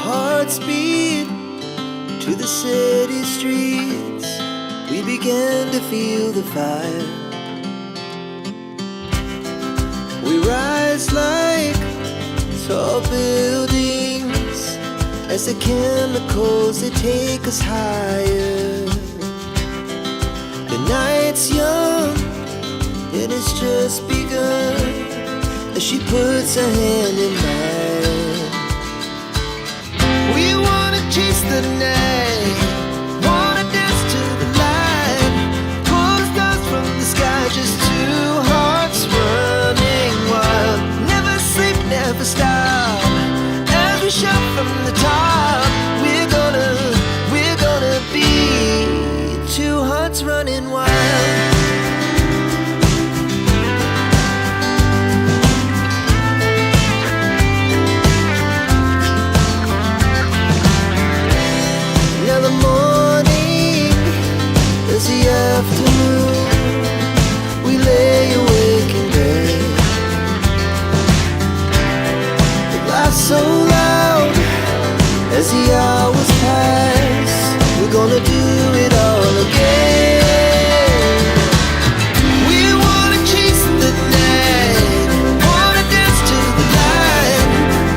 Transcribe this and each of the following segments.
hearts beat to the city streets. We began to feel the fire. We rise like tall buildings as the chemicals, they take us higher. The night's young and it's just begun as she puts her hand in mine. We wanna chase the night, wanna dance to the light, pull the stars from the sky, just two hearts running wild. Never sleep, never stop, as we shout from the top. We're gonna be two hearts running wild. Afternoon, we lay awake in bed. The laughs so loud as the hours pass. We're gonna do it all again. We wanna chase the night, wanna dance to the light,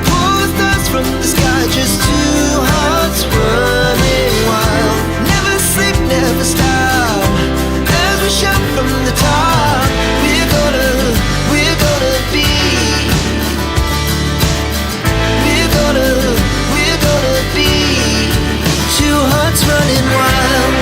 pull the stars from the sky, just two hearts running wild. Never sleep, never stop, shout from the top. We're gonna be, we're gonna be two hearts running wild.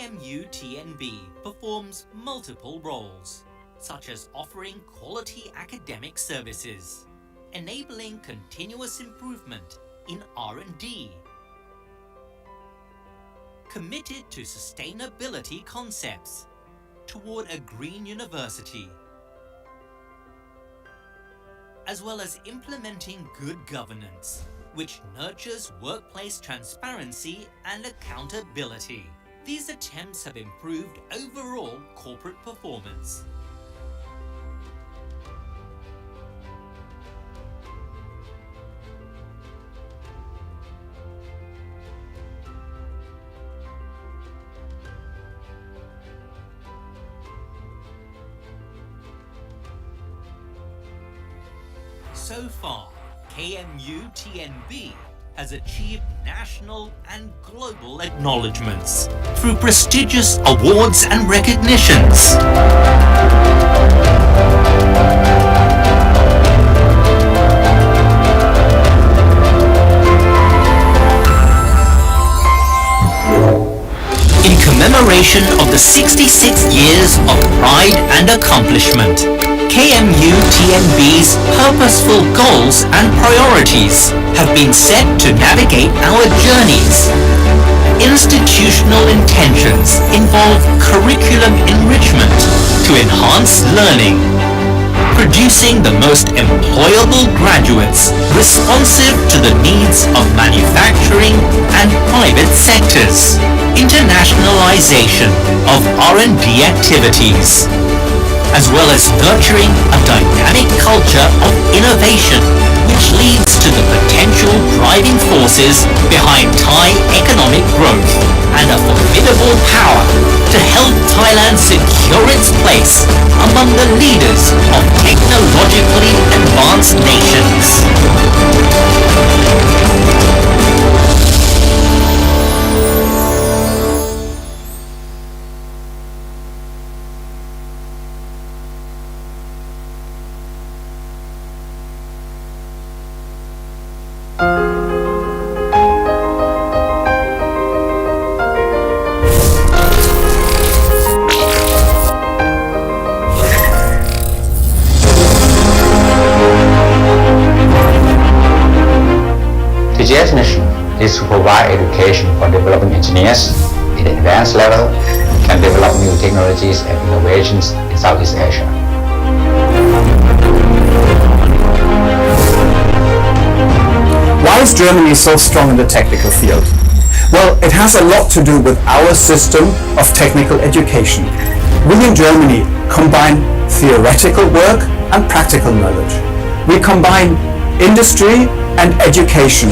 KMUTNB performs multiple roles, such as offering quality academic services, enabling continuous improvement in R&D, committed to sustainability concepts toward a green university, as well as implementing good governance, which nurtures workplace transparency and accountability. These attempts have improved overall corporate performance. So far, KMUTNB has achieved national and global acknowledgements through prestigious awards and recognitions. In commemoration of the 66 years of pride and accomplishment, KMUTNB's purposeful goals and priorities have been set to navigate our journeys. Institutional intentions involve curriculum enrichment to enhance learning, producing the most employable graduates responsive to the needs of manufacturing and private sectors, internationalization of R&D activities, as well as nurturing a dynamic culture of innovation which leads to the potential driving forces behind Thai economic growth and a formidable power to help Thailand secure its place among the leaders of technologically advanced nations. TGS mission is to provide education for developing engineers in the advanced level who can develop new technologies and innovations in Southeast Asia. Why is Germany so strong in the technical field? Well, it has a lot to do with our system of technical education. We in Germany combine theoretical work and practical knowledge. We combine industry and education.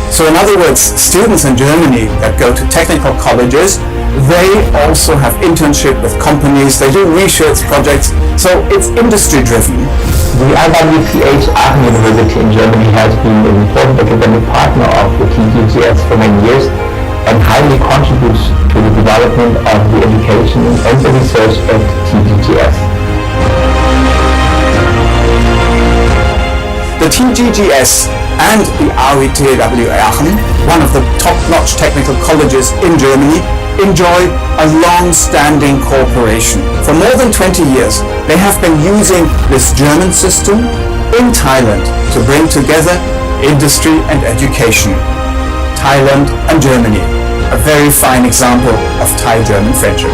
So in other words, students in Germany that go to technical colleges, they also have internship with companies, they do research projects, so it's industry driven. The IWPH Aachen University in Germany has been an important academic partner of the TGGS for many years and highly contributes to the development of the education and the research at TGGS. The TGGS and the RWTH Aachen, one of the top-notch technical colleges in Germany, enjoy a long-standing cooperation. For more than 20 years, they have been using this German system in Thailand to bring together industry and education. Thailand and Germany, a very fine example of Thai-German friendship.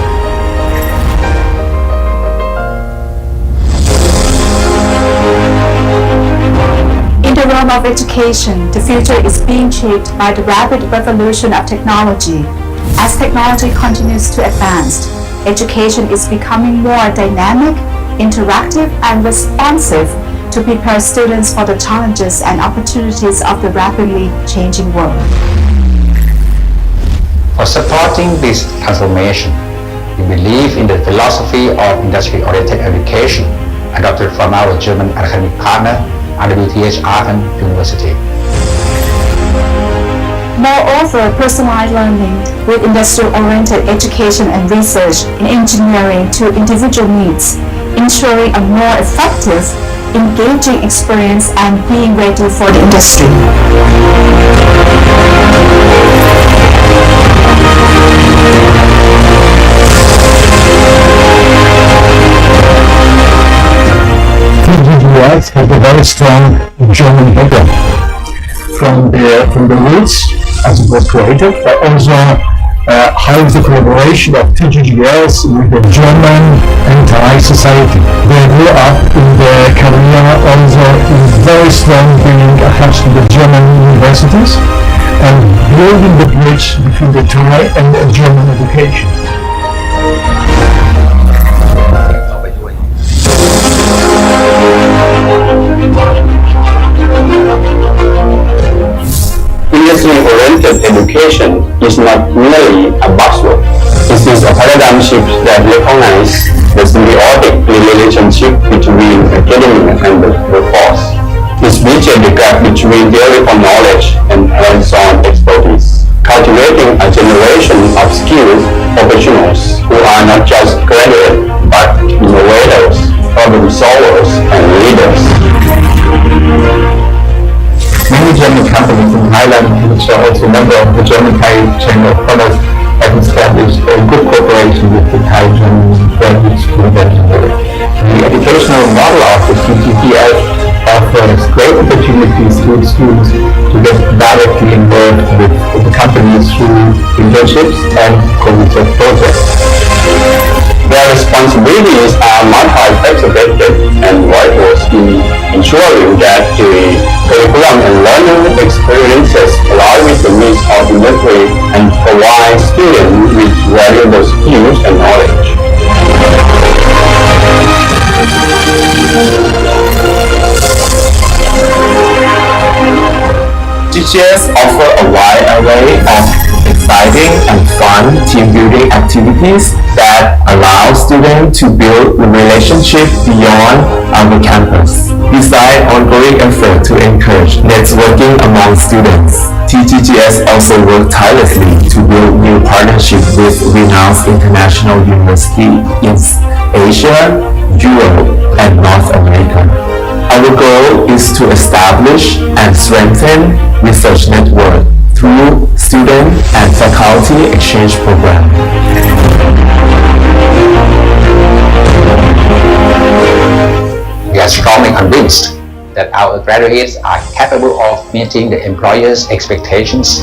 In the realm of education, the future is being shaped by the rapid revolution of technology. As technology continues to advance, education is becoming more dynamic, interactive, and responsive to prepare students for the challenges and opportunities of the rapidly changing world. For supporting this transformation, we believe in the philosophy of industry-oriented education adopted from our German academic partner, RWTH Aachen University. Moreover, personalized learning with industry-oriented education and research in engineering to individual needs, ensuring a more effective, engaging experience and being ready for the industry. very strong German background from the roots as it was created, but also how is the collaboration of TGGS with the German anti-society. They grew up in the career also very strong being attached to the German universities and building the bridge between the Thai and the German education. Industry-oriented education is not merely a buzzword. It is a paradigm shift that recognizes the symbiotic relationship between academia and the workforce. It bridges the gap between theoretical knowledge and hands-on expertise, cultivating a generation of skilled professionals who are not just graduates but innovators, problem solvers, and leaders. Many German companies in Thailand, which are also members of the German-Thai Chamber of Commerce, have established a good cooperation with the Thai-German graduate school network. The educational model of the TGGS offers great opportunities to students to get directly involved with the companies through internships and co-research projects. Their responsibilities are multifaceted and vital in ensuring that the curriculum and learning experiences align with the needs of industry and provide students with valuable skills and knowledge. TGS offer a wide array of exciting and fun team-building activities that allow students to build the relationship beyond our campus. Besides ongoing effort to encourage networking among students, TGGS also works tirelessly to build new partnerships with renowned international universities in Asia, Europe, and North America. Our goal is to establish and strengthen research network through student and faculty exchange program. We are strongly convinced that our graduates are capable of meeting the employers' expectations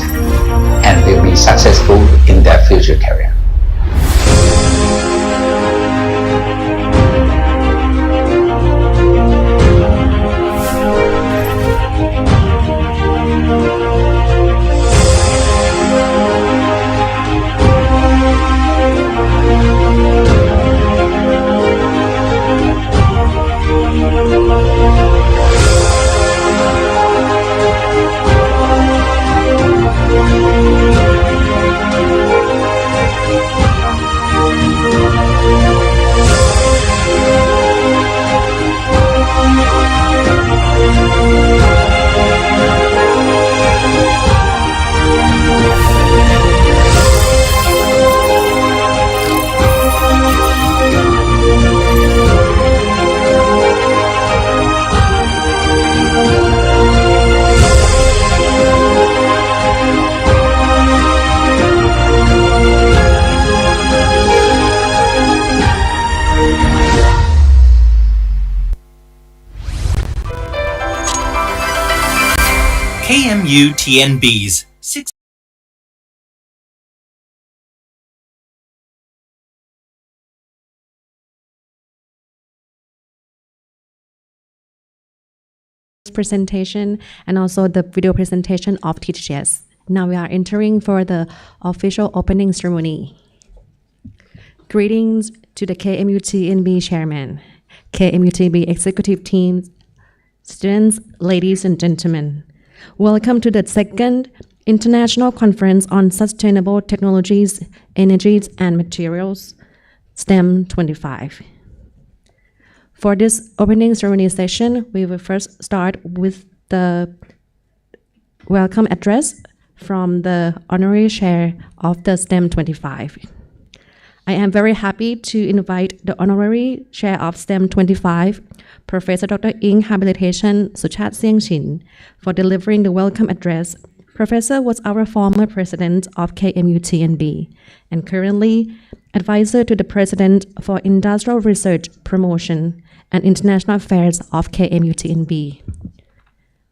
and will be successful in their future career. KMUTNB's 6 presentation and also the video presentation of TGGS. Now we are entering for the official opening ceremony. Greetings to the KMUTNB chairman, KMUTNB executive team, students, ladies and gentlemen. Welcome to the second International Conference on Sustainable Technologies, Energies and Materials, STEM 25. For this opening ceremony session, we will first start with the welcome address from the honorary chair of the STEM 25. I am very happy to invite the honorary chair of STEM 25, Professor Dr. Ing Habilitation Suchat Sieng Chin, for delivering the welcome address. Professor was our former president of KMUTNB and currently advisor to the president for Industrial Research Promotion and International Affairs of KMUTNB.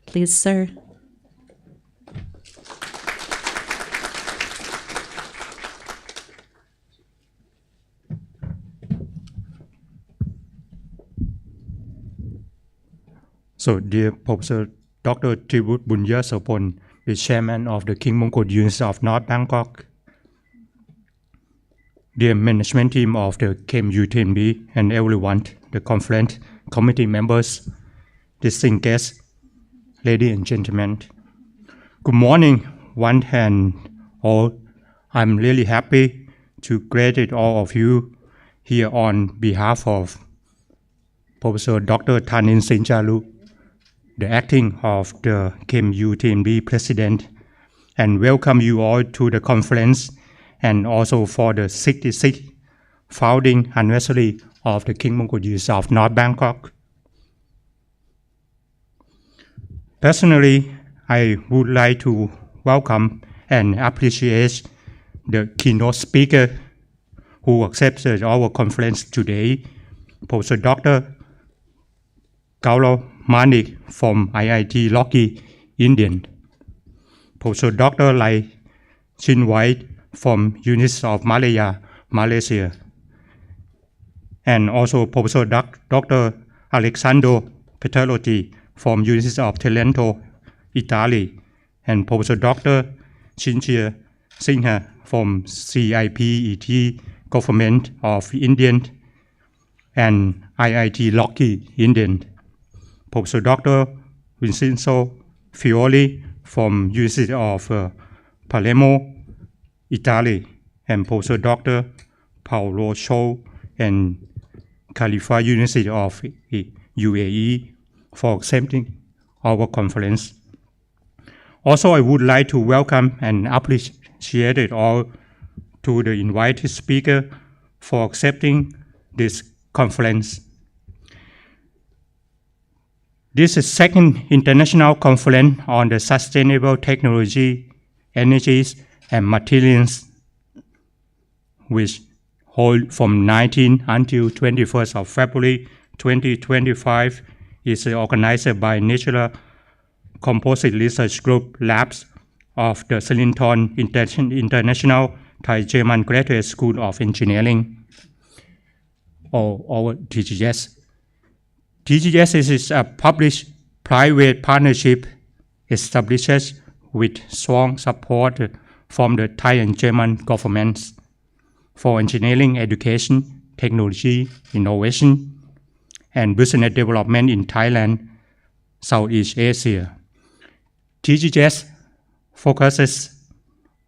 Please, sir. So, dear Professor Dr. Tribut Bunya Sopon, the chairman of the King Mongkut University of North Bangkok, dear management team of the KMUTNB and everyone, the conference committee members, distinguished guests, ladies and gentlemen. Good morning, one and all. I'm really happy to greet all of you here on behalf of Professor Dr. Thanin Sinchalu, the acting of the KMUTNB president, and welcome you all to the conference and also for the 66th founding anniversary of the King Mongkut University of North Bangkok. Personally, I would like to welcome and appreciate the keynote speaker who accepted our conference today, Professor Dr. Gaurav Manik from IIT Rocky, India, Professor Dr. Lai Chinwai from University of Malaya, Malaysia, and also Professor Dr. Alexandro Petrolotti from University of Trento, Italy, and Professor Dr. Chinchya Singha from CIPET Government of India and IIT Rocky, India, Professor Dr. Vincenzo Fiori from University of Palermo, Italy, and Professor Dr. Paolo Cho and Khalifa University of UAE for accepting our conference. Also, I would like to welcome and appreciate it all to the invited speaker for accepting this conference. This is the second international conference on the sustainable technology, energies, and materials, which hold from 19 until 21st of February 2025, is organized by Natural Composite Research Group Labs of the Silinton International Thai-German Graduate School of Engineering, or TGS. TGS is a public-private partnership established with strong support from the Thai and German governments for engineering education, technology, innovation, and business development in Thailand, Southeast Asia. TGS focuses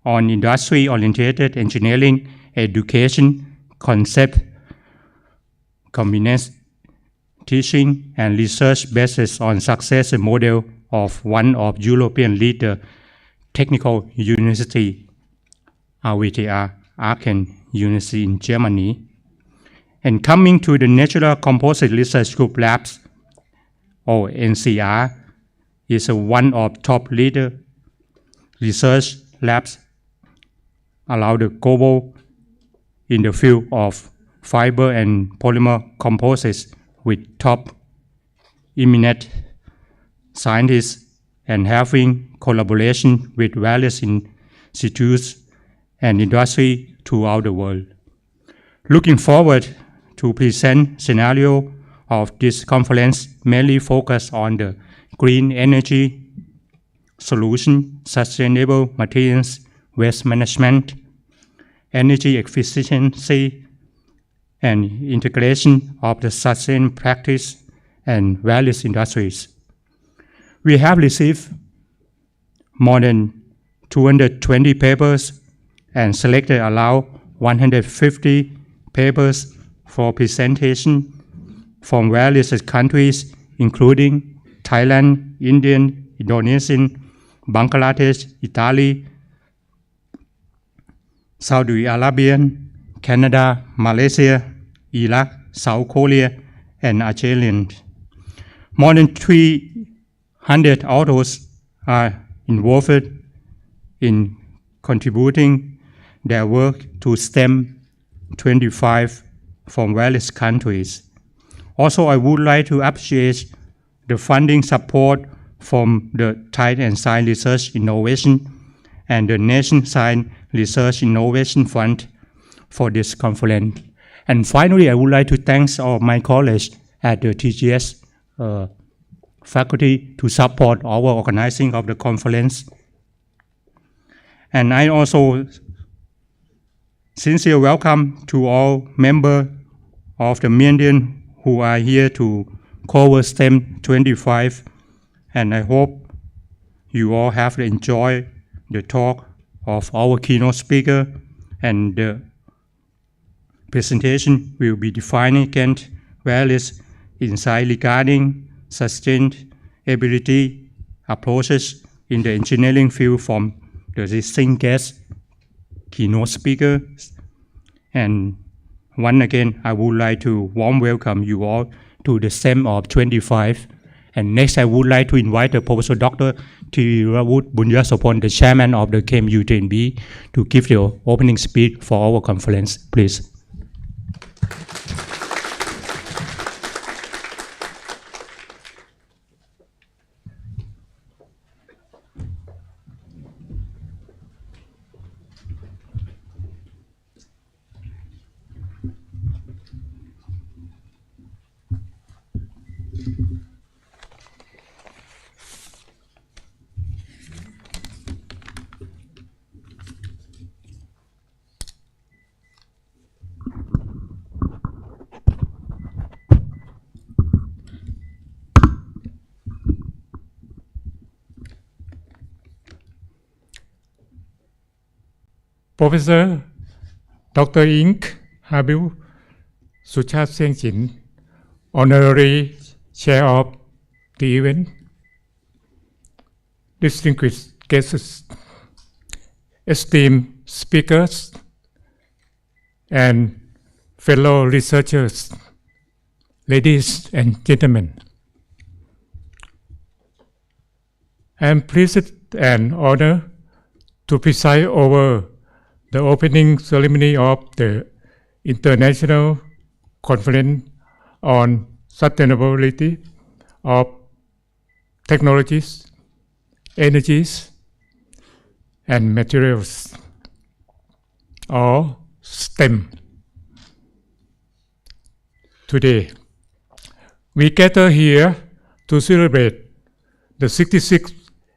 on industry-oriented engineering education concept, combines teaching and research based on success model of one of European leader technical university, RWTH, Aachen University in Germany. And coming to the Natural Composite Research Group Labs, or NCR, is one of top leader research labs around the global in the field of fiber and polymer composites with top eminent scientists and having collaboration with various institutes and industry throughout the world. Looking forward to present scenario of this conference mainly focus on the green energy solution, sustainable materials, waste management, energy efficiency, and integration of the sustainable practice and various industries. We have received more than 220 papers and selected around 150 papers for presentation from various countries, including Thailand, India, Indonesia, Bangladesh, Italy, Saudi Arabia, Canada, Malaysia, Iraq, South Korea, and Algeria. More than 300 authors are involved in contributing their work to STEM 25 from various countries. Also, I would like to appreciate the funding support from the Thai and Science Research Innovation and the Nation Science Research Innovation Fund for this conference. And finally, I would like to thank all my colleagues at the TGS faculty to support our organizing of the conference. And I also sincere welcome to all members of the Median who are here to cover STEM 25. And I hope you all have enjoyed the talk of our keynote speaker, and the presentation will be defining again various insights regarding sustainability approaches in the engineering field from the distinct guest keynote speakers. And once again, I would like to warm welcome you all to the STEM of 25. And next, I would like to invite the Professor Dr. Thirawut Bunyasopon, the chairman of the KMUTNB, to give the opening speech for our conference, please. Professor Dr. Inc. Habil Suchat Sengjin, Honorary Chair of the event, distinguished guests, esteemed speakers, and fellow researchers, ladies and gentlemen. I am pleased and honored to preside over the opening ceremony of the International Conference on Sustainability of Technologies, Energies, and Materials, or STEM. Today, we gather here to celebrate the 66th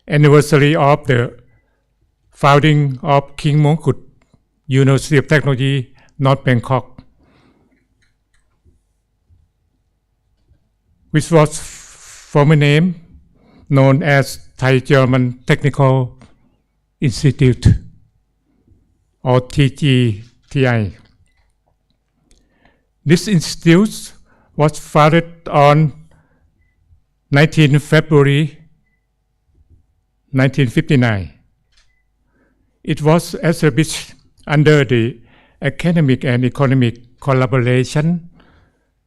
anniversary of the founding of King Mongkut University of Technology, North Bangkok, which was former name known as Thai German Technical Institute, or TGTI. This institute was founded on 19 February 1959. It was established under the academic and economic collaboration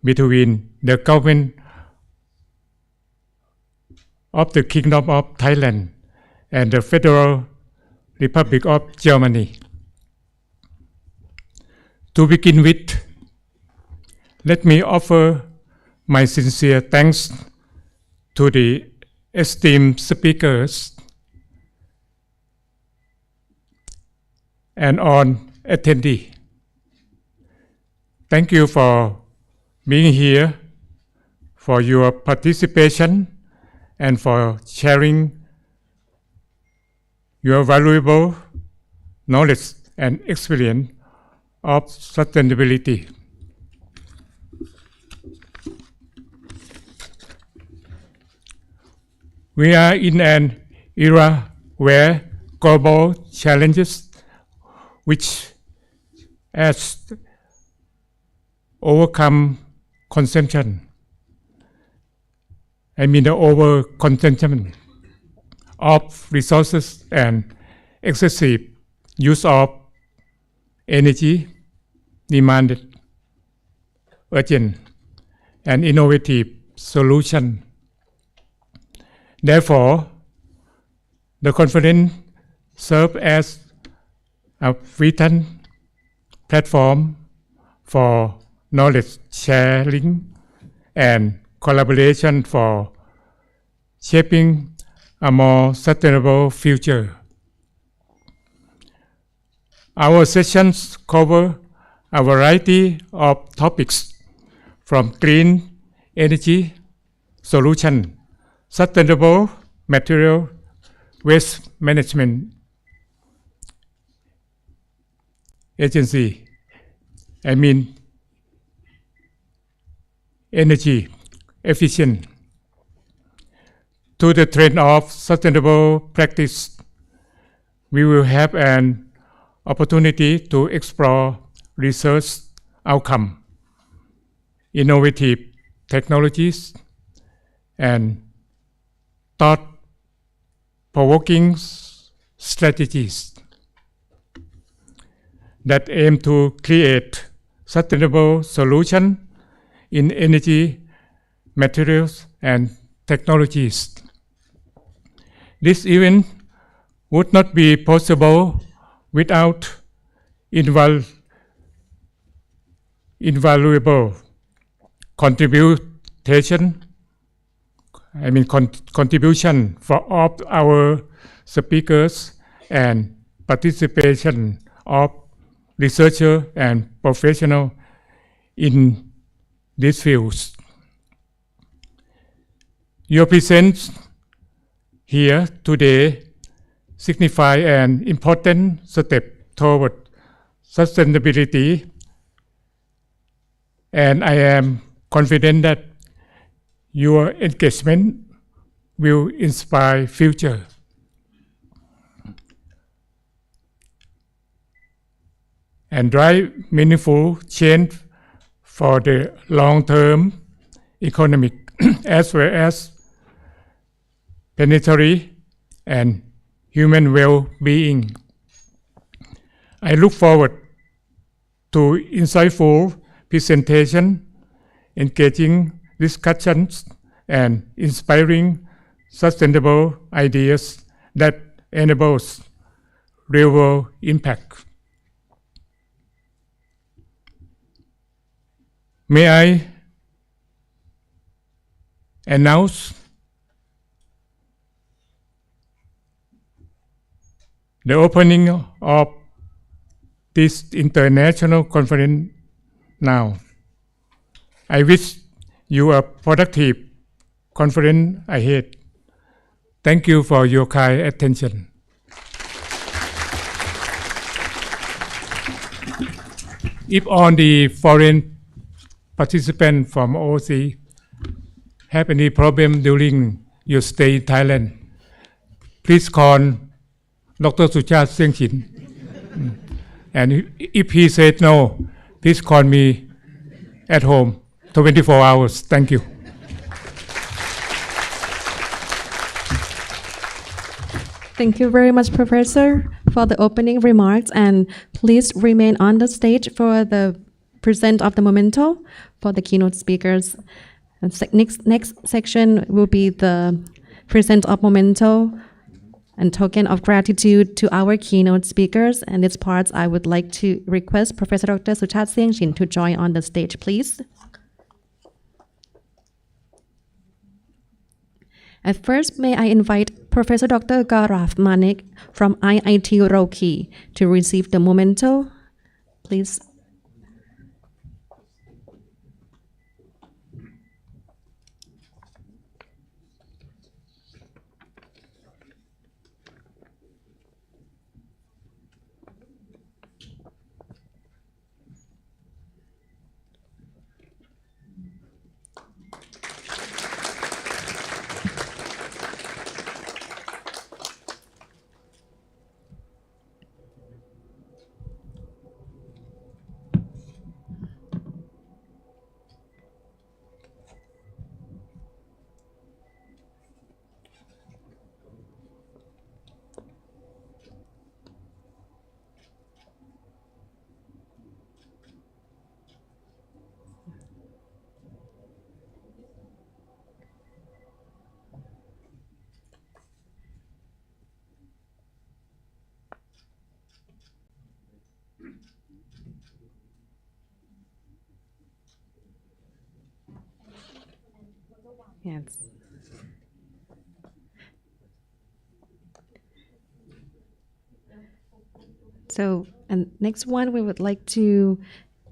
between the government of the Kingdom of Thailand and the Federal Republic of Germany. To begin with, let me offer my sincere thanks to the esteemed speakers and on attendee. Thank you for being here, for your participation, and for sharing your valuable knowledge and experience of sustainability. We are in an era where global challenges which has overcome consumption. I mean the overconsumption of resources and excessive use of energy demanded urgent and innovative solution. Therefore, the conference serves as a vital platform for knowledge sharing and collaboration for shaping a more sustainable future. Our sessions cover a variety of topics from clean energy solution, sustainable material waste management agency, energy efficient, to the trend of sustainable practice. We will have an opportunity to explore research outcome, innovative technologies, and thought-provoking strategies that aim to create sustainable solutions in energy, materials, and technologies. This event would not be possible without invaluable contribution for all our speakers and participation of researchers and professionals in these fields. Your presence here today signify an important step toward sustainability, and I am confident that your engagement will inspire future and drive meaningful change for the long-term economic as well as planetary and human well-being. I look forward to insightful presentation, engaging discussions, and inspiring sustainable ideas that enables real-world impact. May I announce the opening of this international conference now. I wish you a productive conference ahead. Thank you for your kind attention. If all the foreign participants from overseas have any problem during your stay in Thailand, please call Dr. Suchat Siengchin. And if he said no, please call me at home 24 hours. Thank you. Thank you very much, Professor, for the opening remarks, and please remain on the stage for the present of the memento for the keynote speakers. And next section will be the present of memento and token of gratitude to our keynote speakers. And this part, I would like to request Professor Dr. Suchat Siengchin to join on the stage, please. At first, may I invite Professor Dr. Gaurav Manik from IIT Roorkee to receive the memento, please. Yes. So, and next one, we would like to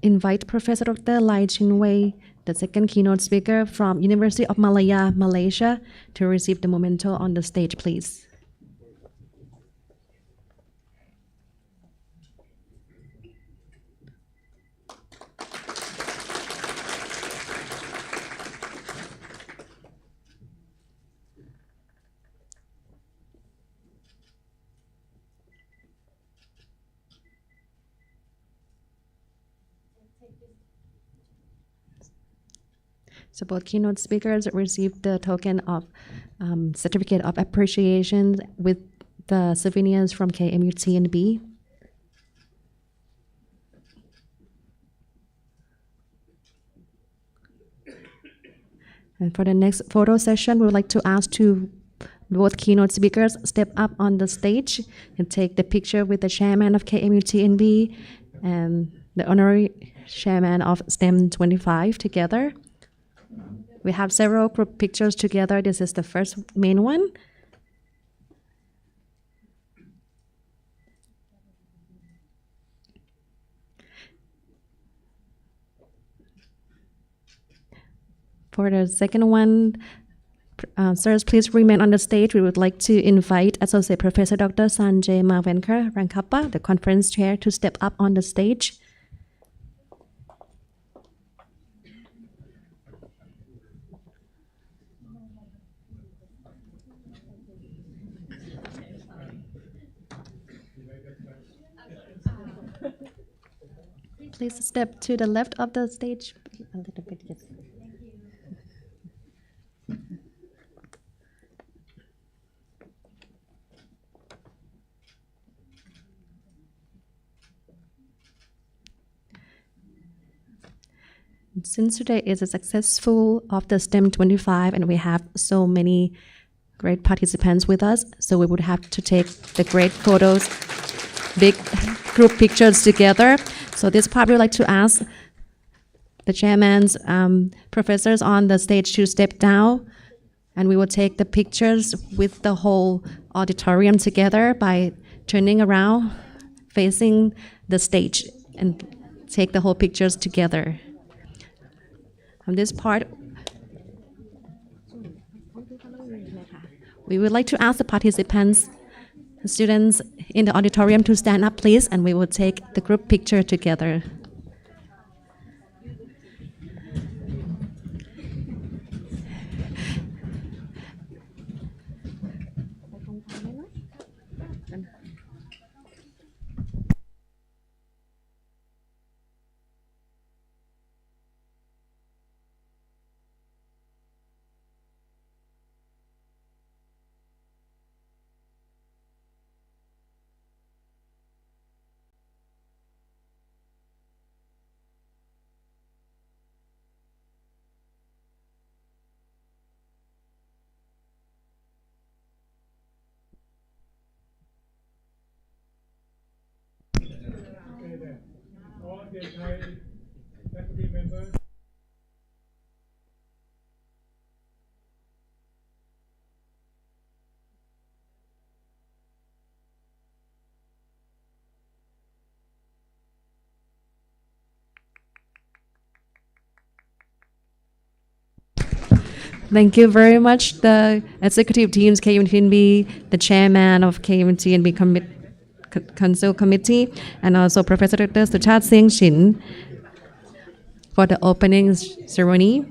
invite Professor Dr. Lai Chinwei, the second keynote speaker from University of Malaya, Malaysia, to receive the memento on the stage, please. So both keynote speakers received the token of certificate of appreciation with the souvenirs from KMUTNB. And for the next photo session, we would like to ask both keynote speakers step up on the stage and take the picture with the chairman of KMUTNB and the honorary chairman of STEM 25 together. We have several group pictures together. This is the first main one. For the second one, sirs, please remain on the stage. We would like to invite Associate Professor Dr. Sanjay Mavenkar Rangkappa, the conference chair, to step up on the stage. Please step to the left of the stage a little bit. Yes. Since today is a successful of the STEM 25 and we have so many great participants with us, so we would have to take the great photos, big group pictures together. So this part we would like to ask the chairman's professors on the stage to step down, and we will take the pictures with the whole auditorium together by turning around, facing the stage, and take the whole pictures together. On this part, we would like to ask the participants, the students in the auditorium to stand up, please, and we will take the group picture together. Thank you very much, the executive teams, KMUTNB, the chairman of KMUTNB Council Committee, and also Professor Dr. Suchat Singh Shin for the opening ceremony.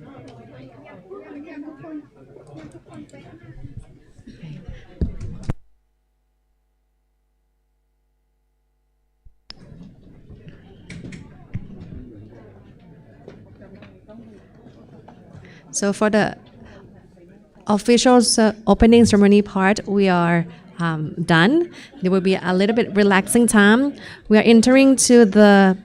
So for the official opening ceremony part, we are done. There will be a little bit relaxing time. We are entering to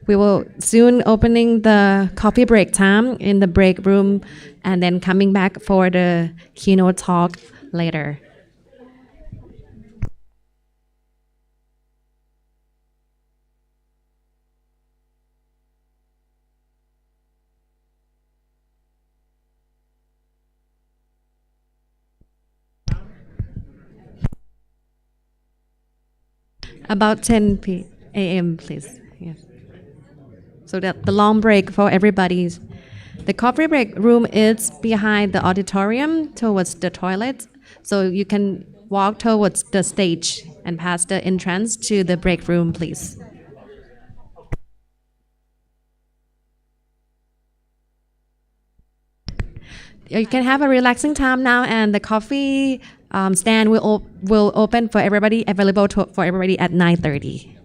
we will soon opening the coffee break time in the break room and then coming back for the keynote talk later. About 10 a.m., please. Yes. So that the long break for everybody. The coffee break room is behind the auditorium towards the toilet. So you can walk towards the stage and pass the entrance to the break room, please. You can have a relaxing time now, and the coffee stand will open for everybody, available for everybody at 9:30.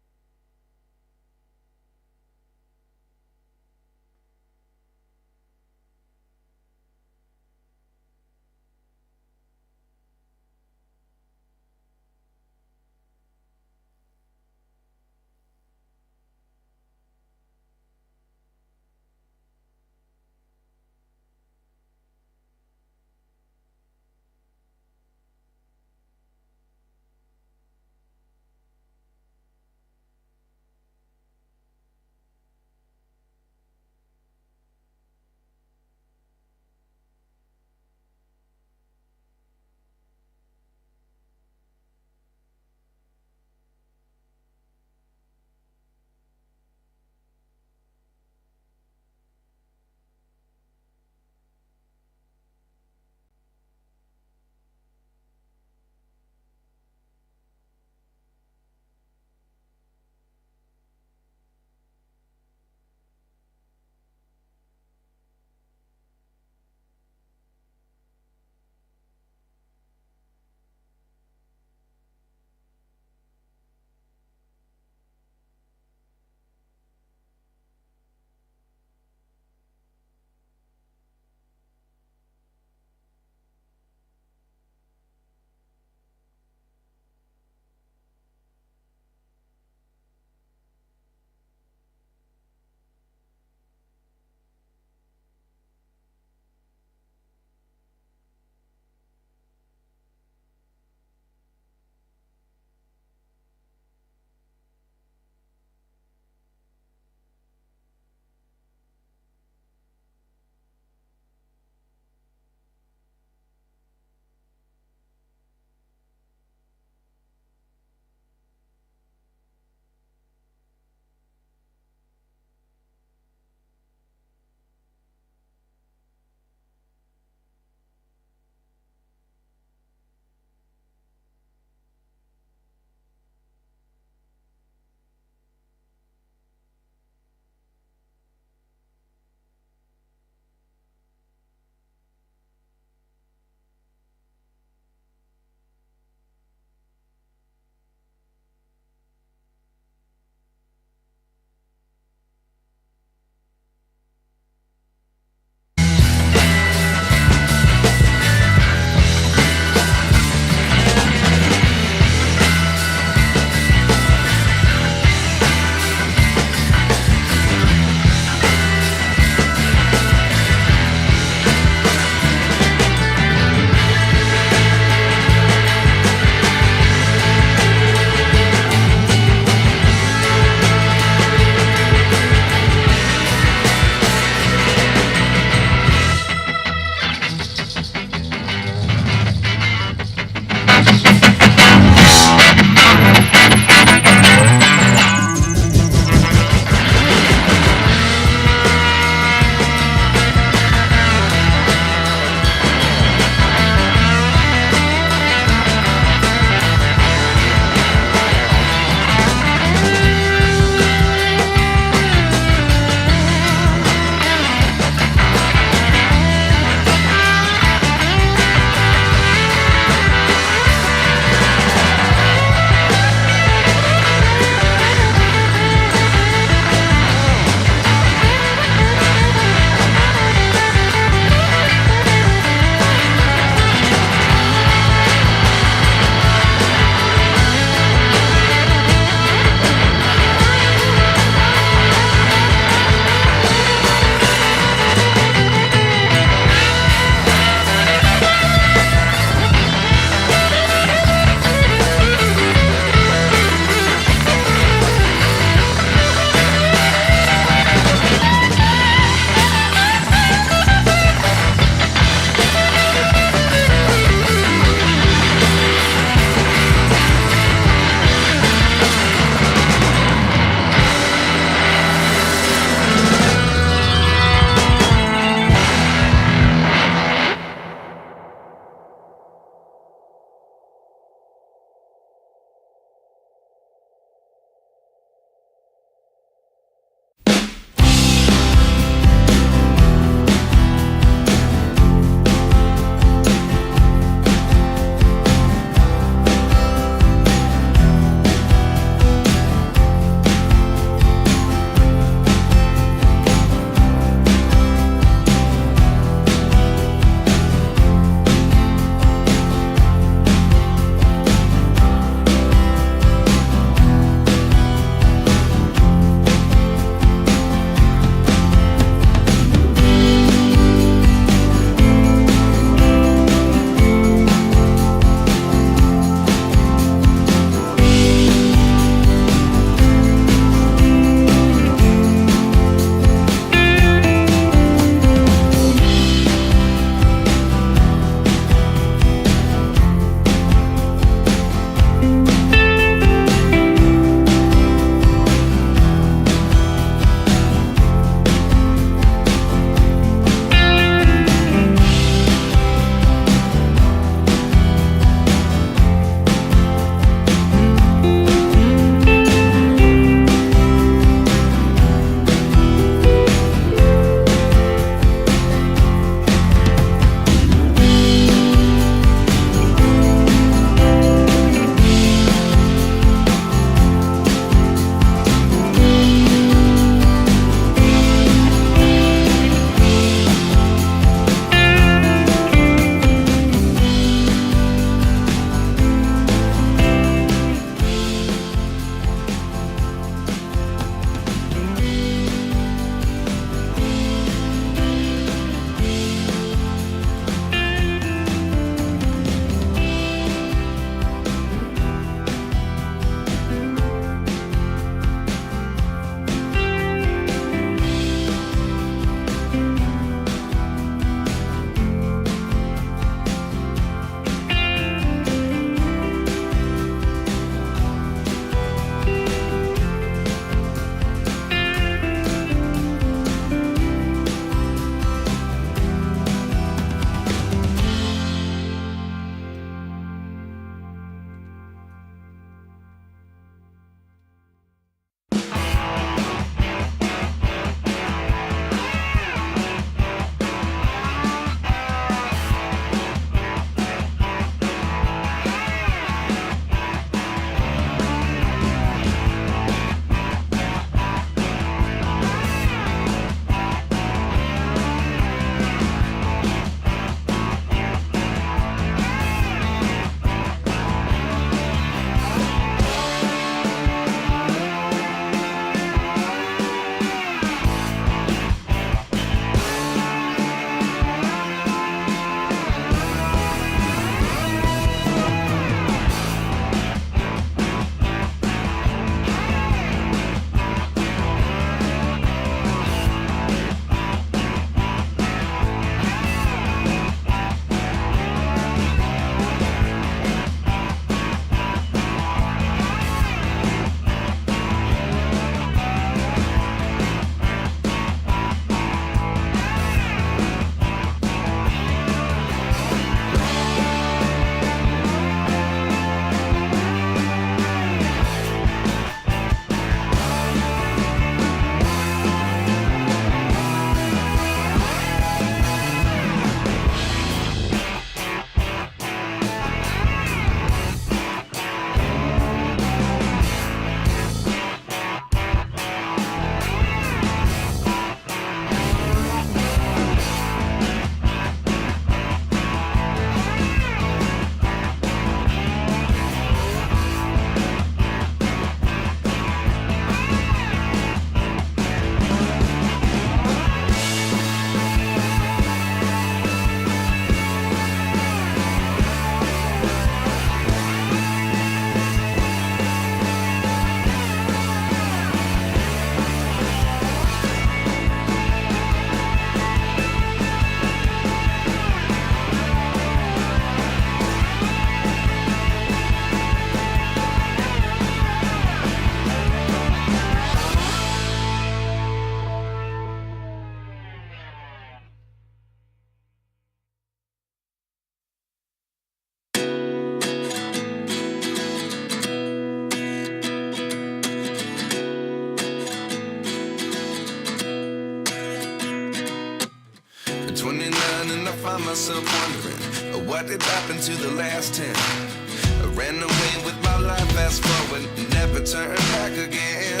find myself wondering, what did happen to the last 10? I ran away with my life, fast forward, never turn back again.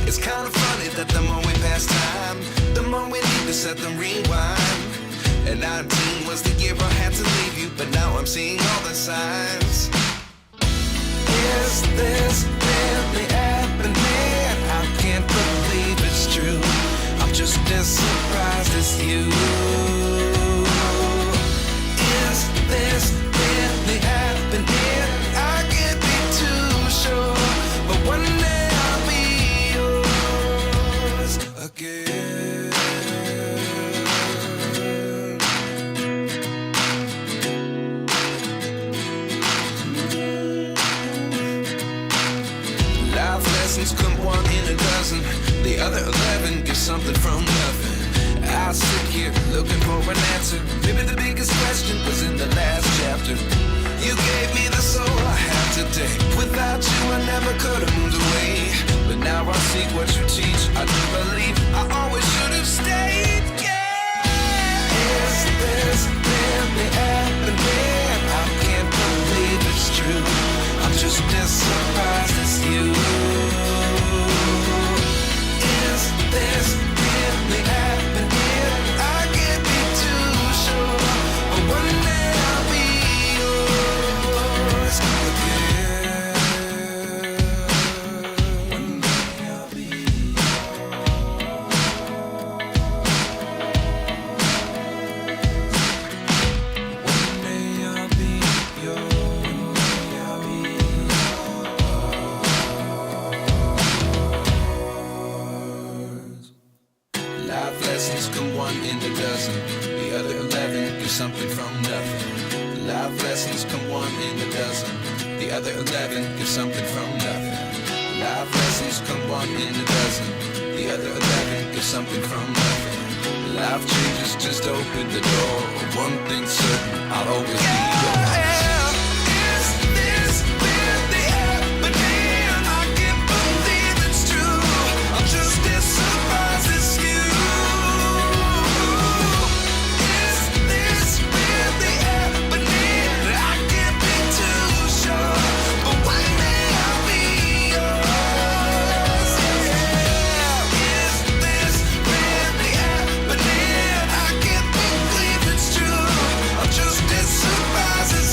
It's kind of funny that the more we pass time, the more we need to set the rewind. And 19 was the year I had to leave you, but now I'm seeing all the signs. Is this really happening? I can't believe it's true. I'm just as surprised as you. Is this really happening? I can't be too sure, but one day I'll be yours again. Life lessons come one in a dozen, the other 11 give something from nothing. I sit here looking for an answer. Maybe the biggest question was in the last chapter. You gave me the soul I have today. Without you I never could have moved away. But now I see what you teach. I do believe I always should have stayed. Yeah. Is this really happening? I can't believe it's true. I'm just as surprised as you. Is this really happening? I can't be too sure, but one day I'll be yours again. One day I'll be yours. One day I'll be yours. Life lessons come one in a dozen, the other 11 give something from nothing. Life lessons come one in a dozen, the other 11 give something from nothing. Life lessons come one in a dozen, the other 11 give something from nothing. Life changes just open the door. One thing's certain, I'll always be yours. Is this really happening? I can't believe it's true. I'm just as surprised as you. Is this really happening? I can't be too sure, but one day I'll be yours. Yeah. Is this really happening? I can't believe it's true. I'm just as surprised as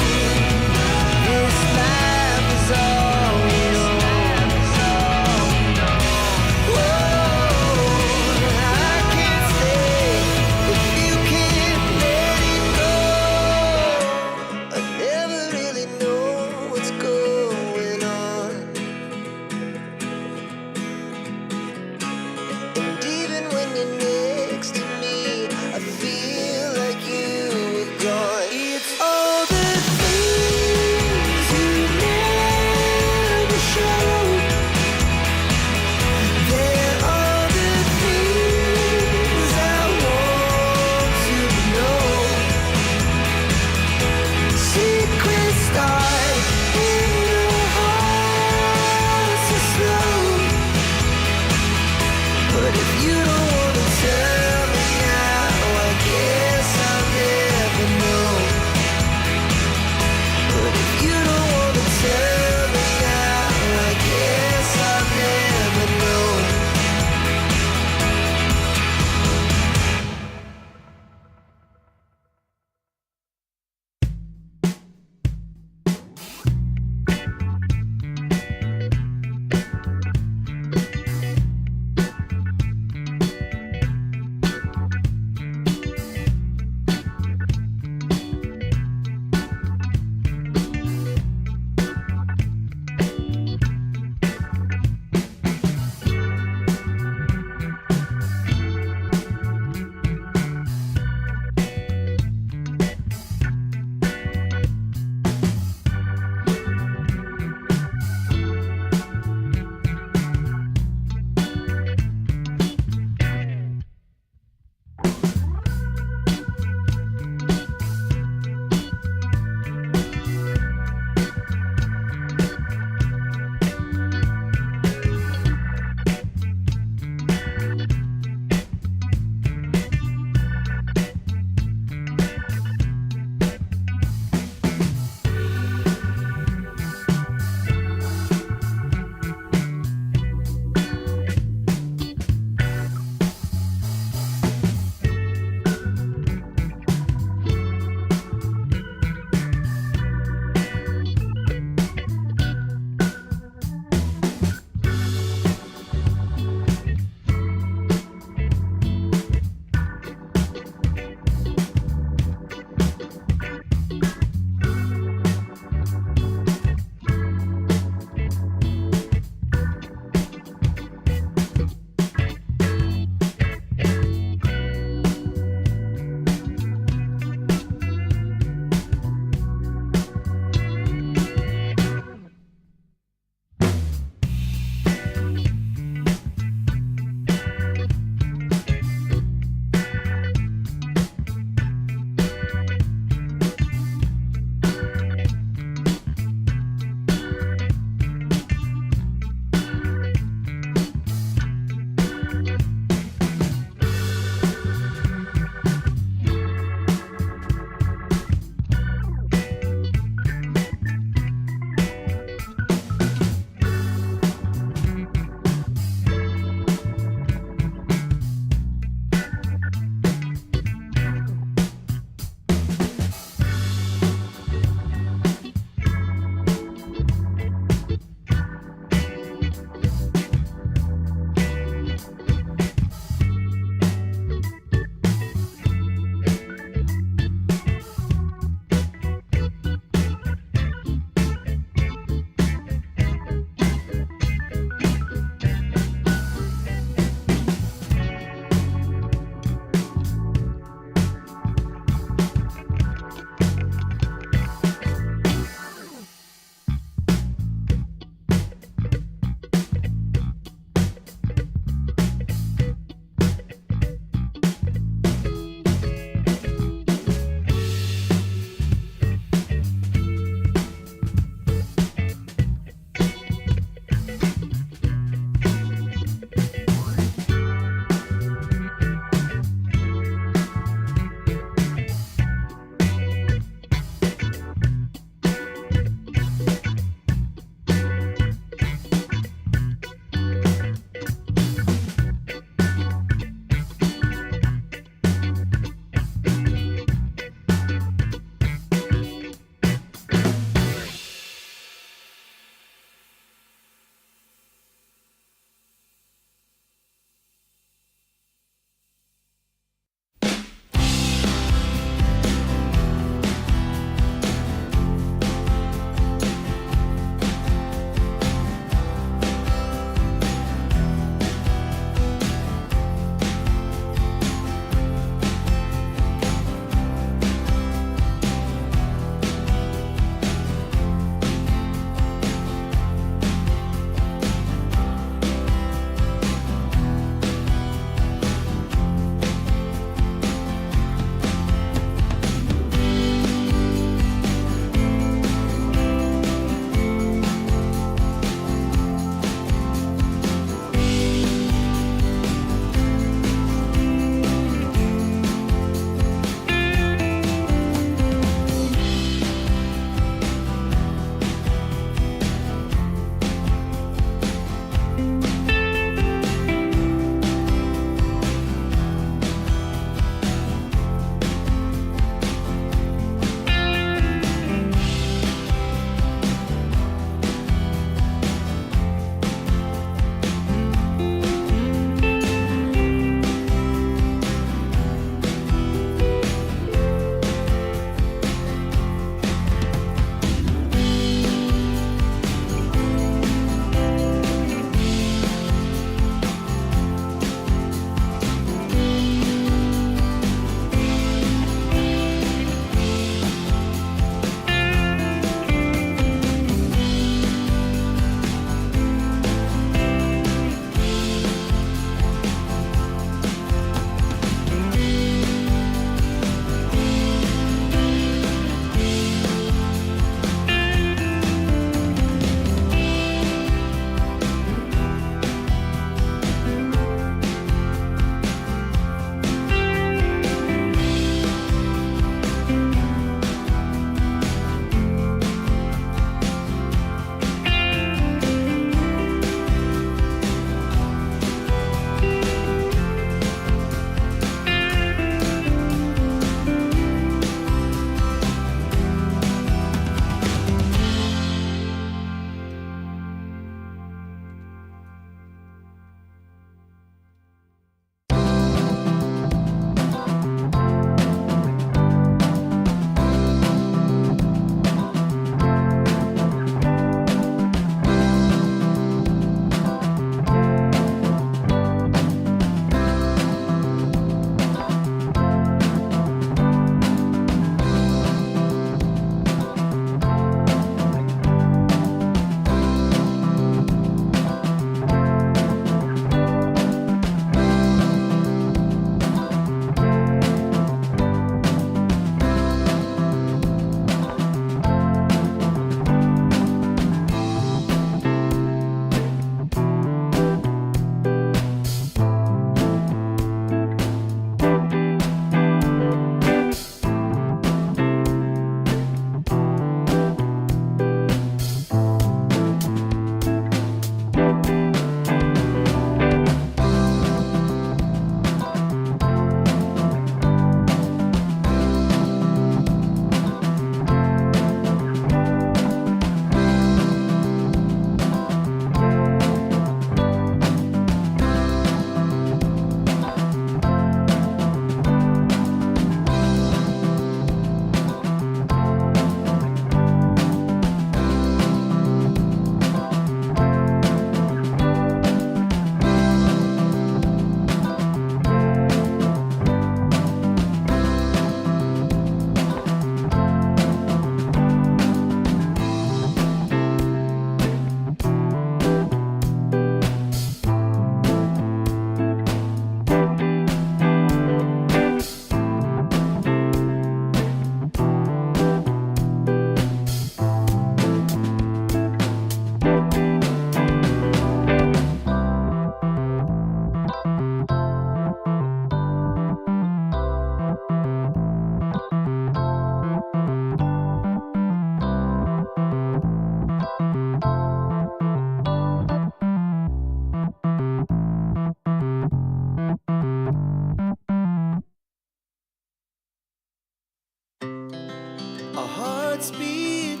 Our hearts beat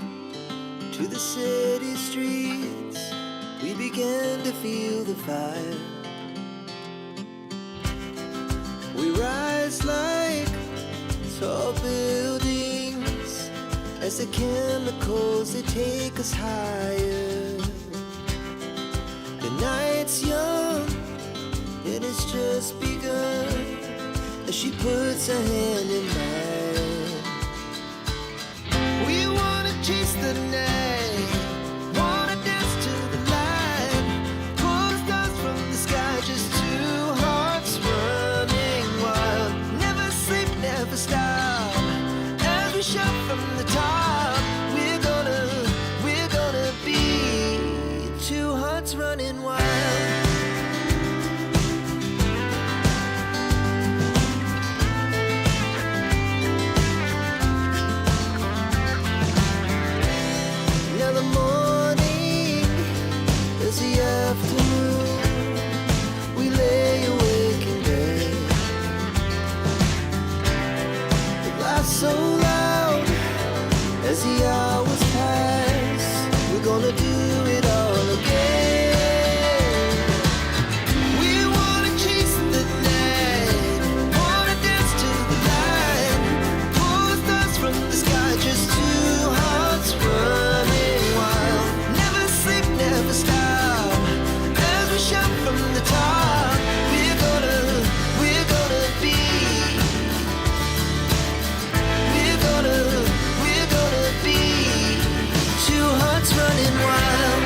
to the city streets. We began to feel the fire. We rise like tall buildings as the chemicals, they take us higher. The night's young and it's just begun as she puts her hand in mine. We wanna chase the night, wanna dance to the light, pull the stars from the sky, just two hearts running wild. Never sleep, never stop, as we shout from the top. We're gonna be two hearts running wild. Now the morning is the afternoon. We lay awake in bed. The laughs so loud as the hours pass. We're gonna do it all again. We wanna chase the night, wanna dance to the light, pull the stars from the sky, just two hearts running wild. Never sleep, never stop, as we shout from the top. We're gonna be, we're gonna be two hearts running wild.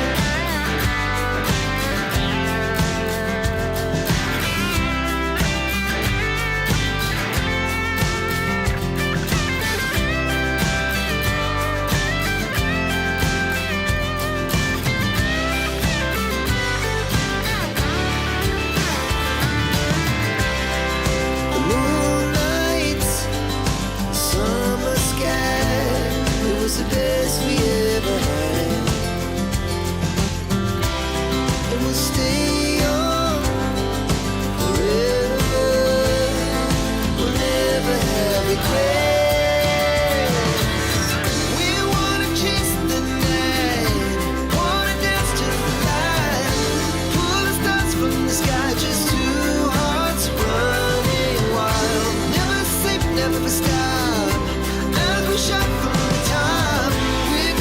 The moonlight, summer sky, it was the best we ever had. And we'll stay young forever. We'll never have regrets. We wanna chase the night, wanna dance to the light, pull the stars from the sky, just two hearts running wild. Never sleep, never stop, as we shout from the top. We're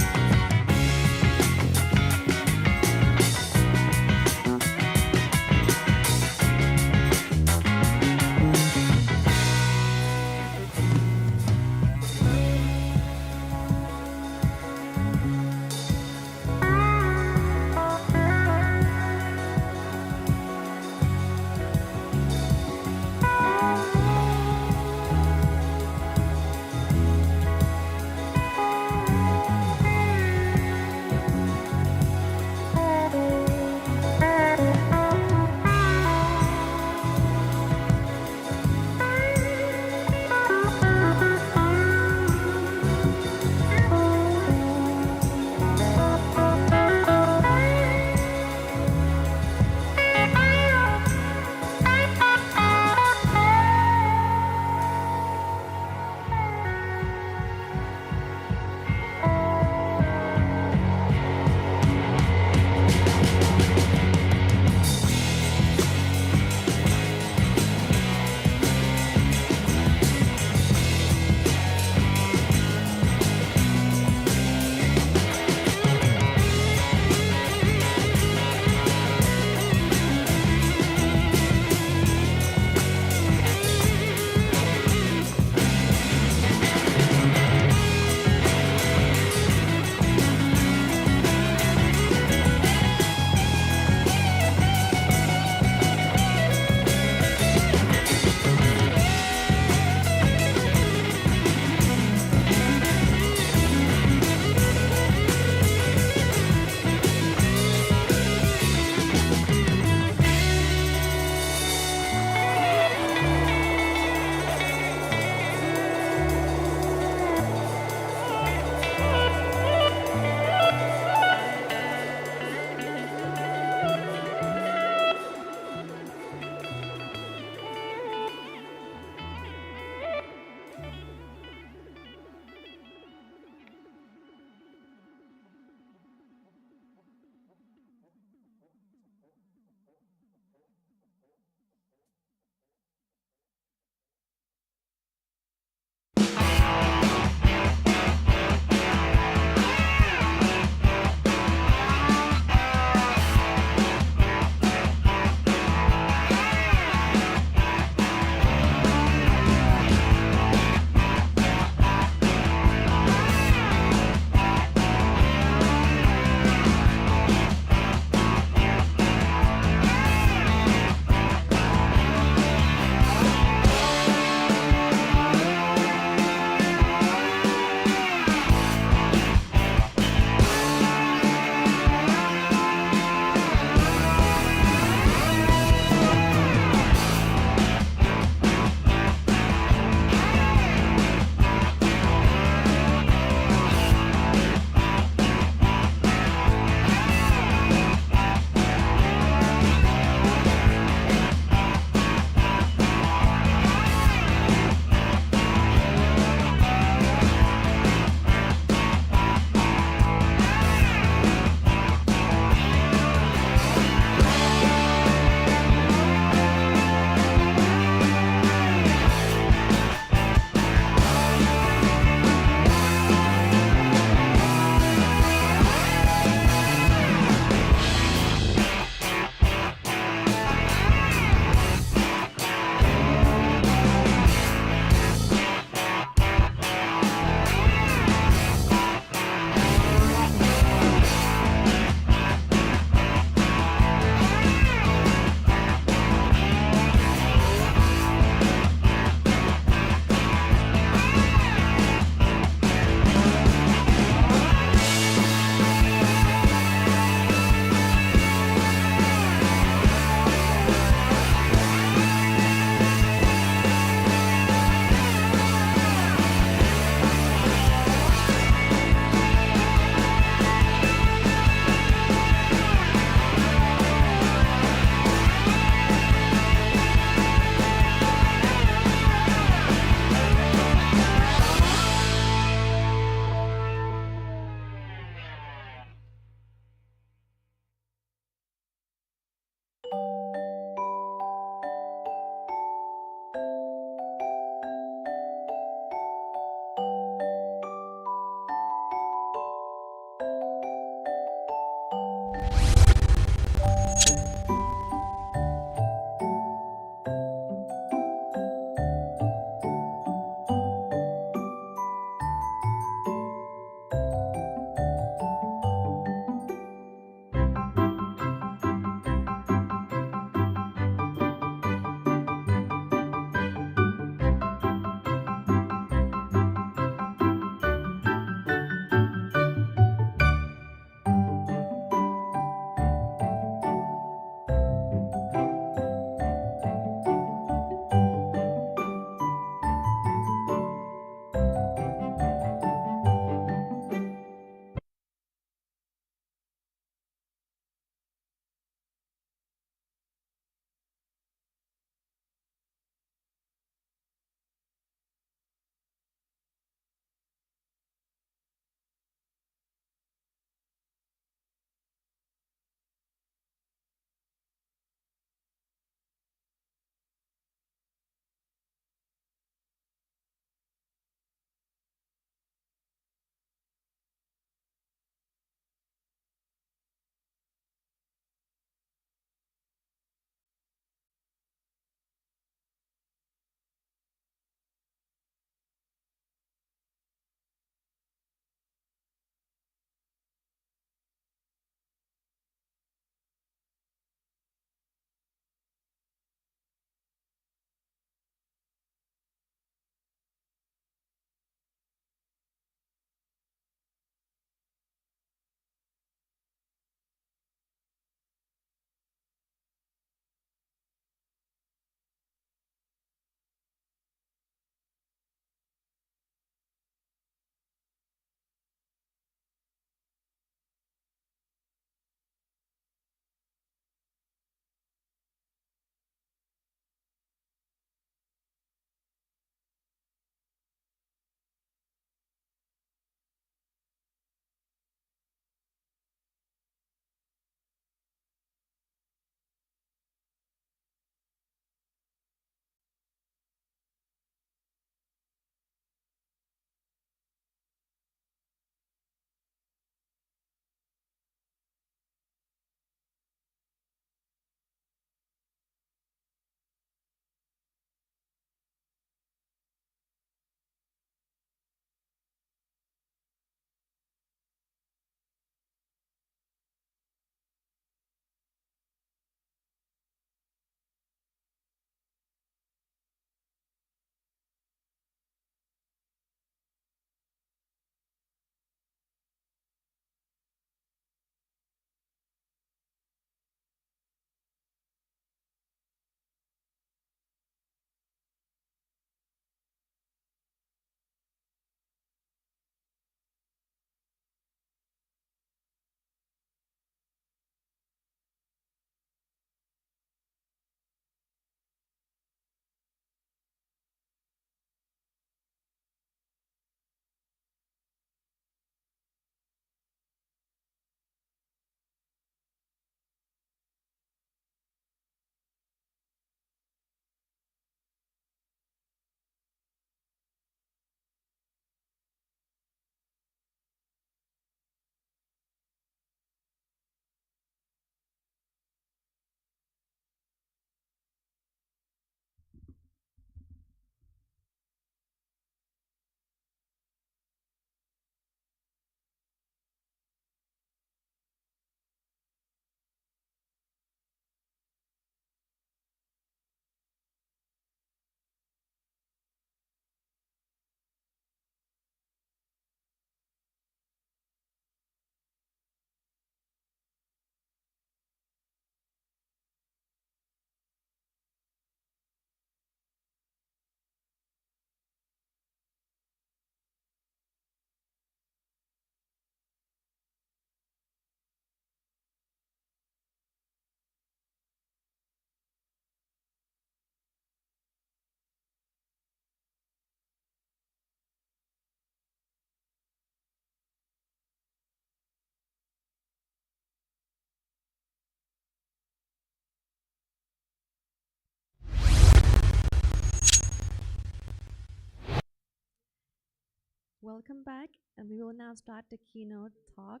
Welcome back, and we will now start the keynote talk.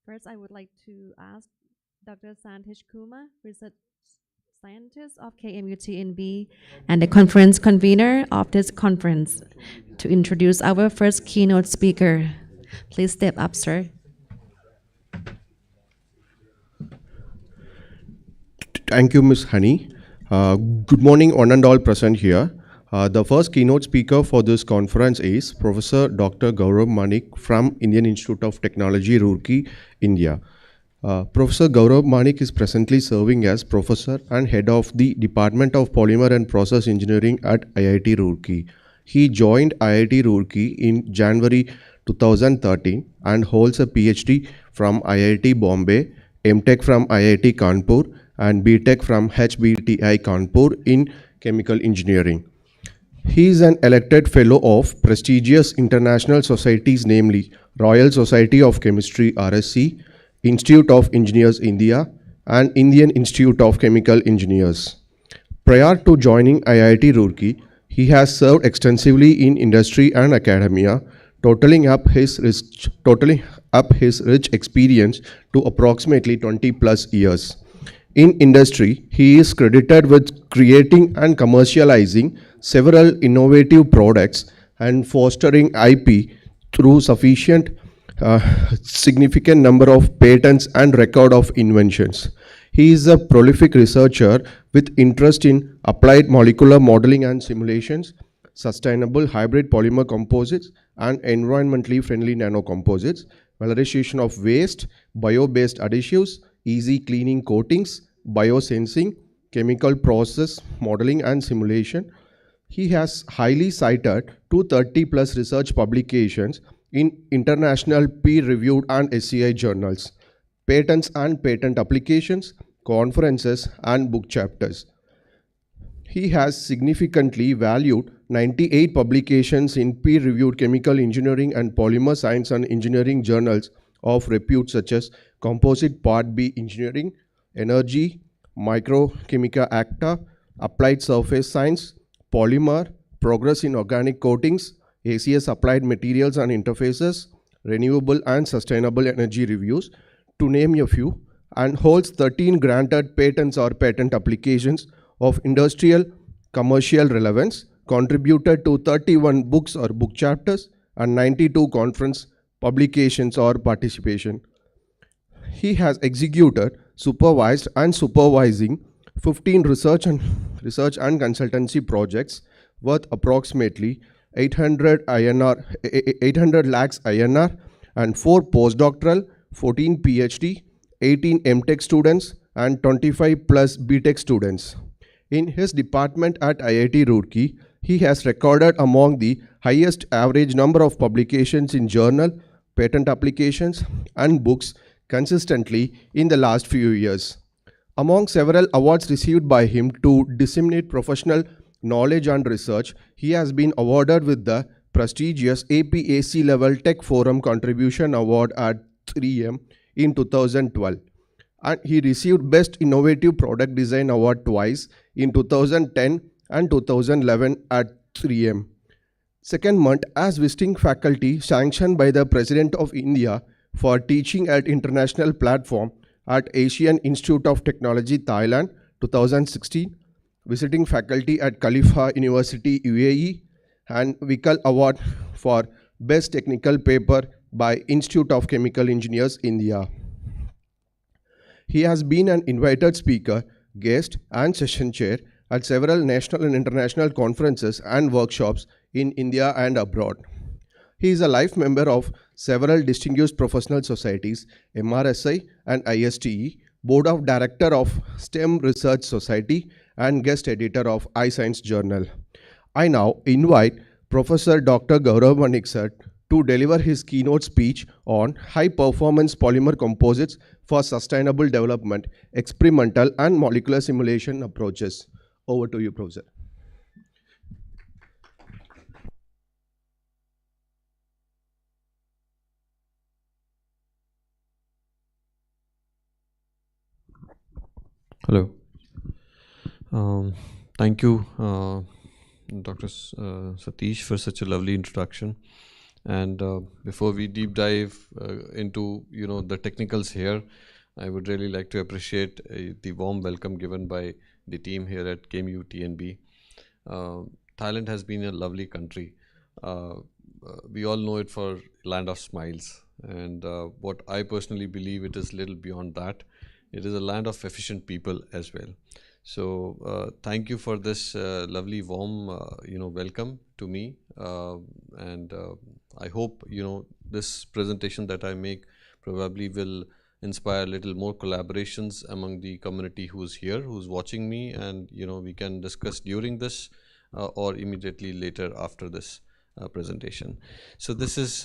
First, I would like to ask Dr. Santish Kumar, research scientist of KMUTNB and the conference convener of this conference, to introduce our first keynote speaker. Please step up, sir. Thank you, Ms. Honey. Good morning, one and all present here. The first keynote speaker for this conference is Professor Dr. Gaurav Manik from Indian Institute of Technology, Roorkee, India. Professor Gaurav Manik is presently serving as Professor and Head of the Department of Polymer and Process Engineering at IIT Roorkee. He joined IIT Roorkee in January 2013 and holds a PhD from IIT Bombay, MTech from IIT Kanpur, and BTech from HBTI Kanpur in Chemical Engineering. He is an elected fellow of prestigious international societies, namely Royal Society of Chemistry RSC, Institute of Engineers India, and Indian Institute of Chemical Engineers. Prior to joining IIT Roorkee, he has served extensively in industry and academia, totaling up his rich experience to approximately 20 plus years. In industry, he is credited with creating and commercializing several innovative products and fostering IP through significant number of patents and record of inventions. He is a prolific researcher with interest in applied molecular modeling and simulations, sustainable hybrid polymer composites, and environmentally friendly nanocomposites, valorization of waste, bio-based adhesives, easy cleaning coatings, biosensing, chemical process modeling and simulation. He has highly cited 230 plus research publications in international peer-reviewed and SCI journals, patents and patent applications, conferences, and book chapters. He has significantly valued 98 publications in peer-reviewed chemical engineering and polymer science and engineering journals of repute such as Composite Part B Engineering, Energy, Microchemica Acta, Applied Surface Science, Polymer, Progress in Organic Coatings, ACS Applied Materials and Interfaces, Renewable and Sustainable Energy Reviews, to name a few, and holds 13 granted patents or patent applications of industrial commercial relevance, contributed to 31 books or book chapters, and 92 conference publications or participation. He has executed, supervised, and supervising 15 research and consultancy projects worth approximately 800 lakhs INR, and 4 postdoctoral, 14 PhD, 18 MTech students, and 25 plus BTech students. In his department at IIT Roorkee, he has recorded among the highest average number of publications in journal, patent applications, and books consistently in the last few years. Among several awards received by him to disseminate professional knowledge and research, he has been awarded with the prestigious APAC Level Tech Forum Contribution Award at 3M in 2012. And he received Best Innovative Product Design Award twice in 2010 and 2011 at 3M. Second month as visiting faculty sanctioned by the President of India for teaching at international platform at Asian Institute of Technology, Thailand, 2016, visiting faculty at Khalifa University, UAE, and Vikal Award for Best Technical Paper by Institute of Chemical Engineers, India. He has been an invited speaker, guest, and session chair at several national and international conferences and workshops in India and abroad. He is a life member of several distinguished professional societies, MRSI and ISTE, Board of Director of STEM Research Society, and guest editor of iScience Journal. I now invite Professor Dr. Gaurav Manik sir to deliver his keynote speech on high-performance polymer composites for sustainable development, experimental and molecular simulation approaches. Over to you, Professor. Hello. Thank you, Dr. Satish, for such a lovely introduction. And before we deep dive into the technicals here, I would really like to appreciate the warm welcome given by the team here at KMUTNB. Thailand has been a lovely country. We all know it for land of smiles, and what I personally believe, it is little beyond that. It is a land of efficient people as well. So thank you for this lovely warm welcome to me, and I hope this presentation that I make probably will inspire a little more collaborations among the community who's here, who's watching me, and we can discuss during this or immediately later after this presentation. So this is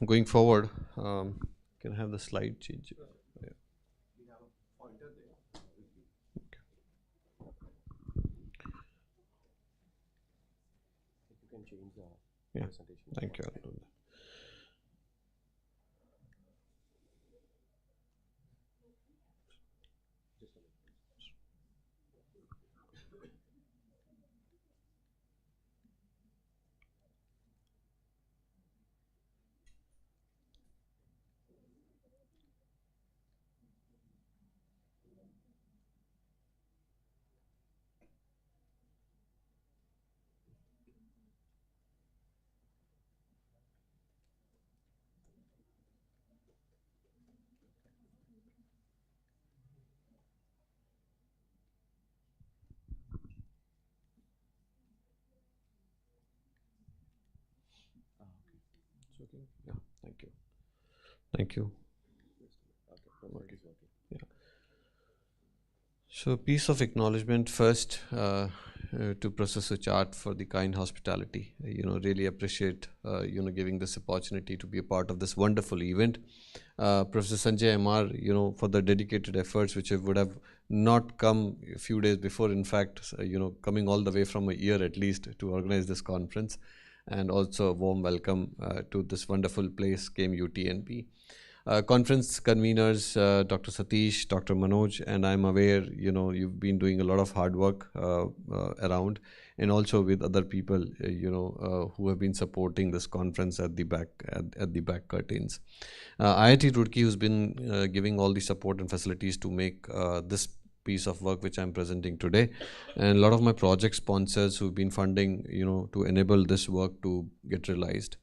going forward. Can I have the slide change? Yeah. Yeah, thank you. I'll do that. Okay. Yeah, thank you. Thank you. Okay. Yeah. So, piece of acknowledgement first to process a chart for the kind hospitality. Really appreciate giving this opportunity to be a part of this wonderful event. Professor Sanjay MR, for the dedicated efforts which would have not come a few days before. In fact, coming all the way from a year at least to organize this conference. And also a warm welcome to this wonderful place, KMUTNB. Conference conveners, Dr. Satish, Dr. Manoj, and I'm aware, you've been doing a lot of hard work around, and also with other people, who have been supporting this conference at the back curtains. IIT Roorkee, who's been giving all the support and facilities to make this piece of work which I'm presenting today, and a lot of my project sponsors who've been funding to enable this work to get realized.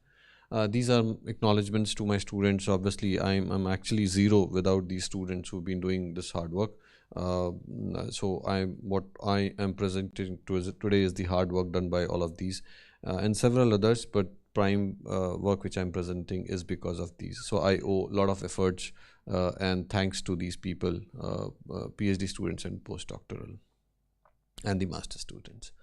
These are acknowledgements to my students. Obviously I'm actually zero without these students who've been doing this hard work. So what I am presenting today is the hard work done by all of these and several others, but prime work which I'm presenting is because of these. So I owe a lot of efforts and thanks to these people, PhD students and postdoctoral and the master students.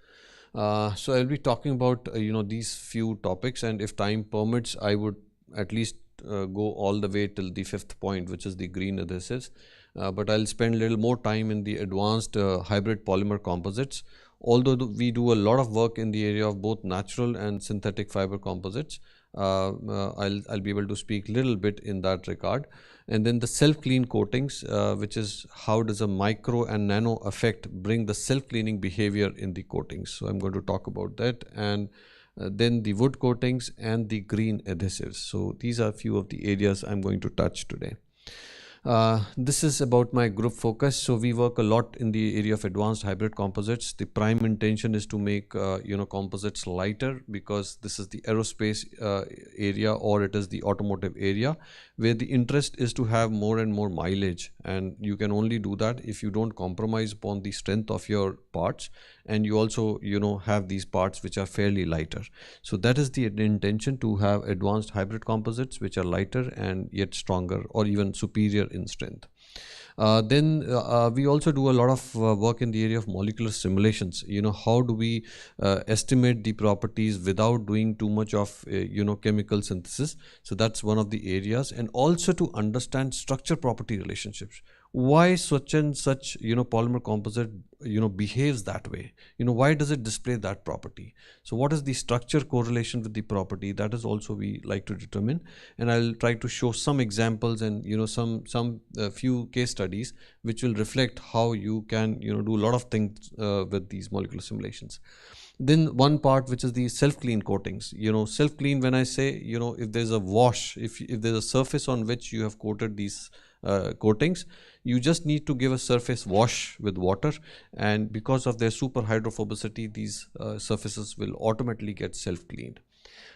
So I'll be talking about these few topics, and if time permits, I would at least go all the way till the fifth point, which is the green adhesives. But I'll spend a little more time in the advanced hybrid polymer composites. Although we do a lot of work in the area of both natural and synthetic fiber composites, I'll be able to speak a little bit in that regard. And then the self-clean coatings, which is how does a micro and nano effect bring the self-cleaning behavior in the coatings. So I'm going to talk about that. And then the wood coatings and the green adhesives. So these are a few of the areas I'm going to touch today. This is about my group focus. So we work a lot in the area of advanced hybrid composites. The prime intention is to make composites lighter, because this is the aerospace area, or it is the automotive area, where the interest is to have more and more mileage, and you can only do that if you don't compromise upon the strength of your parts, and you also have these parts which are fairly lighter. So that is the intention, to have advanced hybrid composites which are lighter and yet stronger, or even superior in strength. Then we also do a lot of work in the area of molecular simulations. How do we estimate the properties without doing too much of chemical synthesis? So that's one of the areas, and also to understand structure property relationships. Why such and such polymer composite behaves that way? Why does it display that property? So what is the structure correlation with the property? That is also we like to determine, and I'll try to show some examples and some few case studies which will reflect how you can do a lot of things with these molecular simulations. Then one part which is the self-clean coatings. Self-clean, when I say, if there's a wash, if there's a surface on which you have coated these coatings, you just need to give a surface wash with water, and because of their super hydrophobicity, these surfaces will automatically get self-cleaned.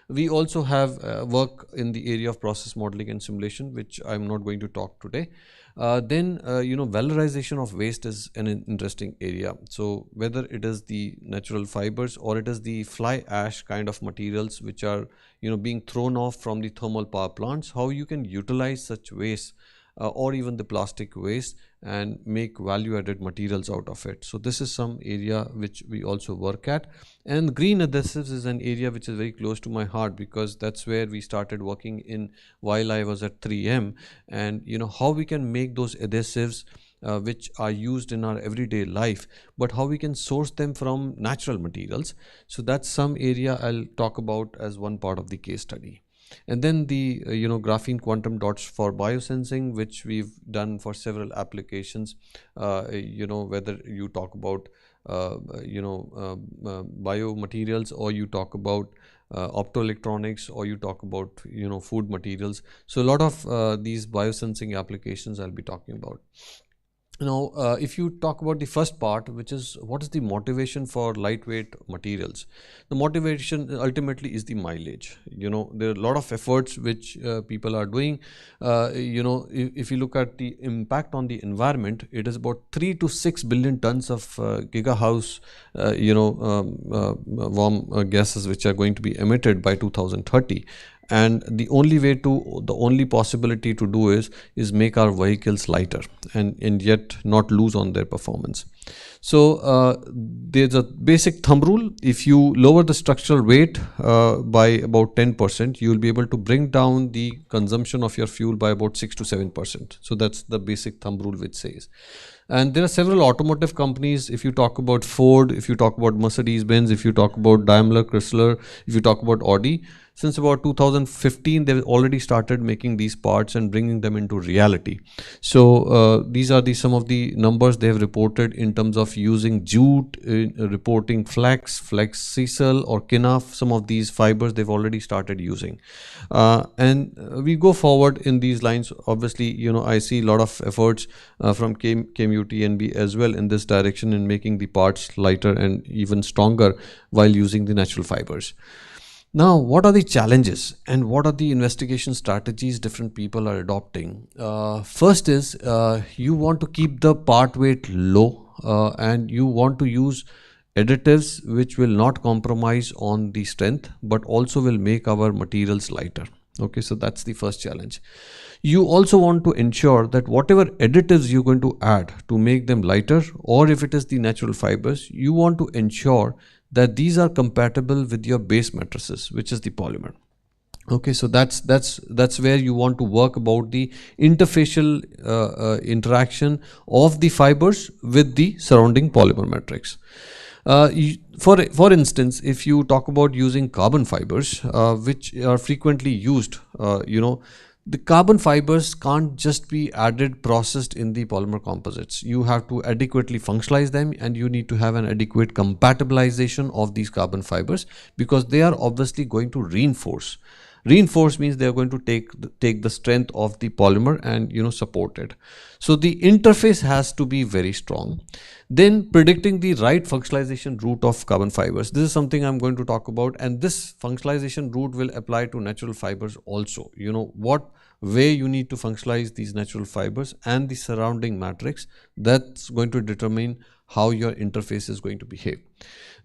We also have work in the area of process modeling and simulation, which I'm not going to talk today. Then valorization of waste is an interesting area. So whether it is the natural fibers or it is the fly ash kind of materials which are being thrown off from the thermal power plants, how you can utilize such waste or even the plastic waste and make value added materials out of it. So this is some area which we also work at. And green adhesives is an area which is very close to my heart, because that's where we started working in while I was at 3M, and how we can make those adhesives which are used in our everyday life, but how we can source them from natural materials. So that's some area I'll talk about as one part of the case study. And then the graphene quantum dots for biosensing, which we've done for several applications, whether you talk about biomaterials, or you talk about optoelectronics, or you talk about food materials. So a lot of these biosensing applications I'll be talking about. Now, if you talk about the first part, which is what is the motivation for lightweight materials, the motivation ultimately is the mileage. There are a lot of efforts which people are doing. If you look at the impact on the environment, it is about 3 to 6 billion tons of gigahouse, warm gases which are going to be emitted by 2030. And the only possibility to do is make our vehicles lighter and yet not lose on their performance. So there's a basic thumb rule: if you lower the structural weight by about 10%, you will be able to bring down the consumption of your fuel by about 6 to 7%. So that's the basic thumb rule which says. And there are several automotive companies. If you talk about Ford, if you talk about Mercedes-Benz, if you talk about Daimler, Chrysler, if you talk about Audi, since about 2015, they've already started making these parts and bringing them into reality. So these are some of the numbers they have reported in terms of using jute, reporting flax sisal or kinaf. Some of these fibers they've already started using. And we go forward in these lines. Obviously, I see a lot of efforts from KMUTNB as well in this direction, in making the parts lighter and even stronger while using the natural fibers. Now, what are the challenges and what are the investigation strategies different people are adopting? First is you want to keep the part weight low, and you want to use additives which will not compromise on the strength but also will make our materials lighter. Okay, so that's the first challenge. You also want to ensure that whatever additives you're going to add to make them lighter, or if it is the natural fibers, you want to ensure that these are compatible with your base matrices, which is the polymer. Okay, so that's where you want to work about the interfacial interaction of the fibers with the surrounding polymer matrix. For instance, if you talk about using carbon fibers, which are frequently used, the carbon fibers can't just be added, processed in the polymer composites. You have to adequately functionalize them, and you need to have an adequate compatibilization of these carbon fibers, because they are obviously going to reinforce. Reinforce means they are going to take the strength of the polymer and support it. So the interface has to be very strong. Then predicting the right functionalization route of carbon fibers. This is something I'm going to talk about, and this functionalization route will apply to natural fibers also. What way you need to functionalize these natural fibers and the surrounding matrix, that's going to determine how your interface is going to behave.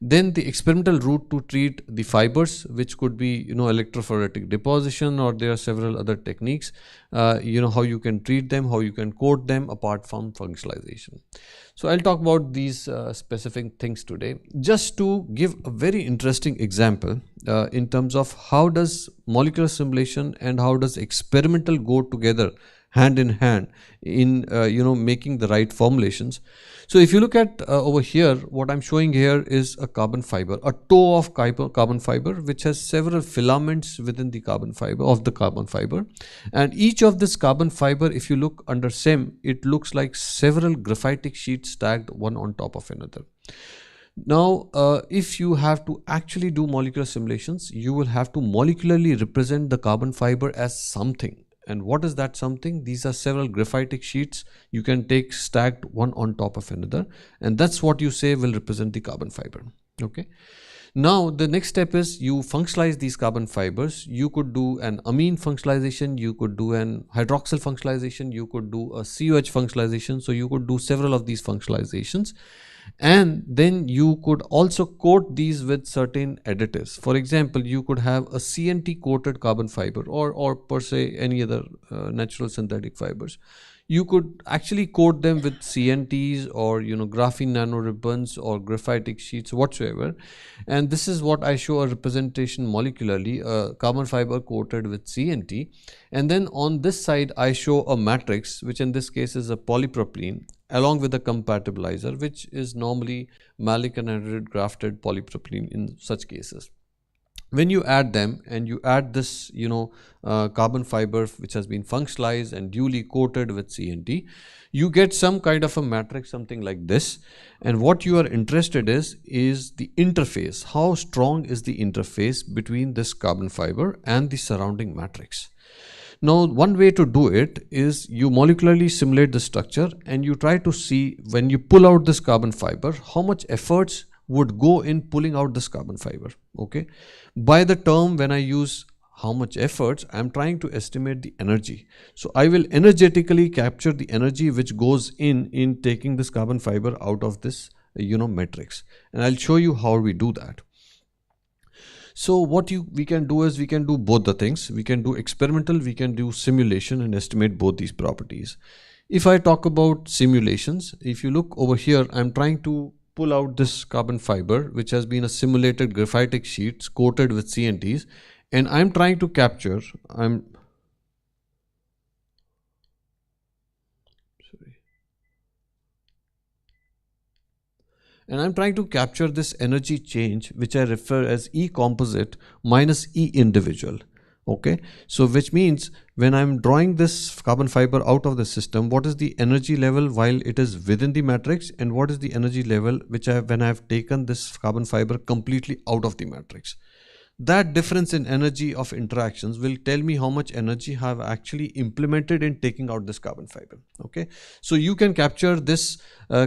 Then the experimental route to treat the fibers, which could be electrophoretic deposition, or there are several other techniques, how you can treat them, how you can coat them apart from functionalization. So I'll talk about these specific things today, just to give a very interesting example in terms of how does molecular simulation and how does experimental go together hand in hand in making the right formulations. So if you look at over here, what I'm showing here is a carbon fiber, a toe of carbon fiber, which has several filaments within the carbon fiber, and each of this carbon fiber, if you look under SEM, it looks like several graphitic sheets stacked one on top of another. Now, if you have to actually do molecular simulations, you will have to molecularly represent the carbon fiber as something. And what is that something? These are several graphitic sheets you can take stacked one on top of another, and that's what you say will represent the carbon fiber. Okay. Now the next step is you functionalize these carbon fibers. You could do an amine functionalization, you could do an hydroxyl functionalization, you could do a COH functionalization. So you could do several of these functionalizations, and then you could also coat these with certain additives. For example, you could have a CNT coated carbon fiber, or per se any other natural synthetic fibers. You could actually coat them with CNTs or graphene nanoribbons or graphitic sheets whatsoever, and this is what I show a representation molecularly, a carbon fiber coated with CNT. And then on this side I show a matrix, which in this case is a polypropylene along with a compatibilizer, which is normally malic anhydride grafted polypropylene in such cases. When you add them and you add this carbon fiber which has been functionalized and duly coated with CNT, you get some kind of a matrix, something like this. And what you are interested is the interface. How strong is the interface between this carbon fiber and the surrounding matrix? Now, one way to do it is you molecularly simulate the structure and you try to see, when you pull out this carbon fiber, how much efforts would go in pulling out this carbon fiber. Okay, by the term, when I use how much efforts, I am trying to estimate the energy. So I will energetically capture the energy which goes in taking this carbon fiber out of this matrix, and I'll show you how we do that. So what we can do is we can do both the things. We can do experimental, we can do simulation and estimate both these properties. If I talk about simulations, if you look over here, I'm trying to pull out this carbon fiber which has been a simulated graphitic sheets coated with CNTs, and I'm trying to capture, I'm trying to capture this energy change, which I refer as E composite minus E individual. Okay, so which means when I'm drawing this carbon fiber out of the system, what is the energy level while it is within the matrix, and what is the energy level which when I've taken this carbon fiber completely out of the matrix. That difference in energy of interactions will tell me how much energy I have actually implemented in taking out this carbon fiber. Okay, so you can capture this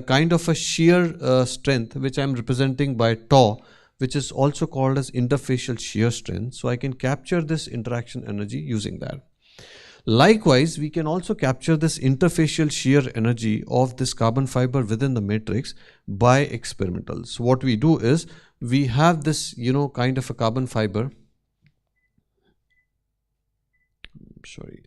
kind of a shear strength, which I'm representing by tau, which is also called as interfacial shear strength. So I can capture this interaction energy using that. Likewise, we can also capture this interfacial shear energy of this carbon fiber within the matrix by experimental. So what we do is we have this kind of a carbon fiber. Sorry,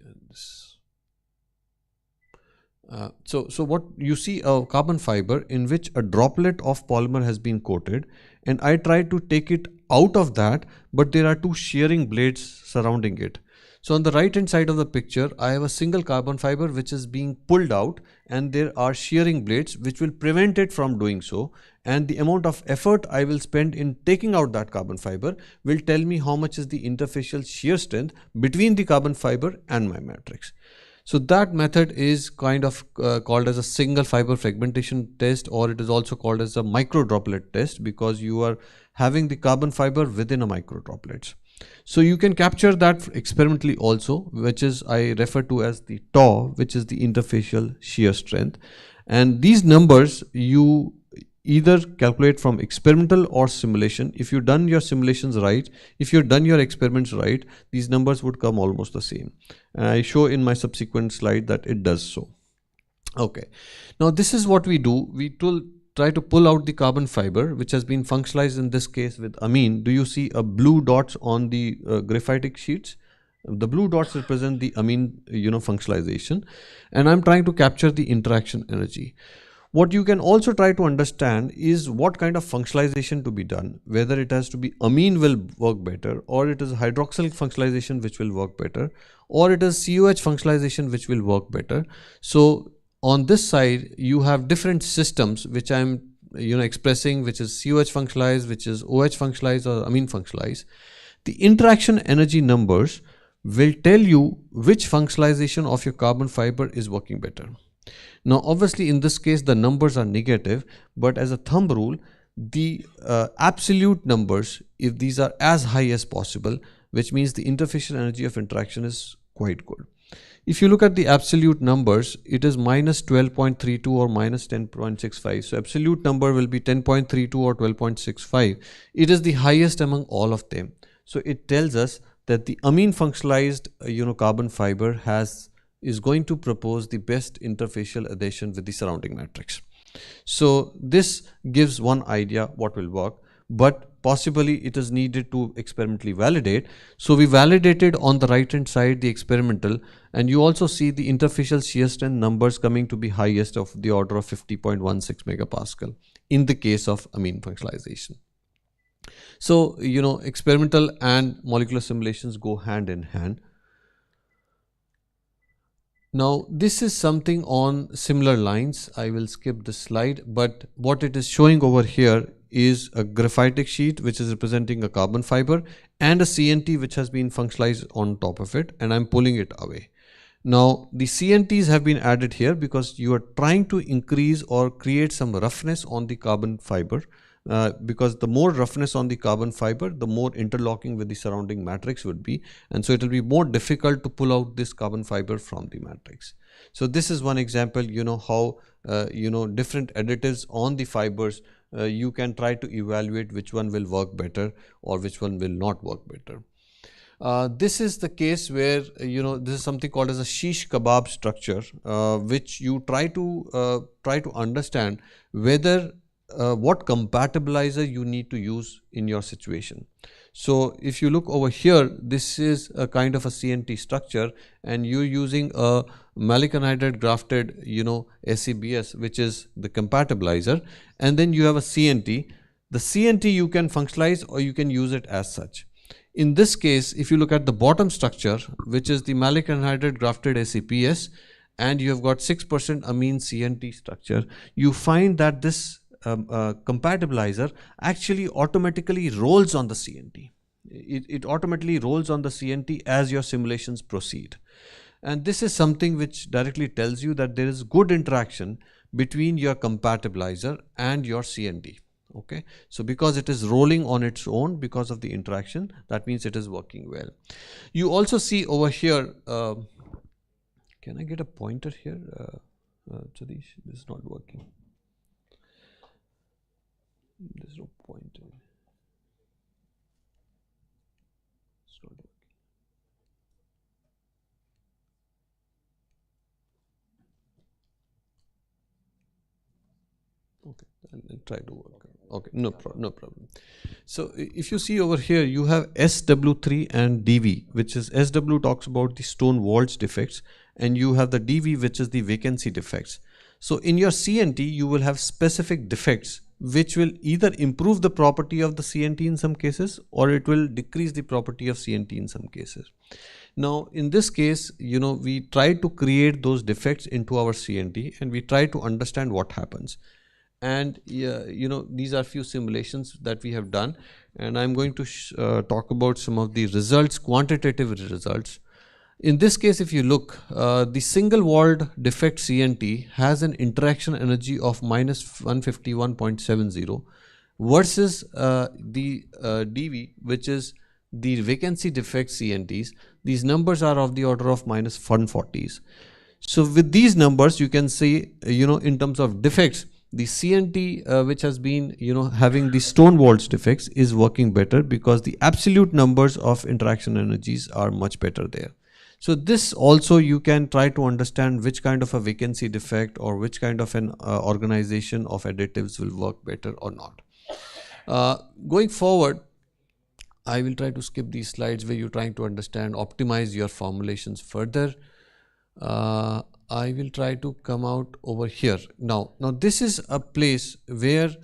so what you see, a carbon fiber in which a droplet of polymer has been coated, and I try to take it out of that, but there are two shearing blades surrounding it. So on the right hand side of the picture, I have a single carbon fiber which is being pulled out, and there are shearing blades which will prevent it from doing so, and the amount of effort I will spend in taking out that carbon fiber will tell me how much is the interfacial shear strength between the carbon fiber and my matrix. So that method is kind of called as a single fiber fragmentation test, or it is also called as a micro droplet test, because you are having the carbon fiber within a micro droplets. So you can capture that experimentally also, which is I refer to as the tau, which is the interfacial shear strength. And these numbers you either calculate from experimental or simulation. If you've done your simulations right, if you've done your experiments right, these numbers would come almost the same. And I show in my subsequent slide that it does so. Okay, now this is what we do. We try to pull out the carbon fiber which has been functionalized, in this case with amine. Do you see a blue dots on the graphitic sheets? The blue dots represent the amine functionalization, and I'm trying to capture the interaction energy. What you can also try to understand is what kind of functionalization to be done, whether it has to be amine will work better, or it is hydroxyl functionalization which will work better, or it is COH functionalization which will work better. So on this side you have different systems which I'm expressing, which is COH functionalized, which is OH functionalized, or amine functionalized. The interaction energy numbers will tell you which functionalization of your carbon fiber is working better. Now obviously in this case the numbers are negative, but as a thumb rule, the absolute numbers, if these are as high as possible, which means the interfacial energy of interaction is quite good. If you look at the absolute numbers, it is minus 12.32 or minus 10.65. So absolute number will be 10.32 or 12.65. It is the highest among all of them. So it tells us that the amine functionalized carbon fiber is going to propose the best interfacial adhesion with the surrounding matrix. So this gives one idea what will work, but possibly it is needed to experimentally validate. So we validated on the right hand side the experimental, and you also see the interfacial shear strength numbers coming to be highest of the order of 50.16 megapascal in the case of amine functionalization. So experimental and molecular simulations go hand in hand. Now this is something on similar lines. I will skip this slide, but what it is showing over here is a graphitic sheet which is representing a carbon fiber and a CNT which has been functionalized on top of it, and I'm pulling it away. Now the CNTs have been added here because you are trying to increase or create some roughness on the carbon fiber, because the more roughness on the carbon fiber, the more interlocking with the surrounding matrix would be, and so it will be more difficult to pull out this carbon fiber from the matrix. So this is one example, how different additives on the fibers, you can try to evaluate which one will work better or which one will not work better. This is the case where this is something called as a shish kebab structure, which you try to understand whether what compatibilizer you need to use in your situation. So if you look over here, this is a kind of a CNT structure, and you're using a maleic anhydride grafted SCBS, which is the compatibilizer, and then you have a CNT. The CNT you can functionalize or you can use it as such. In this case, if you look at the bottom structure, which is the maleic anhydride grafted SCPS, and you have got 6% amine CNT structure, you find that this compatibilizer actually automatically rolls on the CNT. It automatically rolls on the CNT as your simulations proceed. And this is something which directly tells you that there is good interaction between your compatibilizer and your CNT. Okay, so because it is rolling on its own because of the interaction, that means it is working well. You also see over here, can I get a pointer here? Jadish, this is not working. There's no pointer. It's not working. Okay, I'll try to work. Okay, no problem. So if you see over here, you have SW3 and DV, which is SW talks about the stone walls defects, and you have the DV, which is the vacancy defects. So in your CNT, you will have specific defects which will either improve the property of the CNT in some cases, or it will decrease the property of CNT in some cases. Now in this case, we try to create those defects into our CNT, and we try to understand what happens. And these are few simulations that we have done, and I'm going to talk about some of the results, quantitative results. In this case, if you look, the single walled defect CNT has an interaction energy of minus 151.70 versus the DV, which is the vacancy defect CNTs. These numbers are of the order of minus 140s. So with these numbers, you can see, in terms of defects, the CNT which has been having the stone walls defects is working better because the absolute numbers of interaction energies are much better there. So this also you can try to understand which kind of a vacancy defect or which kind of an organization of additives will work better or not. Going forward, I will try to skip these slides where you're trying to understand, optimize your formulations further. I will try to come out over here. Now this is a place where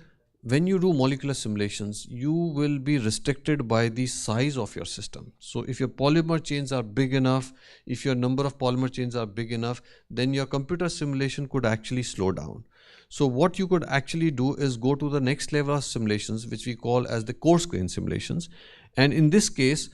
when you do molecular simulations, you will be restricted by the size of your system. So if your polymer chains are big enough, if your number of polymer chains are big enough, then your computer simulation could actually slow down. So what you could actually do is go to the next level of simulations, which we call as the coarse grain simulations. And in this case,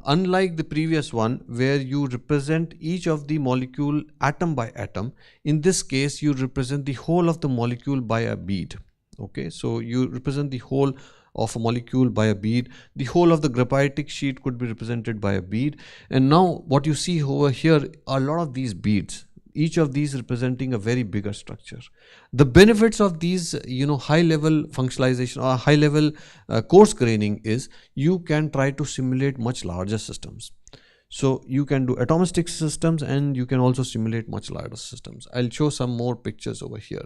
unlike the previous one where you represent each of the molecule atom by atom, in this case you represent the whole of the molecule by a bead. Okay, so you represent the whole of a molecule by a bead. The whole of the graphitic sheet could be represented by a bead. And now what you see over here are a lot of these beads, each of these representing a very bigger structure. The benefits of these, high level functionalization or high level coarse graining is you can try to simulate much larger systems. So you can do atomistic systems and you can also simulate much larger systems. I'll show some more pictures over here.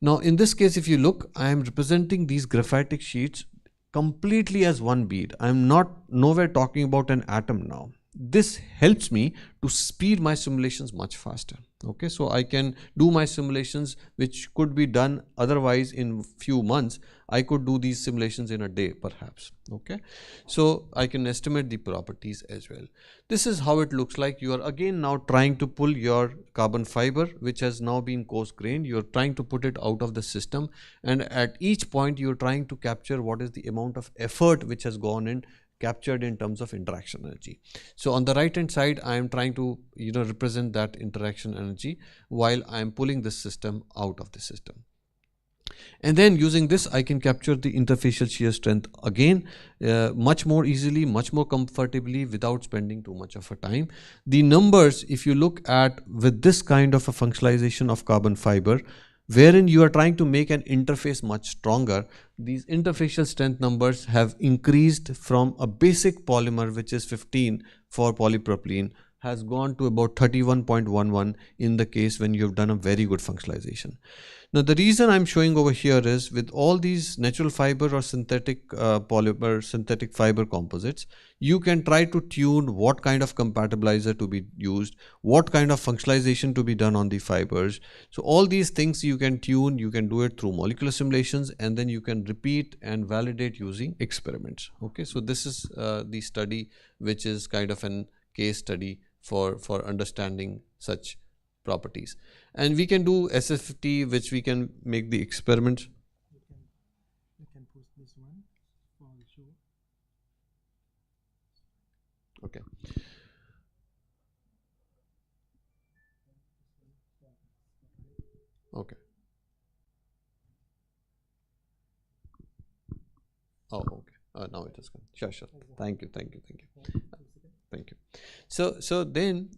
Now in this case, if you look, I am representing these graphitic sheets completely as one bead. I'm nowhere talking about an atom now. This helps me to speed my simulations much faster. Okay, so I can do my simulations which could be done otherwise in few months. I could do these simulations in a day perhaps. Okay, so I can estimate the properties as well. This is how it looks like. You are again now trying to pull your carbon fiber which has now been coarse grained. You are trying to put it out of the system, and at each point you are trying to capture what is the amount of effort which has gone in, captured in terms of interaction energy. So on the right hand side, I am trying to represent that interaction energy while I am pulling this system out of the system. And then using this, I can capture the interfacial shear strength again much more easily, much more comfortably without spending too much of a time. The numbers, if you look at with this kind of a functionalization of carbon fiber, wherein you are trying to make an interface much stronger, these interfacial strength numbers have increased from a basic polymer which is 15 for polypropylene has gone to about 31.11 in the case when you have done a very good functionalization. Now the reason I'm showing over here is with all these natural fiber or synthetic polymer, synthetic fiber composites, you can try to tune what kind of compatibilizer to be used, what kind of functionalization to be done on the fibers. So all these things you can tune, you can do it through molecular simulations, and then you can repeat and validate using experiments. Okay, so this is the study which is kind of an case study for understanding such properties. And we can do SFT, which we can make the experiments. You can push this one for sure. Okay. Okay. Oh, okay. Now it is gone. Sure. Thank you. Thank you. So then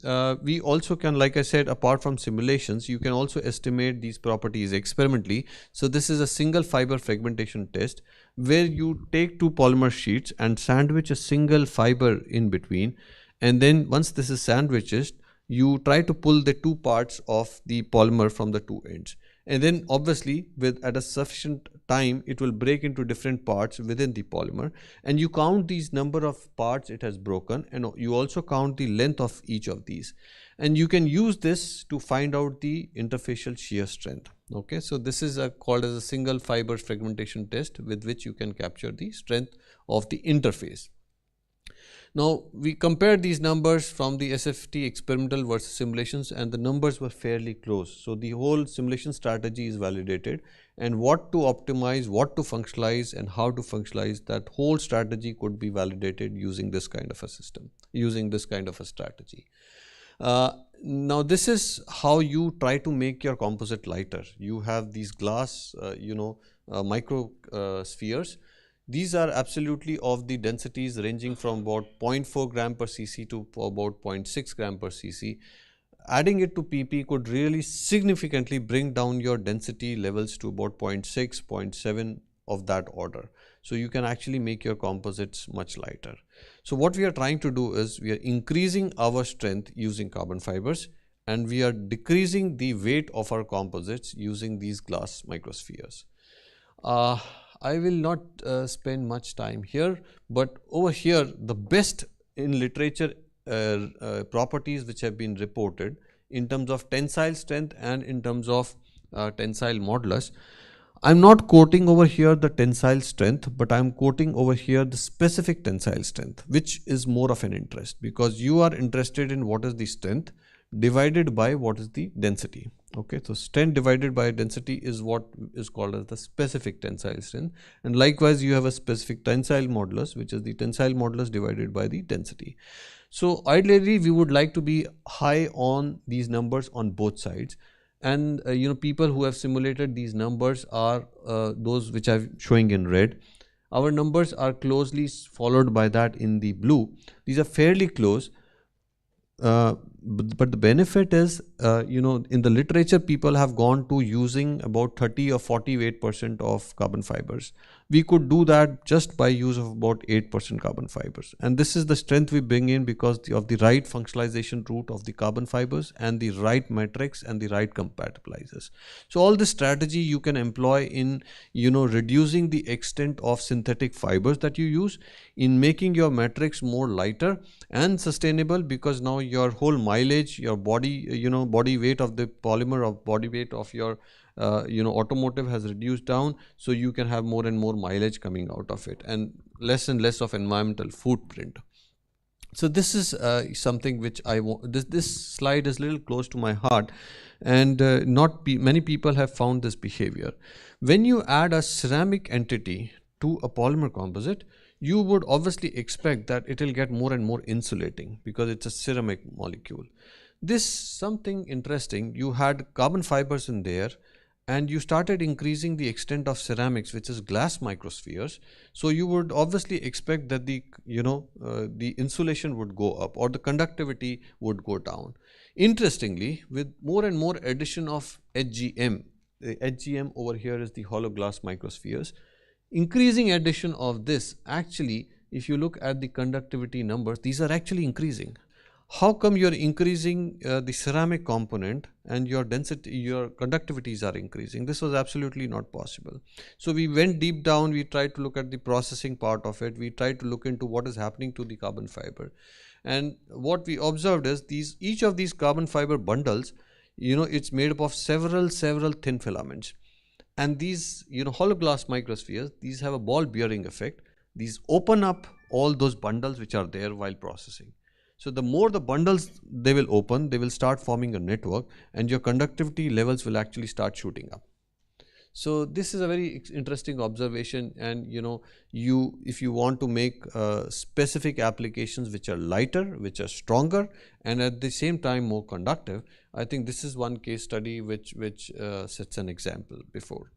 we also can, like I said, apart from simulations, you can also estimate these properties experimentally. So this is a single fiber fragmentation test where you take two polymer sheets and sandwich a single fiber in between, and then once this is sandwiched, you try to pull the two parts of the polymer from the two ends. And then obviously at a sufficient time, it will break into different parts within the polymer, and you count these number of parts it has broken, and you also count the length of each of these, and you can use this to find out the interfacial shear strength. Okay, so this is called as a single fiber fragmentation test with which you can capture the strength of the interface. Now we compared these numbers from the SFT experimental versus simulations, and the numbers were fairly close. So the whole simulation strategy is validated, and what to optimize, what to functionalize, and how to functionalize, that whole strategy could be validated using this kind of a system, using this kind of a strategy. Now this is how you try to make your composite lighter. You have these glass micro spheres. These are absolutely of the densities ranging from about 0.4 gram per cc to about 0.6 gram per cc. Adding it to PP could really significantly bring down your density levels to about 0.6, 0.7 of that order. So you can actually make your composites much lighter. So what we are trying to do is we are increasing our strength using carbon fibers, and we are decreasing the weight of our composites using these glass microspheres. I will not spend much time here, but over here the best in literature properties which have been reported in terms of tensile strength and in terms of tensile modulus. I am not quoting over here the tensile strength, but I am quoting over here the specific tensile strength, which is more of an interest, because you are interested in what is the strength divided by what is the density. Okay, so strength divided by density is what is called as the specific tensile strength, and likewise you have a specific tensile modulus, which is the tensile modulus divided by the density. So ideally we would like to be high on these numbers on both sides, And people who have simulated these numbers are those which I'm showing in red. Our numbers are closely followed by that in the blue. These are fairly close. But the benefit is, in the literature, people have gone to using about 30 or 48% of carbon fibers. We could do that just by use of about 8% carbon fibers. And this is the strength we bring in because of the right functionalization route of the carbon fibers and the right metrics and the right compatibilizers. So all this strategy you can employ in, reducing the extent of synthetic fibers that you use, in making your metrics more lighter and sustainable, because now your whole mileage, your body, body weight of the polymer, or body weight of your automotive has reduced down, so you can have more and more mileage coming out of it and less of environmental footprint. So this is something which I want. This slide is a little close to my heart, and many people have found this behavior. When you add a ceramic entity to a polymer composite, you would obviously expect that it will get more and more insulating because it's a ceramic molecule. This something interesting. You had carbon fibers in there, and you started increasing the extent of ceramics, which is glass microspheres. So you would obviously expect that the insulation would go up, or the conductivity would go down. Interestingly, with more and more addition of HGM, the HGM over here is the hollow glass microspheres, increasing addition of this, actually, if you look at the conductivity numbers, these are actually increasing. How come you're increasing the ceramic component and your density, your conductivities are increasing? This was absolutely not possible. So we went deep down, we tried to look at the processing part of it, we tried to look into what is happening to the carbon fiber. And what we observed is each of these carbon fiber bundles, it's made up of several thin filaments. And these, hollow glass microspheres, these have a ball bearing effect. These open up all those bundles which are there while processing. So the more the bundles they will open, they will start forming a network, and your conductivity levels will actually start shooting up. So this is a very interesting observation, and if you want to make specific applications which are lighter, which are stronger, and at the same time more conductive, I think this is one case study which sets an example before.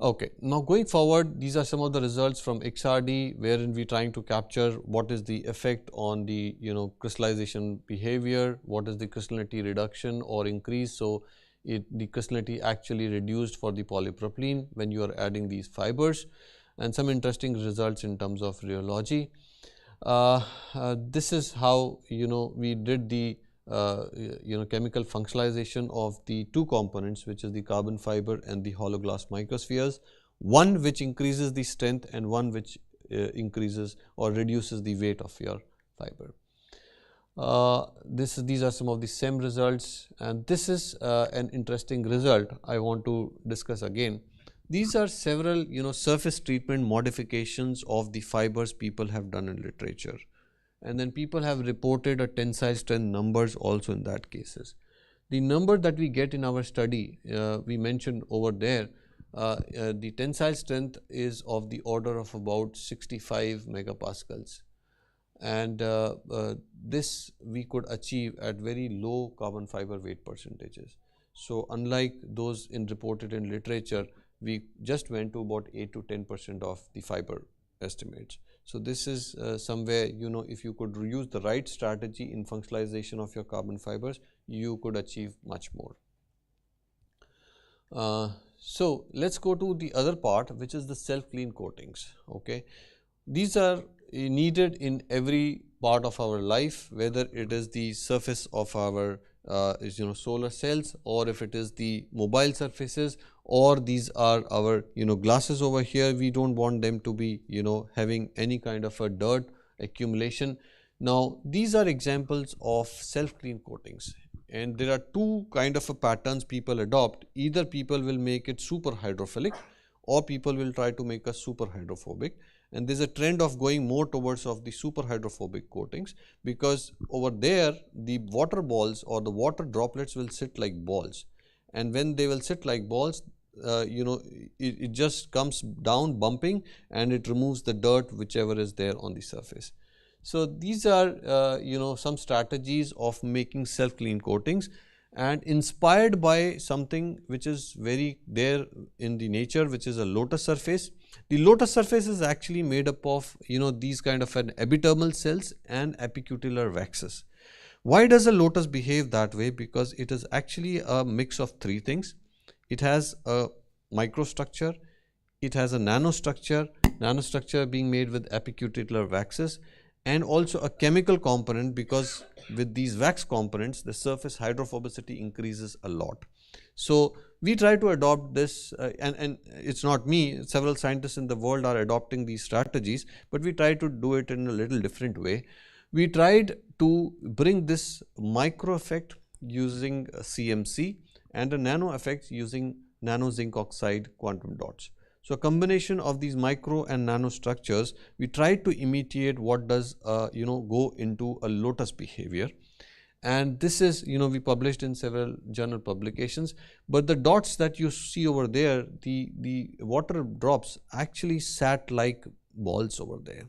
Okay, now going forward, these are some of the results from XRD, wherein we're trying to capture what is the effect on the crystallization behavior, what is the crystallinity reduction or increase. So the crystallinity actually reduced for the polypropylene when you are adding these fibers, and some interesting results in terms of rheology. This is how we did the chemical functionalization of the two components, which is the carbon fiber and the hollow glass microspheres, one which increases the strength and one which increases or reduces the weight of your fiber. These are some of the SEM results, and this is an interesting result I want to discuss again. These are several surface treatment modifications of the fibers people have done in literature. And then people have reported a tensile strength numbers also in that cases. The number that we get in our study, we mentioned over there, the tensile strength is of the order of about 65 megapascals. And this we could achieve at very low carbon fiber weight percentages. So unlike those reported in literature, we just went to about 8 to 10% of the fiber estimates. So this is somewhere, if you could use the right strategy in functionalization of your carbon fibers, you could achieve much more. So let's go to the other part, which is the self-clean coatings. Okay, these are needed in every part of our life, whether it is the surface of our solar cells, or if it is the mobile surfaces, or these are our glasses over here. We don't want them to be having any kind of a dirt accumulation. Now these are examples of self-clean coatings, and there are two kind of patterns people adopt. Either people will make it super hydrophilic, or people will try to make a super hydrophobic. And there's a trend of going more towards of the super hydrophobic coatings, because over there the water balls or the water droplets will sit like balls, and when they will sit like balls, it just comes down bumping, and it removes the dirt whichever is there on the surface. So these are some strategies of making self-clean coatings, and inspired by something which is very there in the nature, which is a lotus surface. The lotus surface is actually made up of these kind of an epithermal cells and apicutilar waxes. Why does a lotus behave that way? Because it is actually a mix of three things. It has a microstructure, it has a nanostructure being made with apicutilar waxes, and also a chemical component, because with these wax components the surface hydrophobicity increases a lot. So we try to adopt this and it's not me, several scientists in the world are adopting these strategies, but we try to do it in a little different way. We tried to bring this micro effect using CMC and a nano effect using nano zinc oxide quantum dots. So a combination of these micro and nano structures, we tried to imitate what does go into a lotus behavior. And this is we published in several journal publications, but the dots that you see over there, the water drops actually sat like balls over there.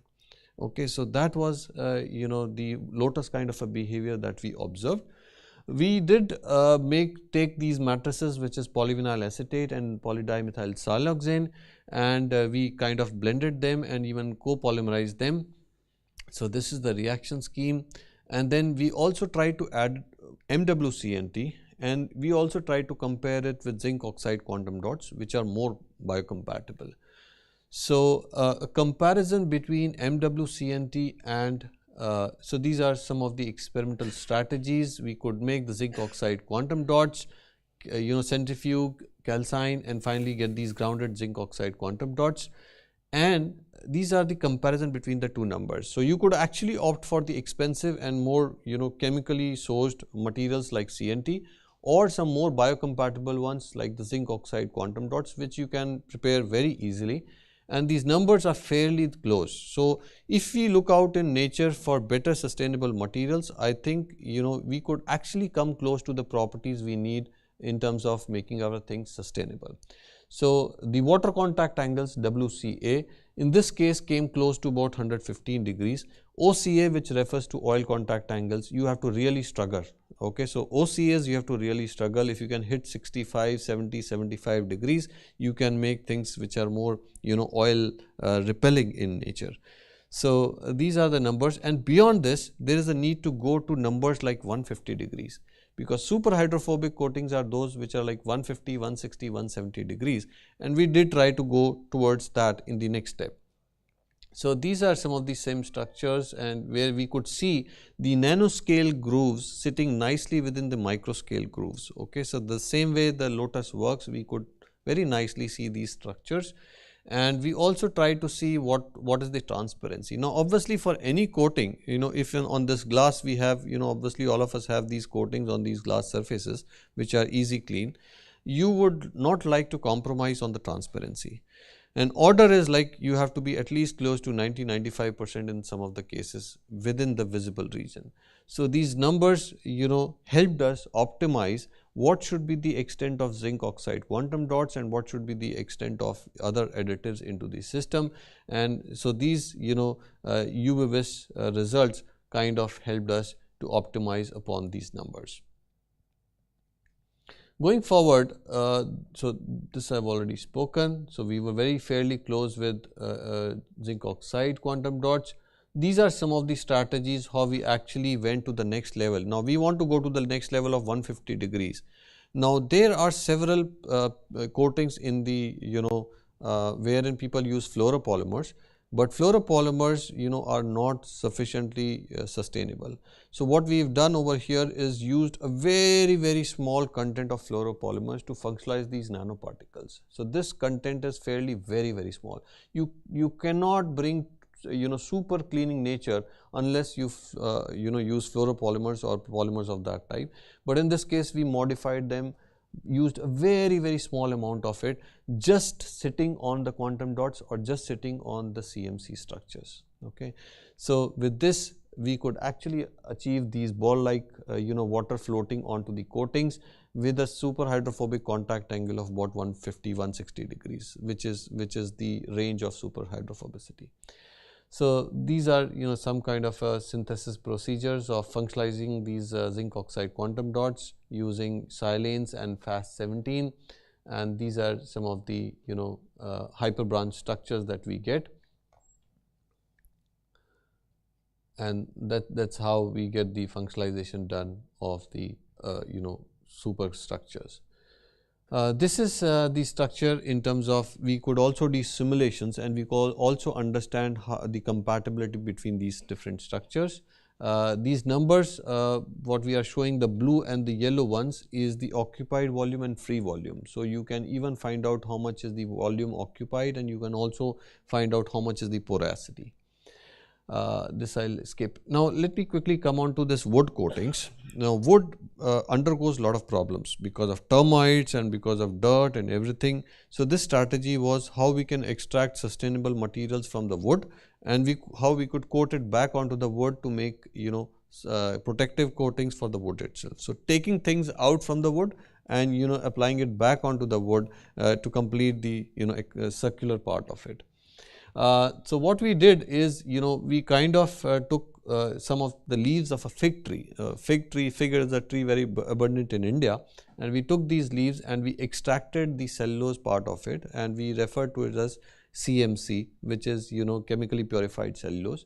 Okay, so that was the lotus kind of a behavior that we observed. We did take these matrices, which is polyvinyl acetate and polydimethyl siloxane, and we kind of blended them and even copolymerized them. So this is the reaction scheme. And then we also tried to add MWCNT, and we also tried to compare it with zinc oxide quantum dots, which are more biocompatible. So a comparison between MWCNT and so these are some of the experimental strategies. We could make the zinc oxide quantum dots, centrifuge, calcine, and finally get these grounded zinc oxide quantum dots. And these are the comparison between the two numbers. So you could actually opt for the expensive and more chemically sourced materials like CNT, or some more biocompatible ones like the zinc oxide quantum dots, which you can prepare very easily. And these numbers are fairly close. So if we look out in nature for better sustainable materials, I think we could actually come close to the properties we need in terms of making our things sustainable. So the water contact angles WCA in this case came close to about 115 degrees. OCA, which refers to oil contact angles, you have to really struggle. Okay, so OCAs you have to really struggle. If you can hit 65, 70, 75 degrees, you can make things which are more oil repelling in nature. So these are the numbers, and beyond this there is a need to go to numbers like 150 degrees, because super hydrophobic coatings are those which are like 150, 160, 170 degrees, and we did try to go towards that in the next step. So these are some of the same structures, and where we could see the nanoscale grooves sitting nicely within the microscale grooves. Okay, so the same way the lotus works, we could very nicely see these structures. And we also tried to see what is the transparency. Now obviously for any coating, if on this glass we have, obviously all of us have these coatings on these glass surfaces which are easy clean, you would not like to compromise on the transparency. And order is like you have to be at least close to 90-95% in some of the cases within the visible region. So these numbers helped us optimize what should be the extent of zinc oxide quantum dots and what should be the extent of other additives into the system. And so these UV-Vis results kind of helped us to optimize upon these numbers. Going forward, so this I have already spoken. So we were very fairly close with zinc oxide quantum dots. These are some of the strategies how we actually went to the next level. Now we want to go to the next level of 150 degrees. Now there are several coatings in the wherein people use fluoropolymers, but fluoropolymers are not sufficiently sustainable. So what we've done over here is used a very small content of fluoropolymers to functionalize these nanoparticles. So this content is fairly very small. You cannot bring super cleaning nature unless you use fluoropolymers or polymers of that type. But in this case we modified them, used a very small amount of it, just sitting on the quantum dots or just sitting on the CMC structures. Okay, so with this we could actually achieve these ball-like water floating onto the coatings with a super hydrophobic contact angle of about 150-160 degrees, which is the range of super hydrophobicity. So these are some kind of synthesis procedures of functionalizing these zinc oxide quantum dots using silanes and FAST17, and these are some of the hyperbranch structures that we get, and that's how we get the functionalization done of the superstructures. This is the structure in terms of, we could also do simulations, and we could also understand the compatibility between these different structures. These numbers, what we are showing, the blue and the yellow ones, is the occupied volume and free volume. So you can even find out how much is the volume occupied, and you can also find out how much is the porosity. This I'll skip. Now let me quickly come on to this wood coatings. Now wood undergoes a lot of problems because of termites and because of dirt and everything. So this strategy was how we can extract sustainable materials from the wood, and how we could coat it back onto the wood to make protective coatings for the wood itself. So taking things out from the wood and applying it back onto the wood to complete the circular part of it. So what we did is, we kind of took some of the leaves of a fig tree. Fig is a tree very abundant in India, and we took these leaves and we extracted the cellulose part of it, and we referred to it as CMC, which is chemically purified cellulose.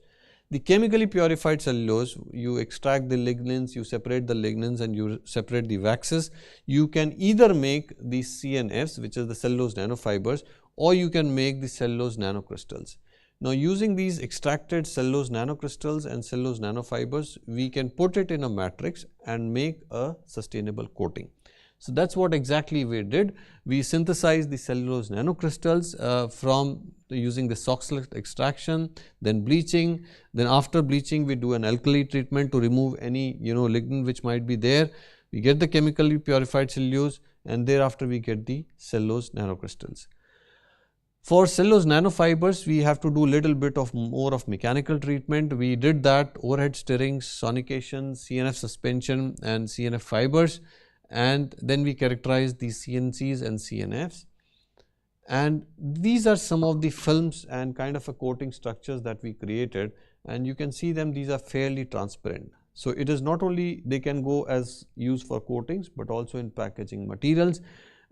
The chemically purified cellulose, you extract the lignins, you separate the lignins, and you separate the waxes. You can either make the CNFs, which is the cellulose nanofibers, or you can make the cellulose nanocrystals. Now using these extracted cellulose nanocrystals and cellulose nanofibers, we can put it in a matrix and make a sustainable coating. So that's what exactly we did. We synthesized the cellulose nanocrystals from using the SOX extraction, then bleaching. Then after bleaching, we do an alkali treatment to remove any lignin which might be there. We get the chemically purified cellulose, and thereafter we get the cellulose nanocrystals. For cellulose nanofibers, we have to do a little bit of more of mechanical treatment. We did that: overhead stirring, sonication, CNF suspension, and CNF fibers, and then we characterize the CNCs and CNFs. And these are some of the films and kind of a coating structures that we created, and you can see them, these are fairly transparent. So it is not only they can go as used for coatings, but also in packaging materials.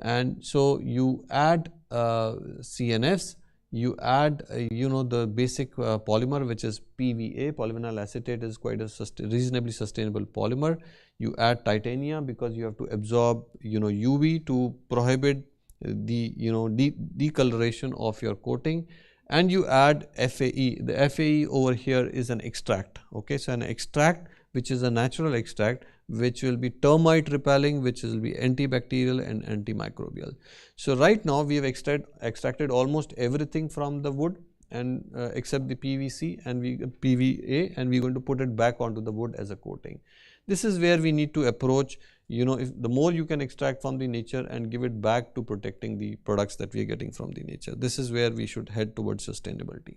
And so you add CNFs, you add the basic polymer, which is PVA, polyvinyl acetate is quite a reasonably sustainable polymer. You add titania because you have to absorb UV to prohibit the decoloration of your coating, and you add FAE. The FAE over here is an extract. Okay, so an extract which is a natural extract, which will be termite repelling, which will be antibacterial and antimicrobial. So right now we have extracted almost everything from the wood, and except the PVC and PVA, and we're going to put it back onto the wood as a coating. This is where we need to approach, if the more you can extract from the nature and give it back to protecting the products that we are getting from the nature. This is where we should head towards sustainability.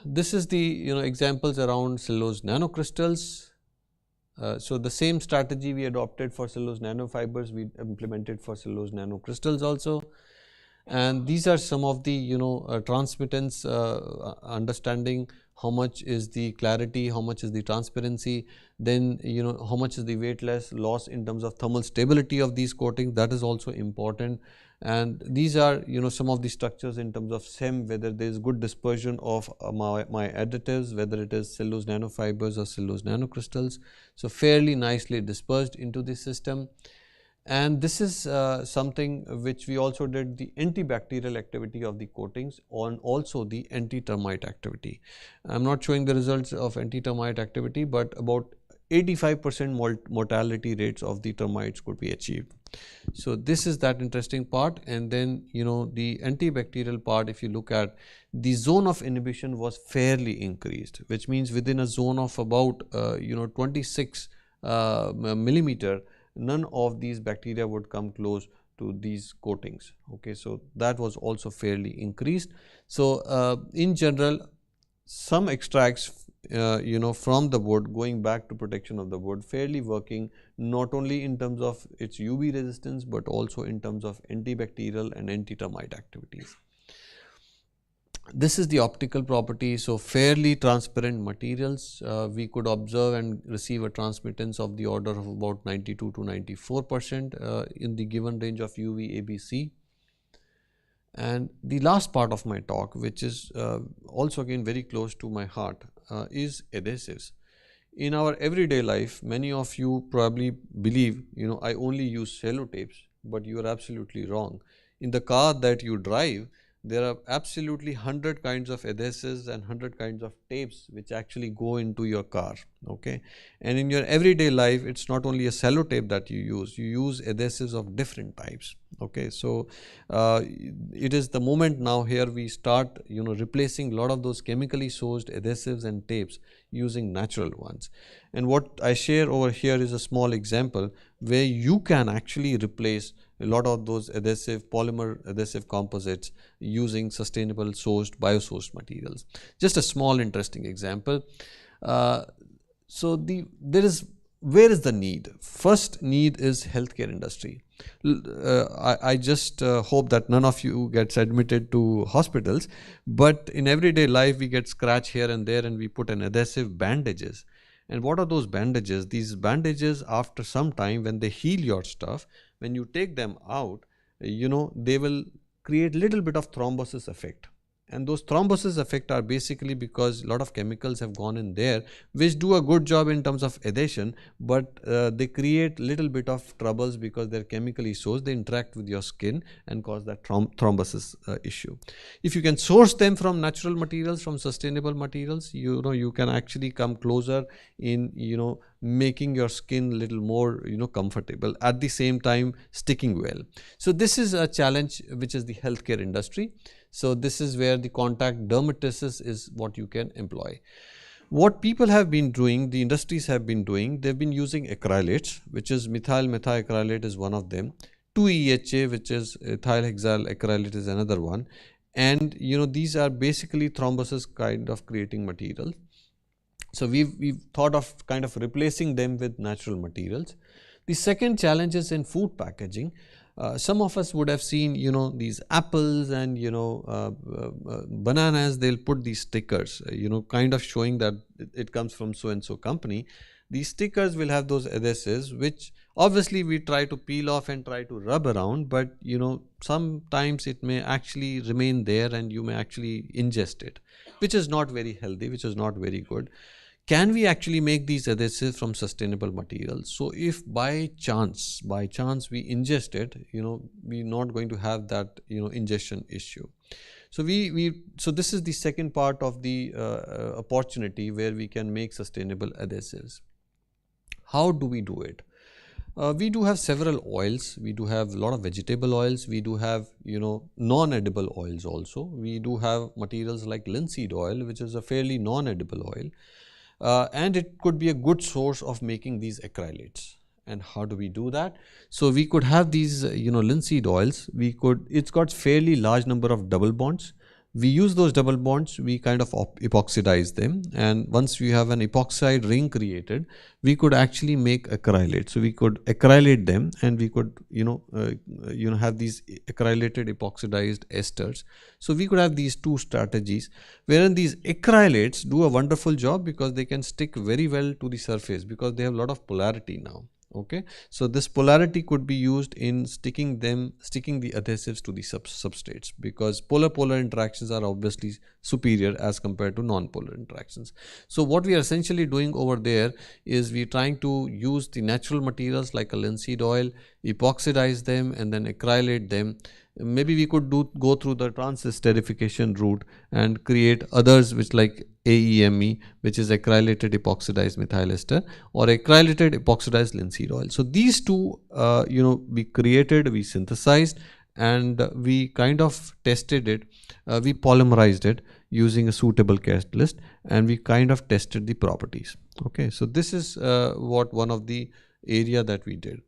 This is the examples around cellulose nanocrystals. So the same strategy we adopted for cellulose nanofibers, we implemented for cellulose nanocrystals also. And these are some of the transmittance understanding. How much is the clarity, how much is the transparency, then how much is the weight loss in terms of thermal stability of these coatings, that is also important. And these are some of the structures in terms of SEM, whether there is good dispersion of my additives, whether it is cellulose nanofibers or cellulose nanocrystals. So fairly nicely dispersed into the system. And this is something which we also did, the antibacterial activity of the coatings on also the anti-termite activity. I'm not showing the results of anti-termite activity, but about 85% mortality rates of the termites could be achieved. So this is that interesting part. And then the antibacterial part, if you look at, the zone of inhibition was fairly increased, which means within a zone of about 26 millimeter, none of these bacteria would come close to these coatings. Okay, so that was also fairly increased. So in general, some extracts from the wood going back to protection of the wood, fairly working not only in terms of its UV resistance, but also in terms of antibacterial and anti-termite activities. This is the optical property. So fairly transparent materials, we could observe and receive a transmittance of the order of about 92 to 94% in the given range of UV ABC. And the last part of my talk, which is also again very close to my heart, is adhesives. In our everyday life, many of you probably believe, I only use sellotapes, but you are absolutely wrong. In the car that you drive, there are absolutely 100 kinds of adhesives and 100 kinds of tapes which actually go into your car, okay? And in your everyday life, it's not only a sellotape that you use adhesives of different types, okay? So it is the moment now here we start, replacing a lot of those chemically sourced adhesives and tapes using natural ones. And what I share over here is a small example where you can actually replace a lot of those polymer adhesive composites using sustainable biosourced materials. Just a small interesting example. Where is the need? First need is healthcare industry. I just hope that none of you gets admitted to hospitals, but in everyday life we get scratch here and there and we put an adhesive bandages. And what are those bandages? These bandages, after some time, when they heal your stuff, when you take them out, they will create little bit of thrombosis effect. And those thrombosis effect are basically because a lot of chemicals have gone in there which do a good job in terms of adhesion, but they create little bit of troubles because they're chemically sourced. They interact with your skin and cause that thrombosis issue. If you can source them from natural materials, from sustainable materials, you can actually come closer in making your skin a little more comfortable, at the same time sticking well. So this is a challenge which is the healthcare industry. So this is where the contact dermatitis is what you can employ. What people have been doing, the industries have been doing, they've been using acrylates, which is methyl methacrylate is one of them, 2-EHA, which is ethyl hexyl acrylate is another one. And these are basically thrombosis kind of creating materials. So we've thought of kind of replacing them with natural materials. The second challenge is in food packaging. Some of us would have seen, these apples and, bananas, they'll put these stickers, kind of showing that it comes from so-and-so company. These stickers will have those adhesives, which obviously we try to peel off and try to rub around, but, sometimes it may actually remain there and you may actually ingest it, which is not very healthy, which is not very good. Can we actually make these adhesives from sustainable materials? So if by chance we ingest it, we're not going to have that, ingestion issue. So so this is the second part of the opportunity where we can make sustainable adhesives. How do we do it? We do have several oils. We do have a lot of vegetable oils. We do have, non-edible oils also. We do have materials like linseed oil, which is a fairly non-edible oil. And it could be a good source of making these acrylates. And how do we do that? So we could have these, linseed oils. It's got fairly large number of double bonds. We use those double bonds, we kind of epoxidize them, and once we have an epoxide ring created, we could actually make acrylate. So we could acrylate them, and we could have these acrylated epoxidized esters. So we could have these two strategies, wherein these acrylates do a wonderful job because they can stick very well to the surface because they have a lot of polarity now. Okay, so this polarity could be used in sticking the adhesives to the substrates, because polar interactions are obviously superior as compared to non-polar interactions. So what we are essentially doing over there is we are trying to use the natural materials like a linseed oil, epoxidize them and then acrylate them. Maybe we could go through the transesterification route and create others which like AEME, which is acrylated epoxidized methyl ester, or acrylated epoxidized linseed oil. So these two, we created, we synthesized, and we kind of tested it. We polymerized it using a suitable catalyst, and we kind of tested the properties. Okay, so this is one of the area that we did.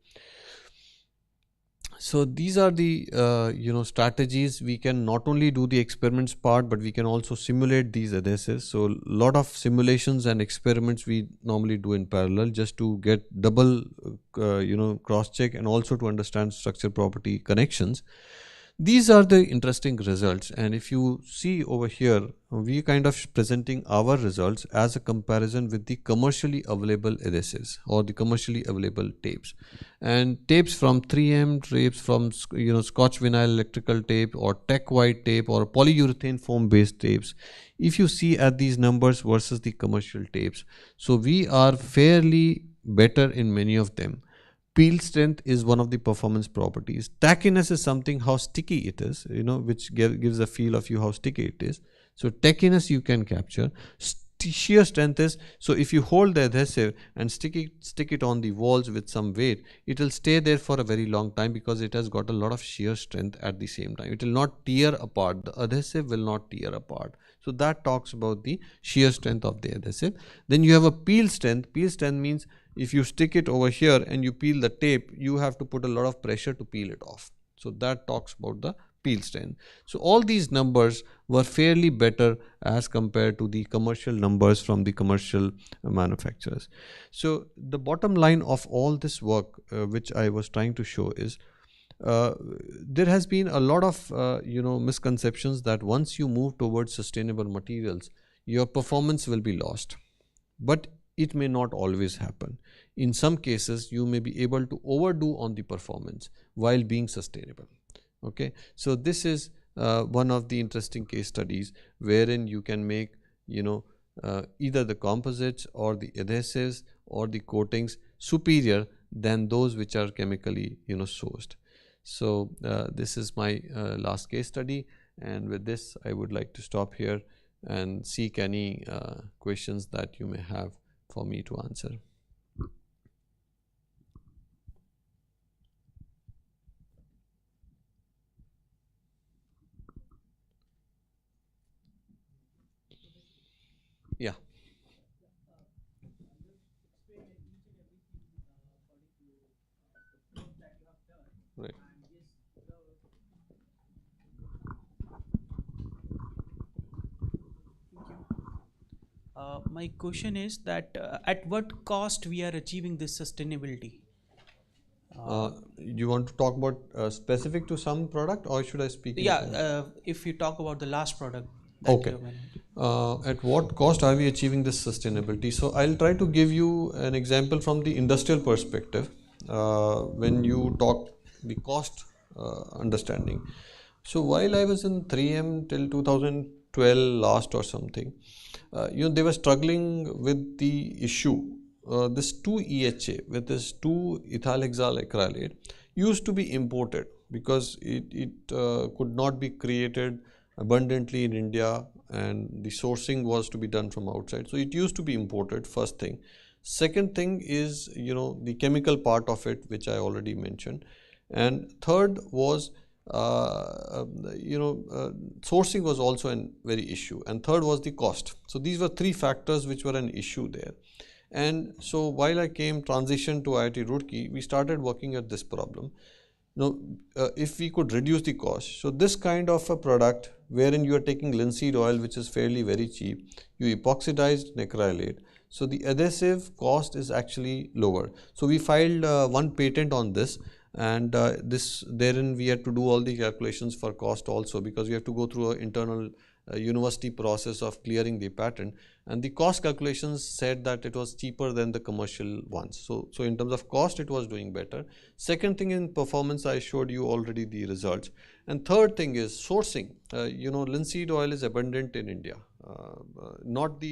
So these are the strategies. We can not only do the experiments part, but we can also simulate these adhesives. So a lot of simulations and experiments we normally do in parallel, just to get double cross check and also to understand structure property connections. These are the interesting results, and if you see over here, we kind of presenting our results as a comparison with the commercially available adhesives or the commercially available tapes. And tapes from 3M, tapes from Scotch vinyl electrical tape or tech white tape or polyurethane foam based tapes. If you see at these numbers versus the commercial tapes, so we are fairly better in many of them. Peel strength is one of the performance properties. Tackiness is something how sticky it is, which gives a feel of you how sticky it is. So tackiness you can capture. Shear strength is, so if you hold the adhesive and stick it on the walls with some weight, it will stay there for a very long time because it has got a lot of shear strength at the same time. It will not tear apart. The adhesive will not tear apart. So that talks about the shear strength of the adhesive. Then you have a peel strength. Peel strength means if you stick it over here and you peel the tape, you have to put a lot of pressure to peel it off. So that talks about the peel strength. So all these numbers were fairly better as compared to the commercial numbers from the commercial manufacturers. So the bottom line of all this work which I was trying to show is there has been a lot of misconceptions that once you move towards sustainable materials, your performance will be lost. But it may not always happen. In some cases, you may be able to overdo on the performance while being sustainable. Okay, so this is one of the interesting case studies wherein you can make either the composites or the adhesives or the coatings superior than those which are chemically sourced. So this is my last case study, and with this I would like to stop here and seek any questions that you may have for me to answer. Yeah. Right. My question is that at what cost we are achieving this sustainability? You want to talk about specific to some product, or should I speak? If you talk about the last product. Okay. At what cost are we achieving this sustainability? So I'll try to give you an example from the industrial perspective. When you talk the cost understanding. So while I was in 3M till 2012 last or something, they were struggling with the issue. This 2-EHA with this 2-ethyl hexyl acrylate used to be imported because it could not be created abundantly in India, and the sourcing was to be done from outside. So it used to be imported, first thing. Second thing is the chemical part of it, which I already mentioned, and third was sourcing was also a very issue, and third was the cost. So these were three factors which were an issue there. And so while I transitioned to IIT Roorkee, we started working at this problem. If we could reduce the cost, so this kind of a product wherein you are taking linseed oil, which is fairly very cheap, you epoxidized acrylate, so the adhesive cost is actually lower. So we filed one patent on this, and therein we had to do all the calculations for cost also, because we have to go through an internal university process of clearing the patent, and the cost calculations said that it was cheaper than the commercial ones. So in terms of cost, it was doing better. Second thing, in performance, I showed you already the results. And third thing is sourcing. Linseed oil is abundant in India, not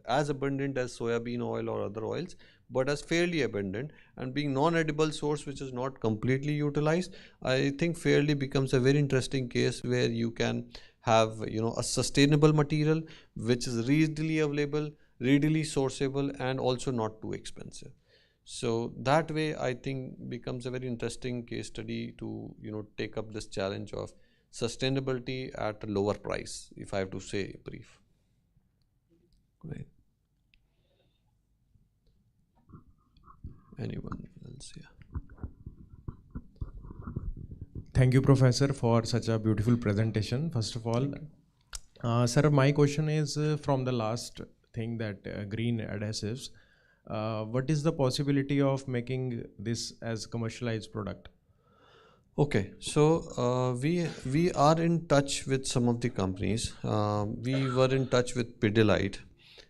as abundant as soybean oil or other oils, but as fairly abundant, and being non-edible source which is not completely utilized, I think fairly becomes a very interesting case where you can have a sustainable material which is readily available, readily sourceable, and also not too expensive. So that way I think becomes a very interesting case study to take up this challenge of sustainability at a lower price, if I have to say brief. Right. Anyone else here? Thank you, Professor, for such a beautiful presentation. First of all, sir, my question is from the last thing, that green adhesives. What is the possibility of making this as commercialized product? Okay, so we are in touch with some of the companies. We were in touch with Pidilite,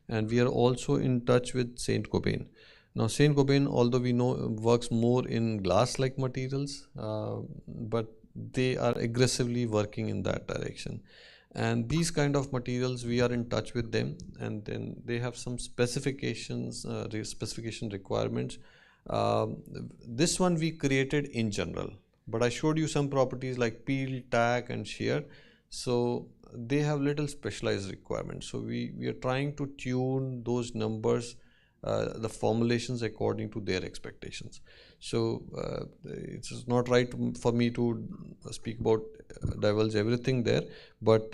and we are also in touch with Saint Gobain. Now, Saint Gobain, although we know works more in glass-like materials, but they are aggressively working in that direction. And these kind of materials, we are in touch with them, and then they have some specifications, specification requirements. This one we created in general, but I showed you some properties like peel, tack, and shear. So they have little specialized requirements. So we are trying to tune those numbers, the formulations according to their expectations. So it's not right for me to speak about divulge everything there, but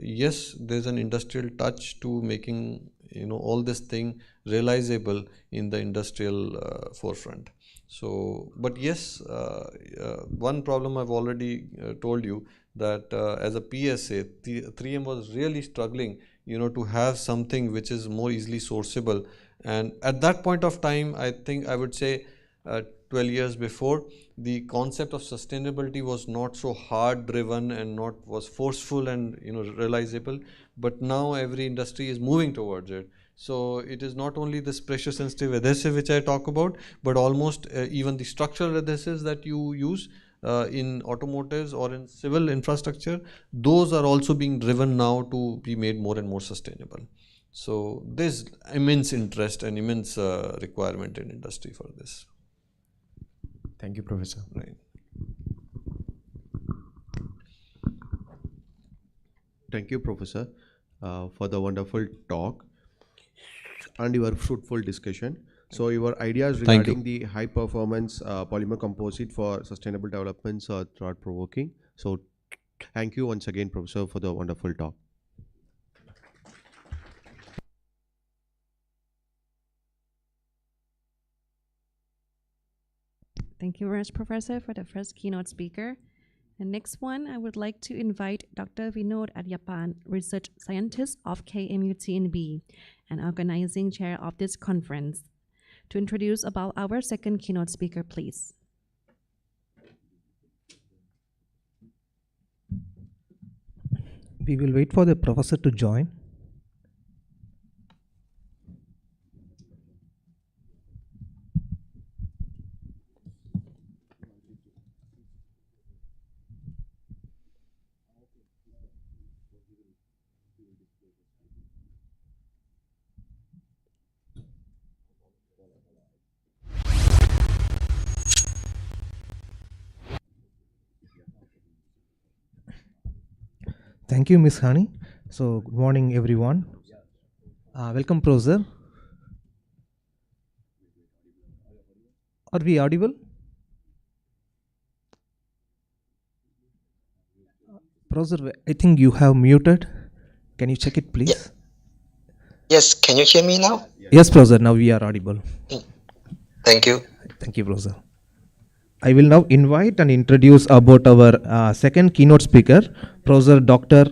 yes, there's an industrial touch to making all this thing realizable in the industrial forefront. So, but yes, one problem I've already told you that as a PSA, 3M was really struggling, to have something which is more easily sourceable. And at that point of time, I think I would say 12 years before, the concept of sustainability was not so hard driven and not was forceful and realizable. But now every industry is moving towards it. So it is not only this pressure sensitive adhesive which I talk about, but almost even the structural adhesives that you use in automotives or in civil infrastructure, those are also being driven now to be made more and more sustainable. So there's immense interest and immense requirement in industry for this. Thank you, Professor. Right. Thank you, Professor, for the wonderful talk and your fruitful discussion. So your ideas regarding the high performance polymer composite for sustainable developments are thought-provoking. So thank you once again, Professor, for the wonderful talk. Thank you very much, Professor, for the first keynote speaker. The next one, I would like to invite Dr. Vinod Adyapan, Research Scientist of KMUTNB and Organizing Chair of this conference, to introduce about our second keynote speaker, please. We will wait for the professor to join. Thank you, Miss Hani. So, good morning, everyone. Welcome, Professor. Are we audible? Professor, I think you have muted. Can you check it, please? Yeah. Yes, can you hear me now? Yes, Professor, now we are audible. Thank you. Thank you, Professor. I will now invite and introduce about our second keynote speaker, Professor Dr.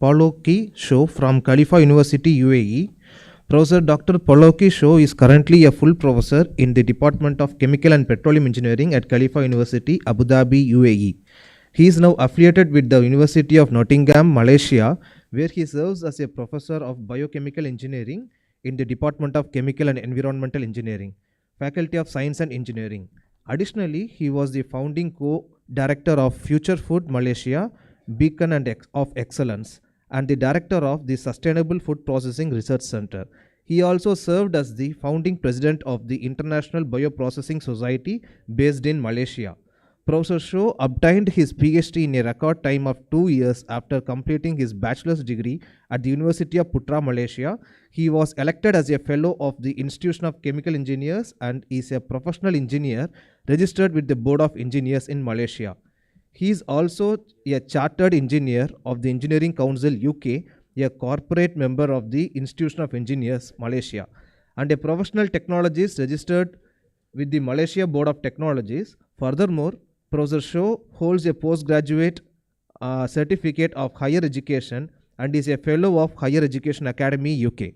Paloki Show from Khalifa University, UAE. Professor Dr. Paloki Show is currently a full professor in the Department of Chemical and Petroleum Engineering at Khalifa University, Abu Dhabi, UAE. He is now affiliated with the University of Nottingham, Malaysia, where he serves as a professor of biochemical engineering in the Department of Chemical and Environmental Engineering, Faculty of Science and Engineering. Additionally, he was the founding co-director of Future Food Malaysia, Beacon of Excellence, and the director of the Sustainable Food Processing Research Center. He also served as the founding president of the International Bioprocessing Society based in Malaysia. Professor Shaw obtained his PhD in a record time of 2 years after completing his bachelor's degree at the University of Putra, Malaysia. He was elected as a fellow of the Institution of Chemical Engineers and is a professional engineer registered with the Board of Engineers in Malaysia. He is also a chartered engineer of the Engineering Council UK, a corporate member of the Institution of Engineers, Malaysia, and a professional technologist registered with the Malaysia Board of Technologies. Furthermore, Professor Shaw holds a postgraduate certificate of higher education and is a fellow of Higher Education Academy, UK.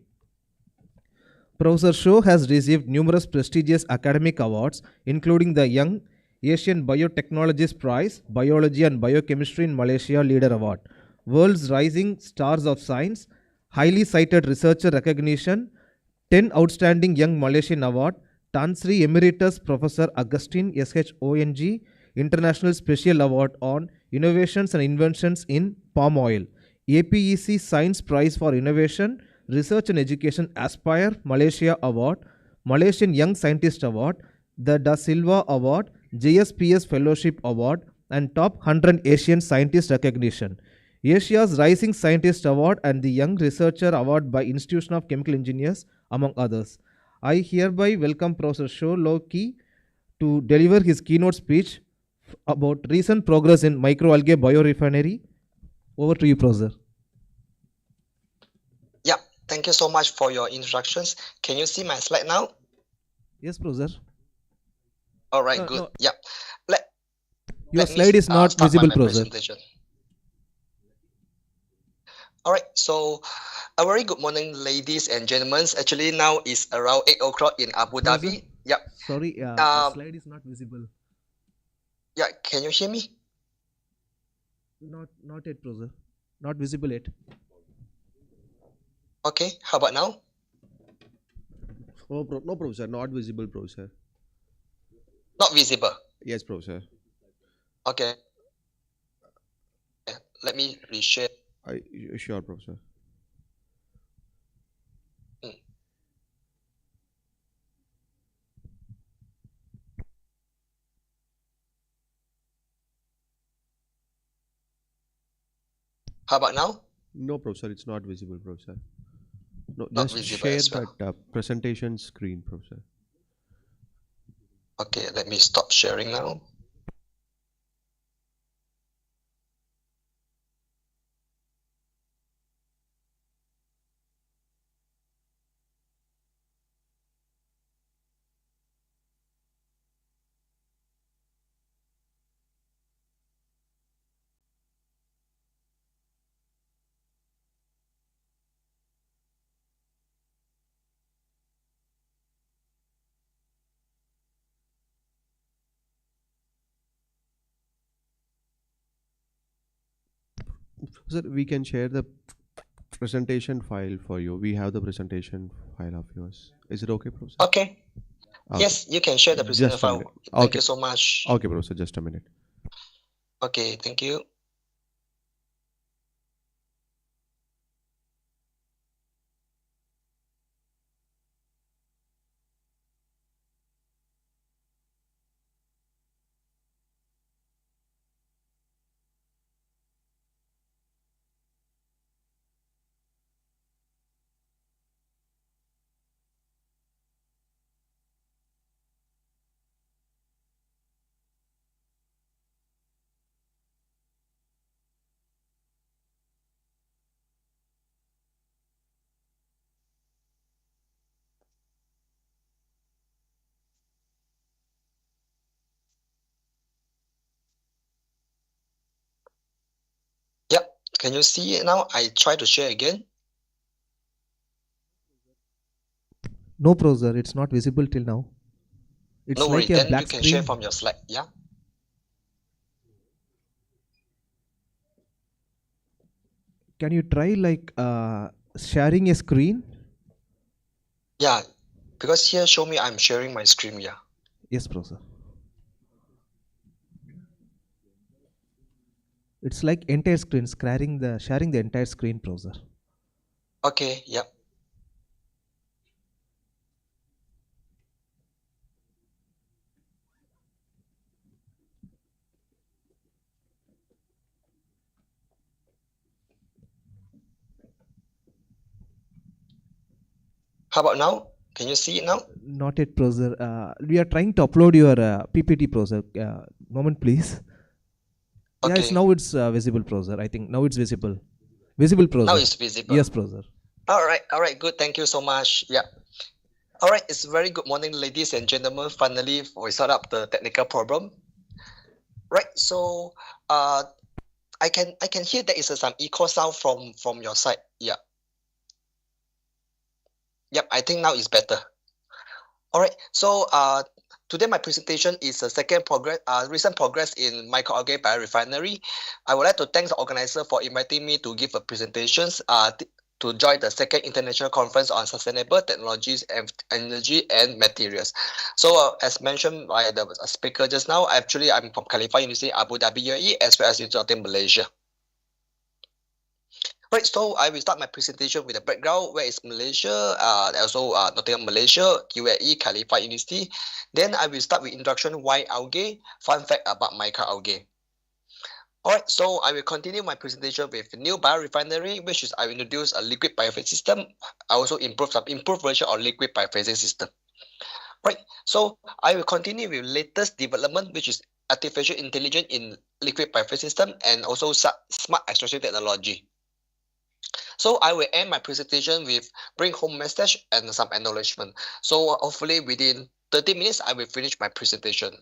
Professor Shaw has received numerous prestigious academic awards, including the Young Asian Biotechnologies Prize, Biology and Biochemistry in Malaysia Leader Award. World's Rising Stars of Science, highly cited researcher recognition, 10 Outstanding Young Malaysian Award, Tan Sri Emeritus Professor Augustine SHONG, International Special Award on Innovations and Inventions in Palm Oil, APEC Science Prize for Innovation, Research and Education Aspire Malaysia Award, Malaysian Young Scientist Award, the Da Silva Award, JSPS Fellowship Award, and Top 100 Asian Scientist recognition. Asia's Rising Scientist Award and the Young Researcher Award by Institution of Chemical Engineers, among others. I hereby welcome Professor Sho Loki to deliver his keynote speech about recent progress in microalgae biorefinery. Over to you, Professor. Yeah, thank you so much for your instructions. Can you see my slide now? Yes, Professor. All right, good. No. Yeah. Your slide is not visible, Professor. All right, so a very good morning, ladies and gentlemen. Actually, now is around 8 o'clock in Abu Dhabi. Yeah. Sorry, the slide is not visible. Yeah, can you hear me? Not yet, Professor. Not visible yet. Okay, how about now? Oh, no, Professor, not visible, Professor. Not visible? Yes, Professor. Okay. Let me reshare. Sure, Professor. How about now? No, Professor, it's not visible, Professor. No, Not just visible share as well. that presentation screen, Professor. Okay, let me stop sharing now. Sir, we can share the presentation file for you. We have the presentation file of yours. Is it okay, Professor? Okay. Yes, you can share the presentation Just a file. minute. Thank Okay. you so much. Okay, Professor, just a minute. Okay, thank you. Yep, can you see it now? I try to share again. No, Professor, it's not visible till now. It's No worry, like a then black you can screen. share from your slide. Yeah. Can you try like sharing a screen? Yeah, because here show me I'm sharing my screen. Yeah. Yes, Professor. It's like entire screen, sharing the entire screen, Professor. Okay, yep. How about now? Can you see it now? Not yet, Professor. We are trying to upload your PPT, Professor. Moment, please. Okay. Yes, now it's visible, Professor. I think now it's visible. Visible, Professor. Now it's visible. Yes, Professor. All right, good. Thank you so much. Yeah. All right, it's very good morning, ladies and gentlemen. Finally, we sort out the technical problem. Right, so I can hear there is some echo sound from your side. Yeah. Yep, I think now is better. All right, so Today, my presentation is a recent progress in microalgae biorefinery. I would like to thank the organizer for inviting me to give a presentation to join the second international conference on sustainable technologies and energy and materials. So, as mentioned by the speaker just now, I'm from Khalifa University, Abu Dhabi, UAE, as well as in Malaysia. Right, so I will start my presentation with a background. Where is Malaysia? Also Nottingham, Malaysia, UAE, Khalifa University. Then I will start with introduction, why algae, fun fact about microalgae. Alright, so I will continue my presentation with new biorefinery, which is I will introduce a liquid biophase system. I also improve some improved version of liquid biophasing system. Right, so I will continue with latest development, which is artificial intelligence in liquid biophase system and also smart extraction technology. So I will end my presentation with bring home message and some acknowledgement. So hopefully within 30 minutes, I will finish my presentation.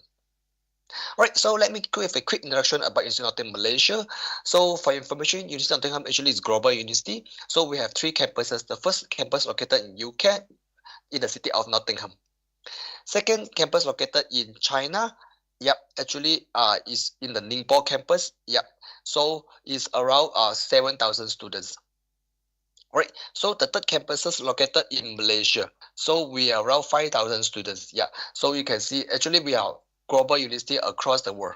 Alright, so let me give a quick introduction about University of Nottingham, Malaysia. So for information, University of Nottingham actually is global university. So we have 3 campuses. The first campus located in UK, in the city of Nottingham. Second campus located in China, actually is in the Ningbo campus. So it's around 7,000 students. Right, so the third campus is located in Malaysia. So we are around 5,000 students. So you can see actually we are global university across the world.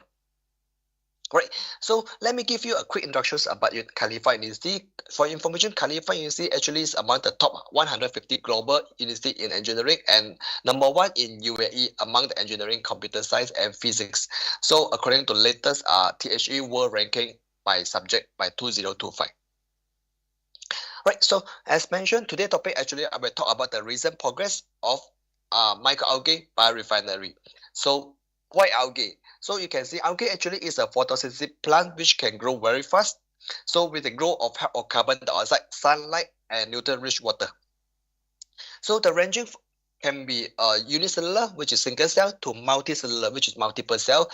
Right, so let me give you a quick introduction about Khalifa University. For information, Khalifa University actually is among the top 150 global university in engineering and number 1 in UAE among the engineering, computer science and physics. So according to latest THE World Ranking by subject by 2025. Right, so as mentioned, today's topic actually I will talk about the recent progress of microalgae biorefinery. So why algae? So you can see algae actually is a photosynthetic plant which can grow very fast. So with the growth of carbon dioxide, sunlight and nutrient-rich water. So the ranging can be unicellular, which is single cell, to multicellular, which is multiple cell,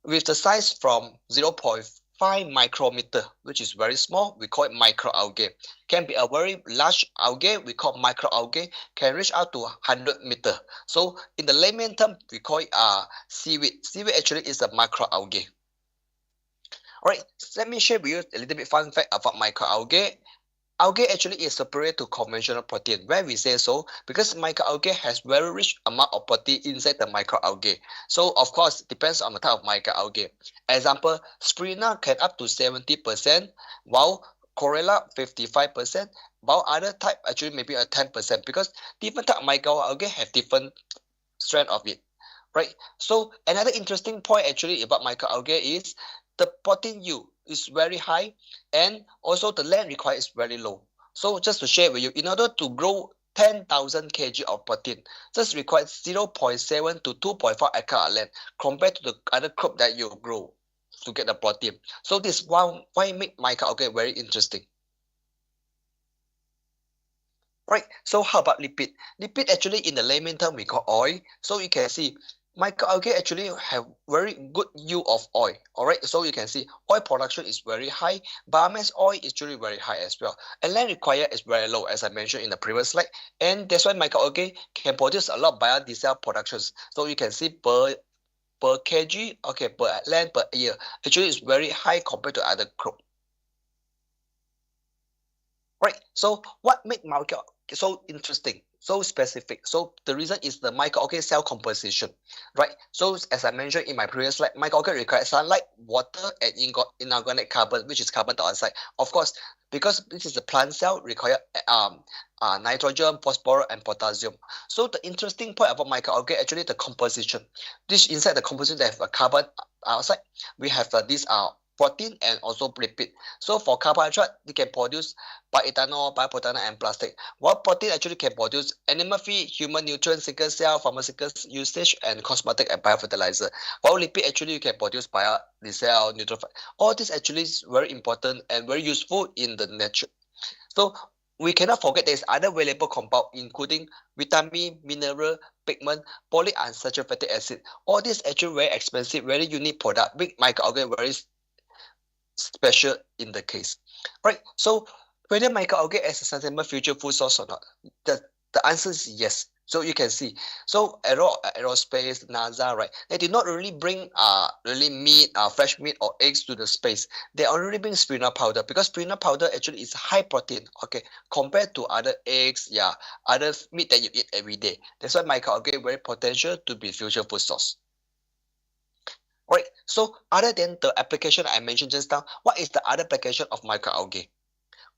with the size from 0.5 micrometer, which is very small, we call it microalgae. Can be a very large algae, we call microalgae, can reach out to 100 meter. So in the layman term, we call it seaweed. Seaweed actually is a microalgae. Alright, let me share with you a little bit fun fact about microalgae. Algae actually is superior to conventional protein. Why we say so? Because microalgae has very rich amount of protein inside the microalgae. So of course, depends on the type of microalgae. Example, spirulina can up to 70%, while chlorella 55%, while other type actually maybe a 10%, because different type of microalgae have different strength of it. Right? So another interesting point actually about microalgae is the protein yield is very high and also the land required is very low. So just to share with you, in order to grow 10,000 kg of protein, just requires 0.7 to 2.4 acre of land compared to the other crop that you grow to get the protein. So this is why make microalgae very interesting. Right, so how about lipid? Lipid actually in the layman term we call oil. So you can see microalgae actually have very good yield of oil. Alright, so you can see oil production is very high. Biomass oil is actually very high as well. And land required is very low, as I mentioned in the previous slide. And that's why microalgae can produce a lot of biodiesel productions. So you can see per kg, okay, per land per year, actually is very high compared to other crop. Right, so what makes microalgae so interesting, so specific? So the reason is the microalgae cell composition, right? So as I mentioned in my previous slide, microalgae requires sunlight, water, and inorganic carbon, which is carbon dioxide. Of course, because this is a plant cell, require nitrogen, phosphorus, and potassium. So the interesting point about microalgae actually the composition. This inside the composition they have a carbon dioxide. We have this protein and also lipid. So for carbohydrate, they can produce bioethanol, bioprotein, and plastic. While protein actually can produce animal feed, human nutrients, single cell, pharmaceutical usage, and cosmetic and biofertilizer. While lipid actually you can produce biodiesel, nutrient. All this actually is very important and very useful in the nature. So we cannot forget there is other valuable compound including vitamin, mineral, pigment, polyunsaturated fatty acid. All this actually very expensive, very unique product. Make microalgae very special in the case. Right, so whether microalgae is a sustainable future food source or not, the answer is yes. So you can see, so aerospace, NASA, right? They did not really bring really meat, fresh meat or eggs to the space. They already bring spirulina powder because spirulina powder actually is high protein, okay, compared to other eggs, yeah, other meat that you eat every day. That's why microalgae very potential to be future food source. Right. So other than the application I mentioned just now, what is the other application of microalgae?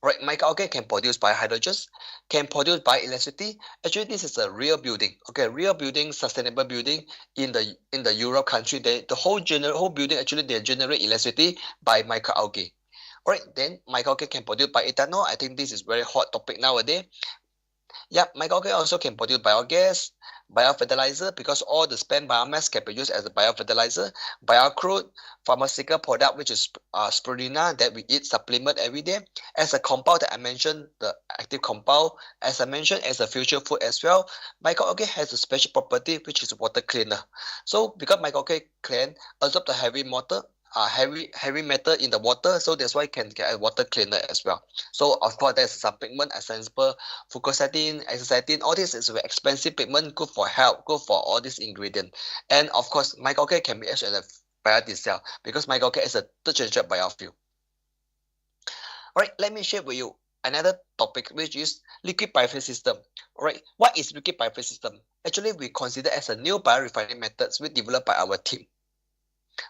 Right, microalgae can produce biohydrogens, can produce bioelectricity. Actually, this is a real building. Okay, real building, sustainable building in the Europe country. The whole building actually they generate electricity by microalgae. Alright, then microalgae can produce bioethanol. I think this is very hot topic nowadays. Yeah, microalgae also can produce biogas, biofertilizer, because all the spent biomass can be used as a biofertilizer, biocrude, pharmaceutical product, which is spirulina that we eat supplement every day. As a compound that I mentioned, the active compound, as I mentioned, as a future food as well, microalgae has a special property which is water cleaner. So because microalgae can absorb the heavy metal in the water, so that's why it can get a water cleaner as well. So of course there's some pigment, example fucosidine, azacitidine, all this is very expensive pigment, good for health, good for all these ingredients. And of course microalgae can be used as a biodiesel because microalgae is a third generation biofuel. Alright, let me share with you another topic which is liquid biofuel system. Alright, what is liquid biofuel system? Actually we consider as a new biorefining methods we developed by our team.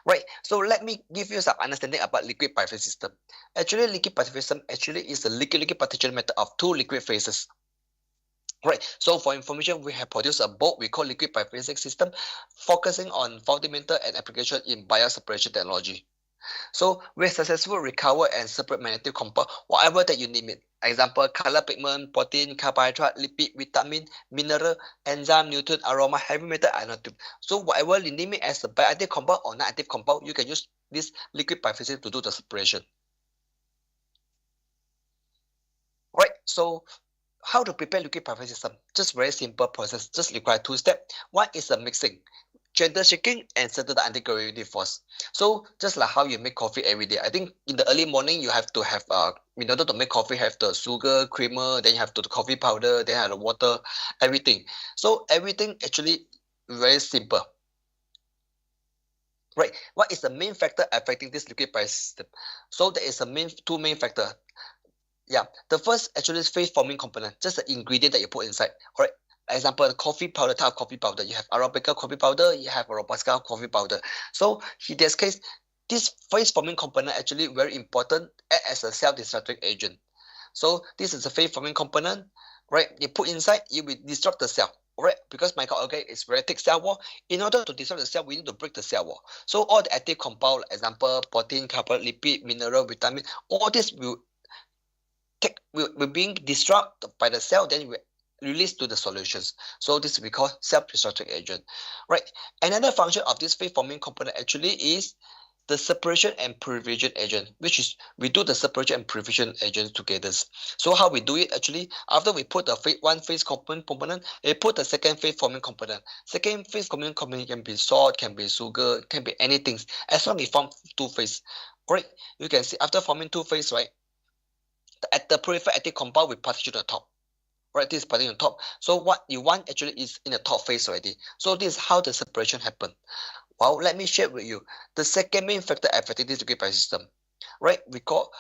Right, so let me give you some understanding about liquid biofuel system. Actually, liquid biofuel system actually is a liquid partition method of two liquid phases. Right, so for information, we have produced a book we call liquid biofuel system, focusing on fundamental and application in bioseparation technology. So we successfully recover and separate magnetic compound, whatever that you name it. Example, color pigment, protein, carbohydrate, lipid, vitamin, mineral, enzyme, nutrient, aroma, heavy metal, isotope. So whatever you name it as a bioactive compound or non-active compound, you can use this liquid biofuel system to do the separation. Right, so how to prepare liquid biofuel system? Just very simple process, just require two steps. One is the mixing, gentle shaking, and center the anti-gravity force. So just like how you make coffee every day, I think in the early morning you have to have in order to make coffee, have the sugar, creamer, then you have the coffee powder, then you have the water, everything. So everything actually very simple. Right, what is the main factor affecting this liquid biofuel system? So there is two main factor. Yeah, the first actually is phase forming component, just the ingredient that you put inside. All right. Example, the coffee powder, type of coffee powder. You have Arabica coffee powder, you have Robusta coffee powder. So in this case, this phase forming component actually very important as a self-destructive agent. So this is a phase forming component, right? You put inside, it will disrupt the cell, right? Because microalgae is very thick cell wall. In order to disrupt the cell, we need to break the cell wall. So all the active compound, example, protein, carbohydrate, lipid, mineral, vitamin, all this will being disrupted by the cell, then we released to the solutions. So this we call self-destructive agent. Right. Another function of this phase forming component actually is the separation and purification agent, which is we do the separation and purification agents together. So how we do it actually, after we put the one phase component, we put the second phase forming component. Second phase forming component can be salt, can be sugar, can be anything, as long as we form two phase. Right. You can see after forming two phase, right? The purified active compound will partition to the top. Right, this is partition on top. So what you want actually is in the top phase already. So this is how the separation happen. Well, let me share with you the second main factor affecting this liquid biofuel system. Right, we call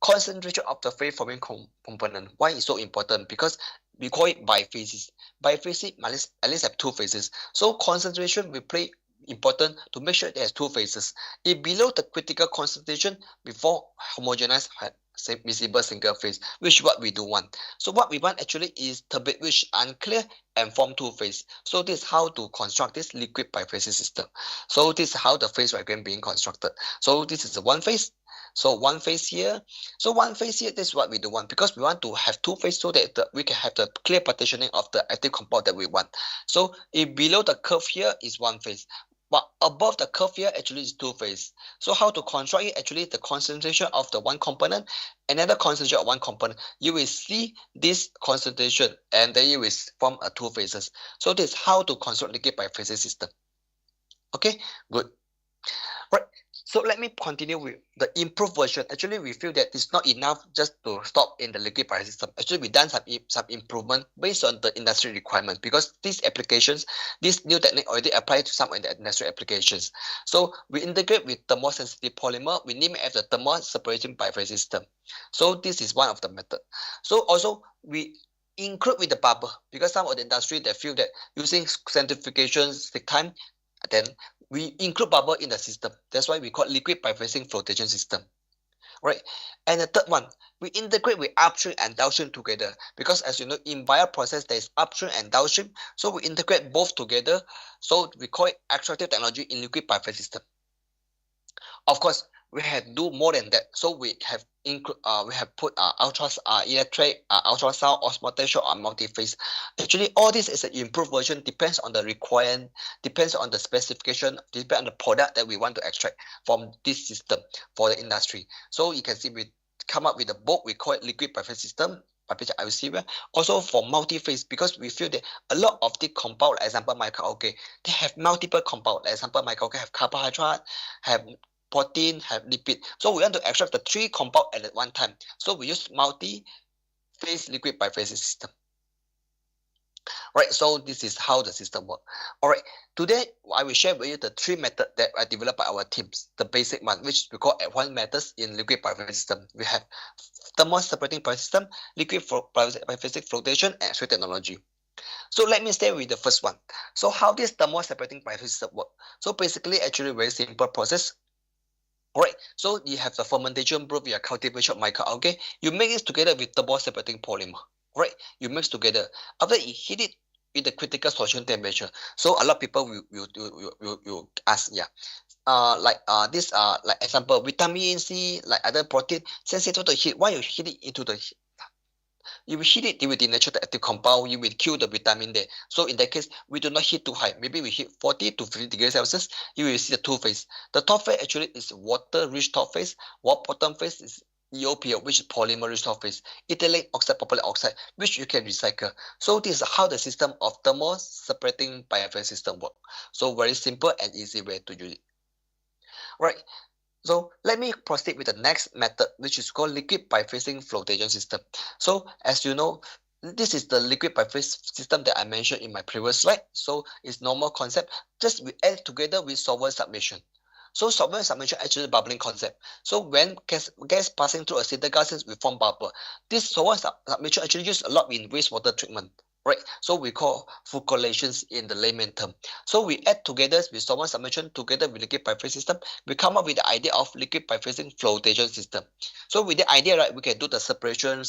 concentration of the phase forming component. Why is so important? Because we call it biphases. Biphases at least have two phases. So concentration will play important to make sure there's two phases. If below the critical concentration before homogenized visible single phase, which what we do want. So what we want actually is turbid which unclear and form two phase. So this is how to construct this liquid biofuel system. So this is how the phase diagram being constructed. So this is the one phase. So one phase here. So one phase here, this is what we do want, because we want to have two phase so that we can have the clear partitioning of the active compound that we want. So if below the curve here is one phase, but above the curve here actually is two phase. So how to construct it? Actually, the concentration of the one component, another concentration of one component. You will see this concentration, and then you will form a two phases. So this is how to construct liquid biofuel system. Okay, good. Right. So let me continue with the improved version. Actually, we feel that it's not enough just to stop in the liquid piping system. Actually, we've done some improvement based on the industry requirement, because these applications, this new technique already applied to some of the industry applications. So we integrate with thermosensitive polymer. We name it as the thermal separating piping system. So this is one of the method. So also we include with the bubble, because some of the industry they feel that using centrifugations take time, then we include bubble in the system. That's why we call liquid piping flotation system. Right. And the third one, we integrate with upstream and downstream together, because as you know, in bioprocess there is upstream and downstream. So we integrate both together. So we call it extractive technology in liquid piping system. Of course, we have do more than that. So we have put electric, ultrasound, osmotic shock, and multi-phase. Actually, all this is an improved version. Depends on the requirement, depends on the specification, depends on the product that we want to extract from this system for the industry. So you can see we come up with a book. We call it liquid piping system. Also for multi-phase, because we feel that a lot of the compound, like example microalgae, they have multiple compound. Like example microalgae have carbohydrate, have protein, have lipid. So we want to extract the 3 compound at one time. So we use multi-phase liquid piping system. Right, so this is how the system works. All right, today I will share with you the 3 methods that are developed by our teams. The basic one, which we call advanced methods in liquid piping system. We have thermal separating piping system, liquid piping flotation, and X-ray technology. So let me start with the first one. So how this thermal separating piping system work? So basically, actually very simple process. Alright, so you have the fermentation brew via cultivation of microalgae. You mix it together with thermal separating polymer. Right, you mix together. After you heat it with the critical solution temperature. So a lot of people will ask, like example vitamin C, like other protein, sensitive to heat. Why you heat it into the heat? You will heat it, it will denature the active compound, you will kill the vitamin there. So in that case, we do not heat too high. Maybe we heat 40 to 50 degrees Celsius. You will see the 2 phase. The top phase actually is water-rich top phase, while bottom phase is EOPO, which is polymer-rich top phase. Ethylene oxide, propylene oxide, which you can recycle. So this is how the system of thermal separating piping system work. So very simple and easy way to use it. Right. So let me proceed with the next method, which is called liquid piping flotation system. So as you know, this is the liquid piping system that I mentioned in my previous slide. So it's normal concept. Just we add together with solvent submission. So solvent submission actually bubbling concept. So when gas passing through a cylinder gases, we form bubble. This solvent submission actually used a lot in wastewater treatment. Right, so we call fluctuations in the layman term. So we add together with solvent submission together with liquid piping system. We come up with the idea of liquid piping flotation system. So with the idea, right, we can do the separation,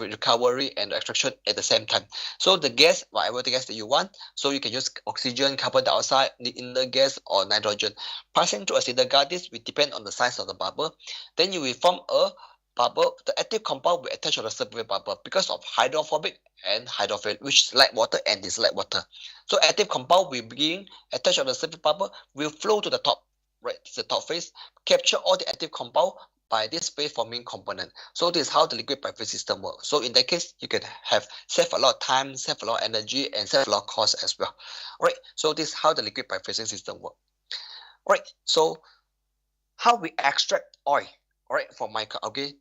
recovery, and extraction at the same time. So the gas, whatever the gas that you want, so you can use oxygen, carbon dioxide, the inner gas, or nitrogen. Passing through a cylinder gas, will depend on the size of the bubble. Then you will form a bubble. The active compound will attach to the surface bubble because of hydrophobic and hydrophilic, which is light water and dislike water. So active compound will begin attached to the surface bubble, will flow to the top. Right, this is the top phase. Capture all the active compound by this phase forming component. So this is how the liquid piping system works. So in that case, you can save a lot of time, save a lot of energy, and save a lot of cost as well. Right, so this is how the liquid piping system works. Right, so how we extract oil, right, from microalgae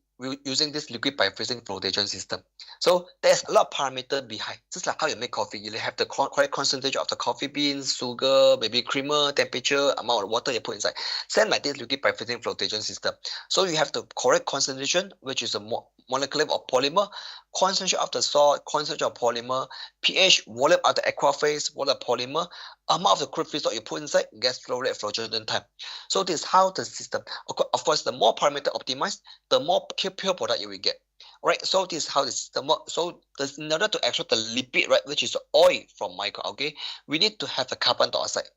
using this liquid piping flotation system. So there's a lot of parameters behind. Just like how you make coffee, you have the correct concentration of the coffee beans, sugar, maybe creamer, temperature, amount of water you put inside. Same like this liquid piping flotation system. So you have the correct concentration, which is a molecular of polymer, concentration of the salt, concentration of polymer, pH, volume of the aqua phase, volume of polymer, amount of the crude feedstock you put inside, gas flow rate, flotation time. So this is how the system. Of course, the more parameter optimized, the more pure product you will get. Right, so this is how the system works. So in order to extract the lipid, right, which is oil from microalgae, we need to have the carbon dioxide.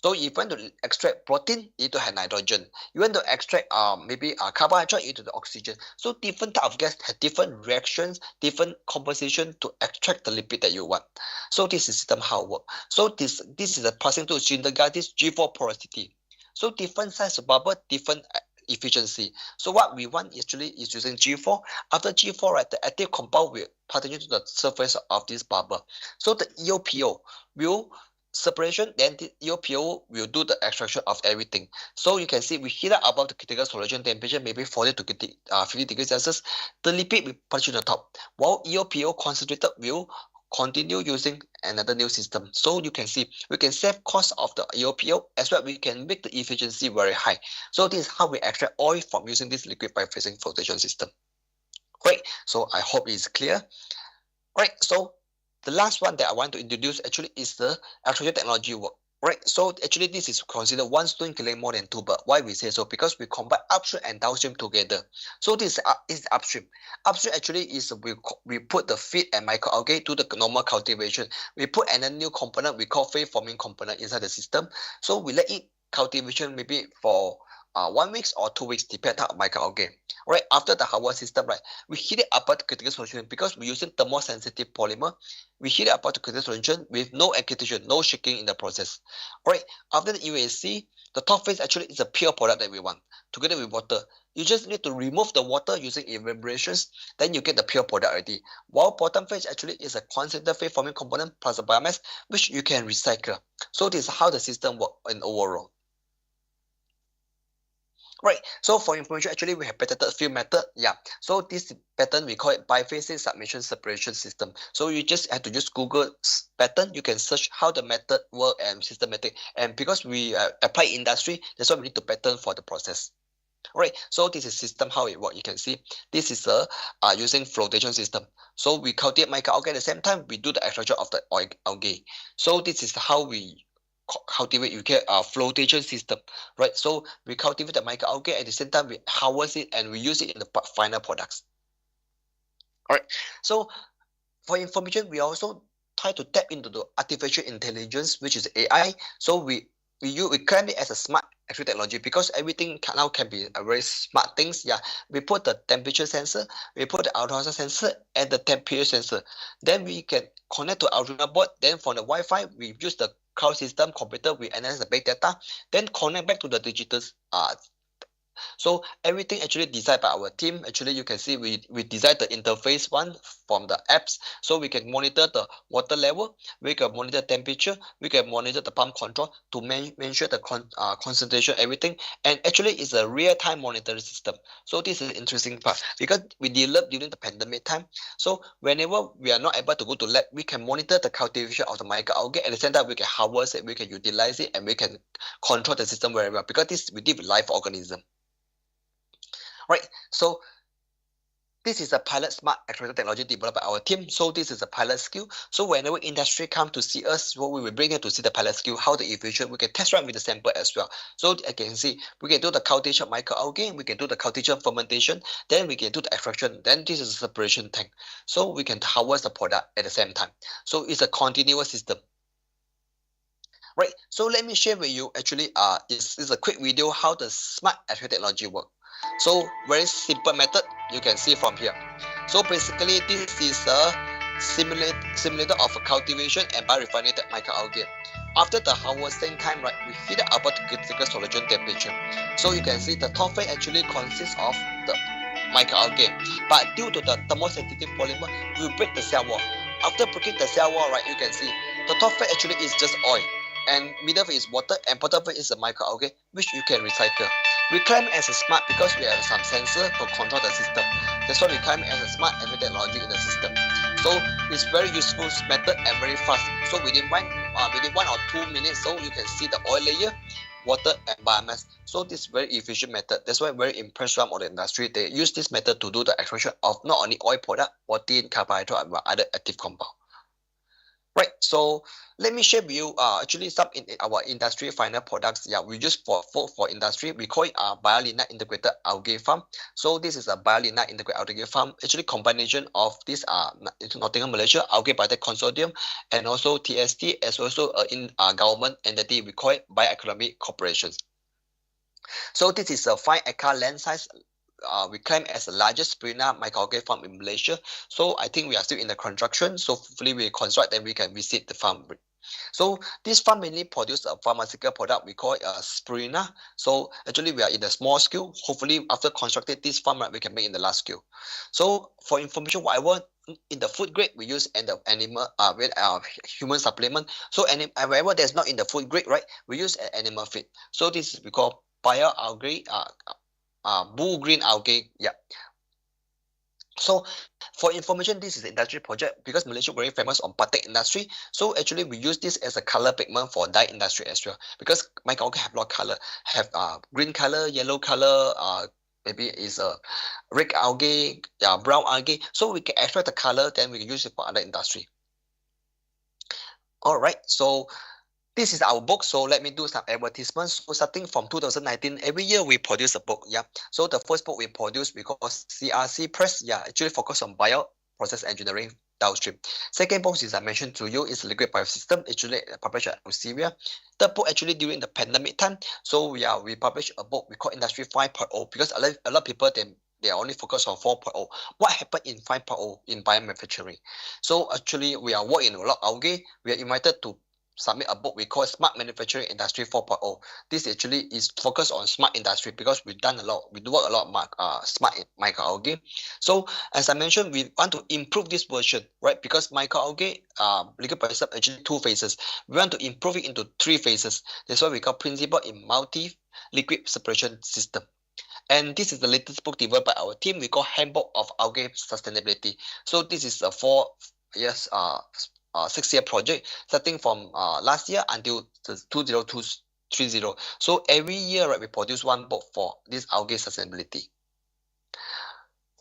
So if you want to extract protein, you need to have nitrogen. You want to extract maybe carbohydrate, you need to have oxygen. So different type of gas have different reactions, different composition to extract the lipid that you want. So this is system how it works. So this is a passing through cylinder gas, this G4 porosity. So different size of bubble, different efficiency. So what we want actually is using G4. After G4, right, the active compound will pass to the surface of this bubble. So the EOPO will separation, then the EOPO will do the extraction of everything. So you can see we heat up above the critical solution temperature, maybe 40 to 50 degrees Celsius. The lipid will punch in the top, while EOPO concentrated will continue using another new system. So you can see we can save cost of the EOPO as well. We can make the efficiency very high. So this is how we extract oil from using this liquid biphasing flotation system. Great. So I hope it's clear. Right. So the last one that I want to introduce actually is the extraction technology work. Right. So actually this is considered one stone killing more than two birds. Why we say so? Because we combine upstream and downstream together. So this is upstream. Upstream actually is we put the feed and microalgae to the normal cultivation. We put another new component we call phase forming component inside the system. So we let it cultivation maybe for 1 week or 2 weeks, depending on microalgae. Right after the harvest system, right, we heat it above the critical solution because we're using thermosensitive polymer. We heat it above the critical solution with no agitation, no shaking in the process. Right after the UAC, the top phase actually is a pure product that we want together with water. You just need to remove the water using evaporations, then you get the pure product already. While bottom phase actually is a concentrated phase forming component plus a biomass which you can recycle. So this is how the system works in overall. Right, so for information, actually we have patented a few methods. Yeah, so this pattern we call it biphasic submission separation system. So you just have to use Google pattern. You can search how the method work and systematic. And because we apply industry, that's why we need to pattern for the process. Right, so this is system how it works. You can see this is a using flotation system. So we cultivate microalgae at the same time we do the extraction of the algae. So this is how we cultivate, you get a flotation system, right? So we cultivate the microalgae at the same time we harvest it and we use it in the final products. All right, so for information we also try to tap into the artificial intelligence, which is AI. So we claim it as a smart extraction technology because everything now can be a very smart things. Yeah, we put the temperature sensor, we put the ultrasonic sensor and the temperature sensor. Then we can connect to Arduino board. Then for the Wi-Fi, we use the cloud system computer, we analyze the big data, then connect back to the digital. So everything actually designed by our team. Actually, you can see we designed the interface one from the apps, so we can monitor the water level, we can monitor temperature, we can monitor the pump control to measure the concentration, everything. And actually, it's a real-time monitoring system. So this is the interesting part because we developed during the pandemic time. So whenever we are not able to go to lab, we can monitor the cultivation of the microalgae. At the same time, we can harvest it, we can utilize it, and we can control the system very well because we deal with live organism. Right, so this is a pilot smart extraction technology developed by our team. So this is a pilot skill. So whenever industry come to see us, what we will bring them to see the pilot skill, how the efficient, we can test run with the sample as well. So I can see we can do the cultivation microalgae, we can do the cultivation fermentation, then we can do the extraction, then this is a separation tank. So we can harvest the product at the same time. So it's a continuous system. Right, so let me share with you actually this is a quick video how the smart extraction technology works. So very simple method you can see from here. So basically this is a simulator of a cultivation and biorefinery microalgae. After the harvesting time, right, we heat it above the critical solution temperature. So you can see the top phase actually consists of the microalgae, but due to the thermosensitive polymer, we break the cell wall. After breaking the cell wall, right, you can see the top phase actually is just oil, and middle phase is water, and bottom phase is the microalgae, which you can recycle. We claim as a smart because we have some sensor to control the system. That's why we claim as a smart extraction technology in the system. So it's very useful method and very fast. So within 1 or 2 minutes, so you can see the oil layer, water and biomass. So this is very efficient method. That's why I'm very impressed from the industry. They use this method to do the extraction of not only oil product, protein, carbohydrate, and other active compound. Right, so let me share with you actually some in our industry final products. Yeah, we use for industry. We call it biolinear integrated algae farm. So this is a biolinear integrated algae farm. Actually, combination of this Nottingham, Malaysia algae biotech consortium and also TST as also in government entity. We call it bioeconomic corporations. So this is a 5 acre land size. We claim as the largest spirulina microalgae farm in Malaysia. So I think we are still in the construction. So hopefully we construct, then we can visit the farm. So this farm mainly produce a pharmaceutical product. We call it spirulina. So actually we are in a small scale. Hopefully after constructed this farm, right, we can make in the large scale. So for information, whatever in the food grade, we use and the animal with human supplement. So whatever that's not in the food grade, right, we use animal feed. So this is we call bioalgae, blue green algae. Yeah. So for information, this is an industry project because Malaysia very famous on batik industry. So actually we use this as a color pigment for dye industry as well because microalgae have a lot of color, have green color, yellow color, maybe is a red algae, brown algae. So we can extract the color, then we can use it for other industry. All right, so this is our book. So let me do some advertisements. So starting from 2019, every year we produce a book. Yeah. So the first book we produced because CRC Press, yeah, actually focus on bioprocess engineering downstream. Second book, as I mentioned to you, is liquid biosystem, actually published at Syria. Third book actually during the pandemic time. So we published a book we call Industry 5.0 because a lot of people they are only focused on 4.0. What happened in 5.0 in biomanufacturing? So actually we are working in a lot of algae. We are invited to submit a book we call Smart Manufacturing Industry 4.0. This actually is focused on smart industry because we do work a lot of smart microalgae. So as I mentioned, we want to improve this version, right? Because microalgae, liquid biosystem actually 2 phases. We want to improve it into 3 phases. That's why we call principle in multi-liquid separation system. And this is the latest book developed by our team. We call Handbook of Algae Sustainability. So this is a 4 years 6-year project starting from last year until 2030. So every year, right, we produce 1 book for this algae sustainability.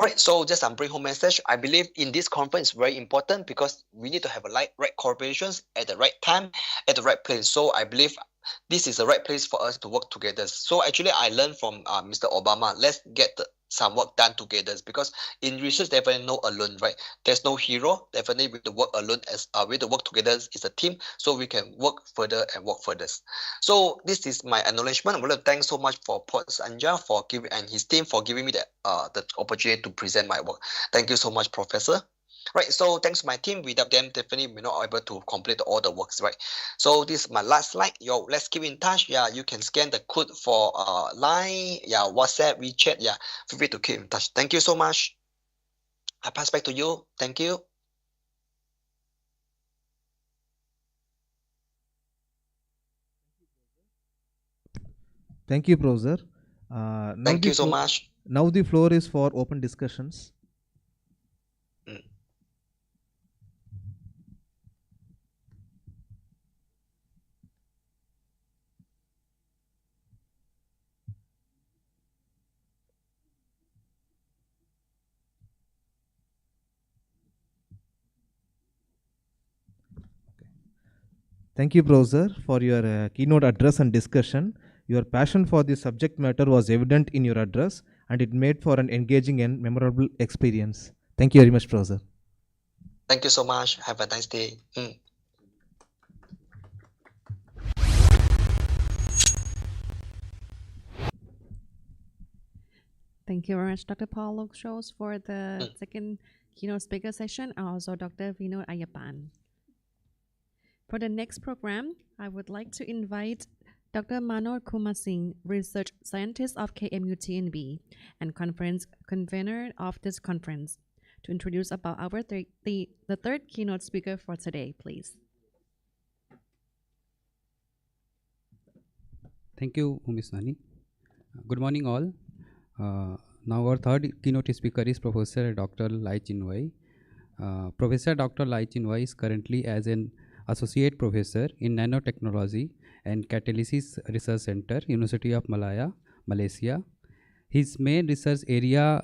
Right, so just some bring home message. I believe in this conference is very important because we need to have a right corporations at the right time, at the right place. So I believe this is the right place for us to work together. So actually I learned from Mr. Obama, let's get some work done together because in research definitely no alone, right? There's no hero. Definitely we have to work alone as we have to work together as a team so we can work further and work further. So this is my acknowledgement. I want to thank so much for Paul Sanja for giving and his team for giving me the opportunity to present my work. Thank you so much, Professor. Right, so thanks to my team. Without them, definitely we're not able to complete all the works, right? So this is my last slide. Let's keep in touch. Yeah, you can scan the code for Line, WhatsApp, WeChat. Yeah, feel free to keep in touch. Thank you so much. I pass back to you. Thank you. Thank you, Professor. Thank you so much. Now the floor is for open discussions. Thank you, Professor, for your keynote address and discussion. Your passion for the subject matter was evident in your address and it made for an engaging and memorable experience. Thank you very much, Professor. Thank you so much. Have a nice day. Thank you very much, Dr. Paul Lokshos, for the second keynote speaker session, and also Dr. Vinod Ayapan. For the next program, I would like to invite Dr. Manoj Kumar Singh, Research Scientist of KMUTNB and conference convener of this conference, to introduce about our the third keynote speaker for today, please. Thank you, Ms. Nani. Good morning, all. Now our third keynote speaker is Professor Dr. Lai Chinwai. Professor Dr. Lai Chinwai is currently as an Associate Professor in Nanotechnology and Catalysis Research Center, University of Malaya, Malaysia. His main research area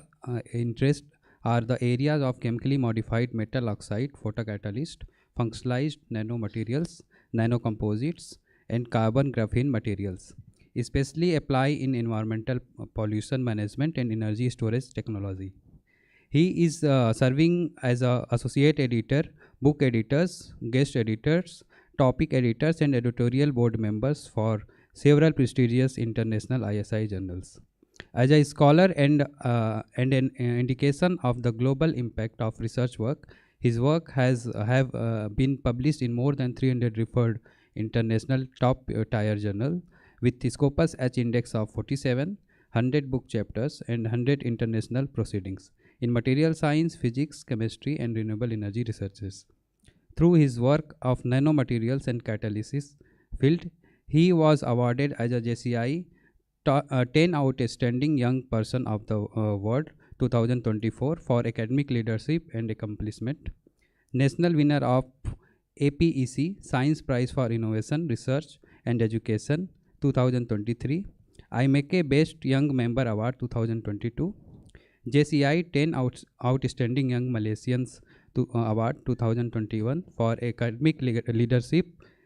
interest are the areas of chemically modified metal oxide, photocatalyst, functionalized nanomaterials, nanocomposites, and carbon graphene materials, especially apply in environmental pollution management and energy storage technology. He is serving as an associate editor, book editors, guest editors, topic editors, and editorial board members for several prestigious international ISI journals. As a scholar and an indication of the global impact of research work, His work have been published in more than 300 referred international top tier journal with the Scopus H index of 47, 100 book chapters, and 100 international proceedings in material science, physics, chemistry, and renewable energy researches. Through his work of nanomaterials and catalysis field, he was awarded as a JCI 10 Outstanding Young Person of the World 2024 for academic leadership and accomplishment, national winner of APEC Science Prize for Innovation, Research and Education 2023, IMEC Best Young Member Award 2022, JCI 10 Outstanding Young Malaysians Award 2021 for academic leadership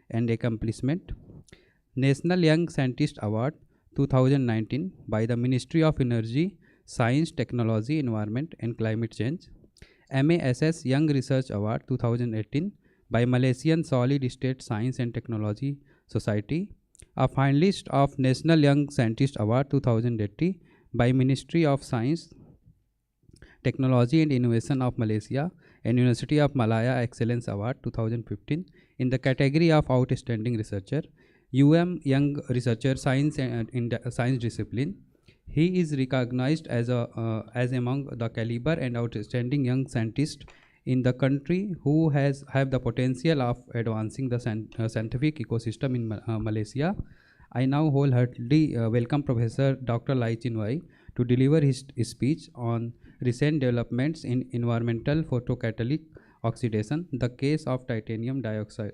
and accomplishment, National Young Scientist Award 2019 by the Ministry of Energy, Science, Technology, Environment and Climate Change, MASS Young Research Award 2018 by Malaysian Solid State Science and Technology Society, a finalist of National Young Scientist Award 2018 by Ministry of Science, Technology and Innovation of Malaysia and University of Malaya Excellence Award 2015 in the category of Outstanding Researcher, Young Researcher Science and in Science Discipline. He is recognized as among the caliber and outstanding young scientists in the country who have the potential of advancing the scientific ecosystem in Malaysia. I now wholeheartedly welcome Professor Dr. Lai Chin Wai to deliver his speech on recent developments in environmental photocatalytic oxidation, the case of titanium dioxide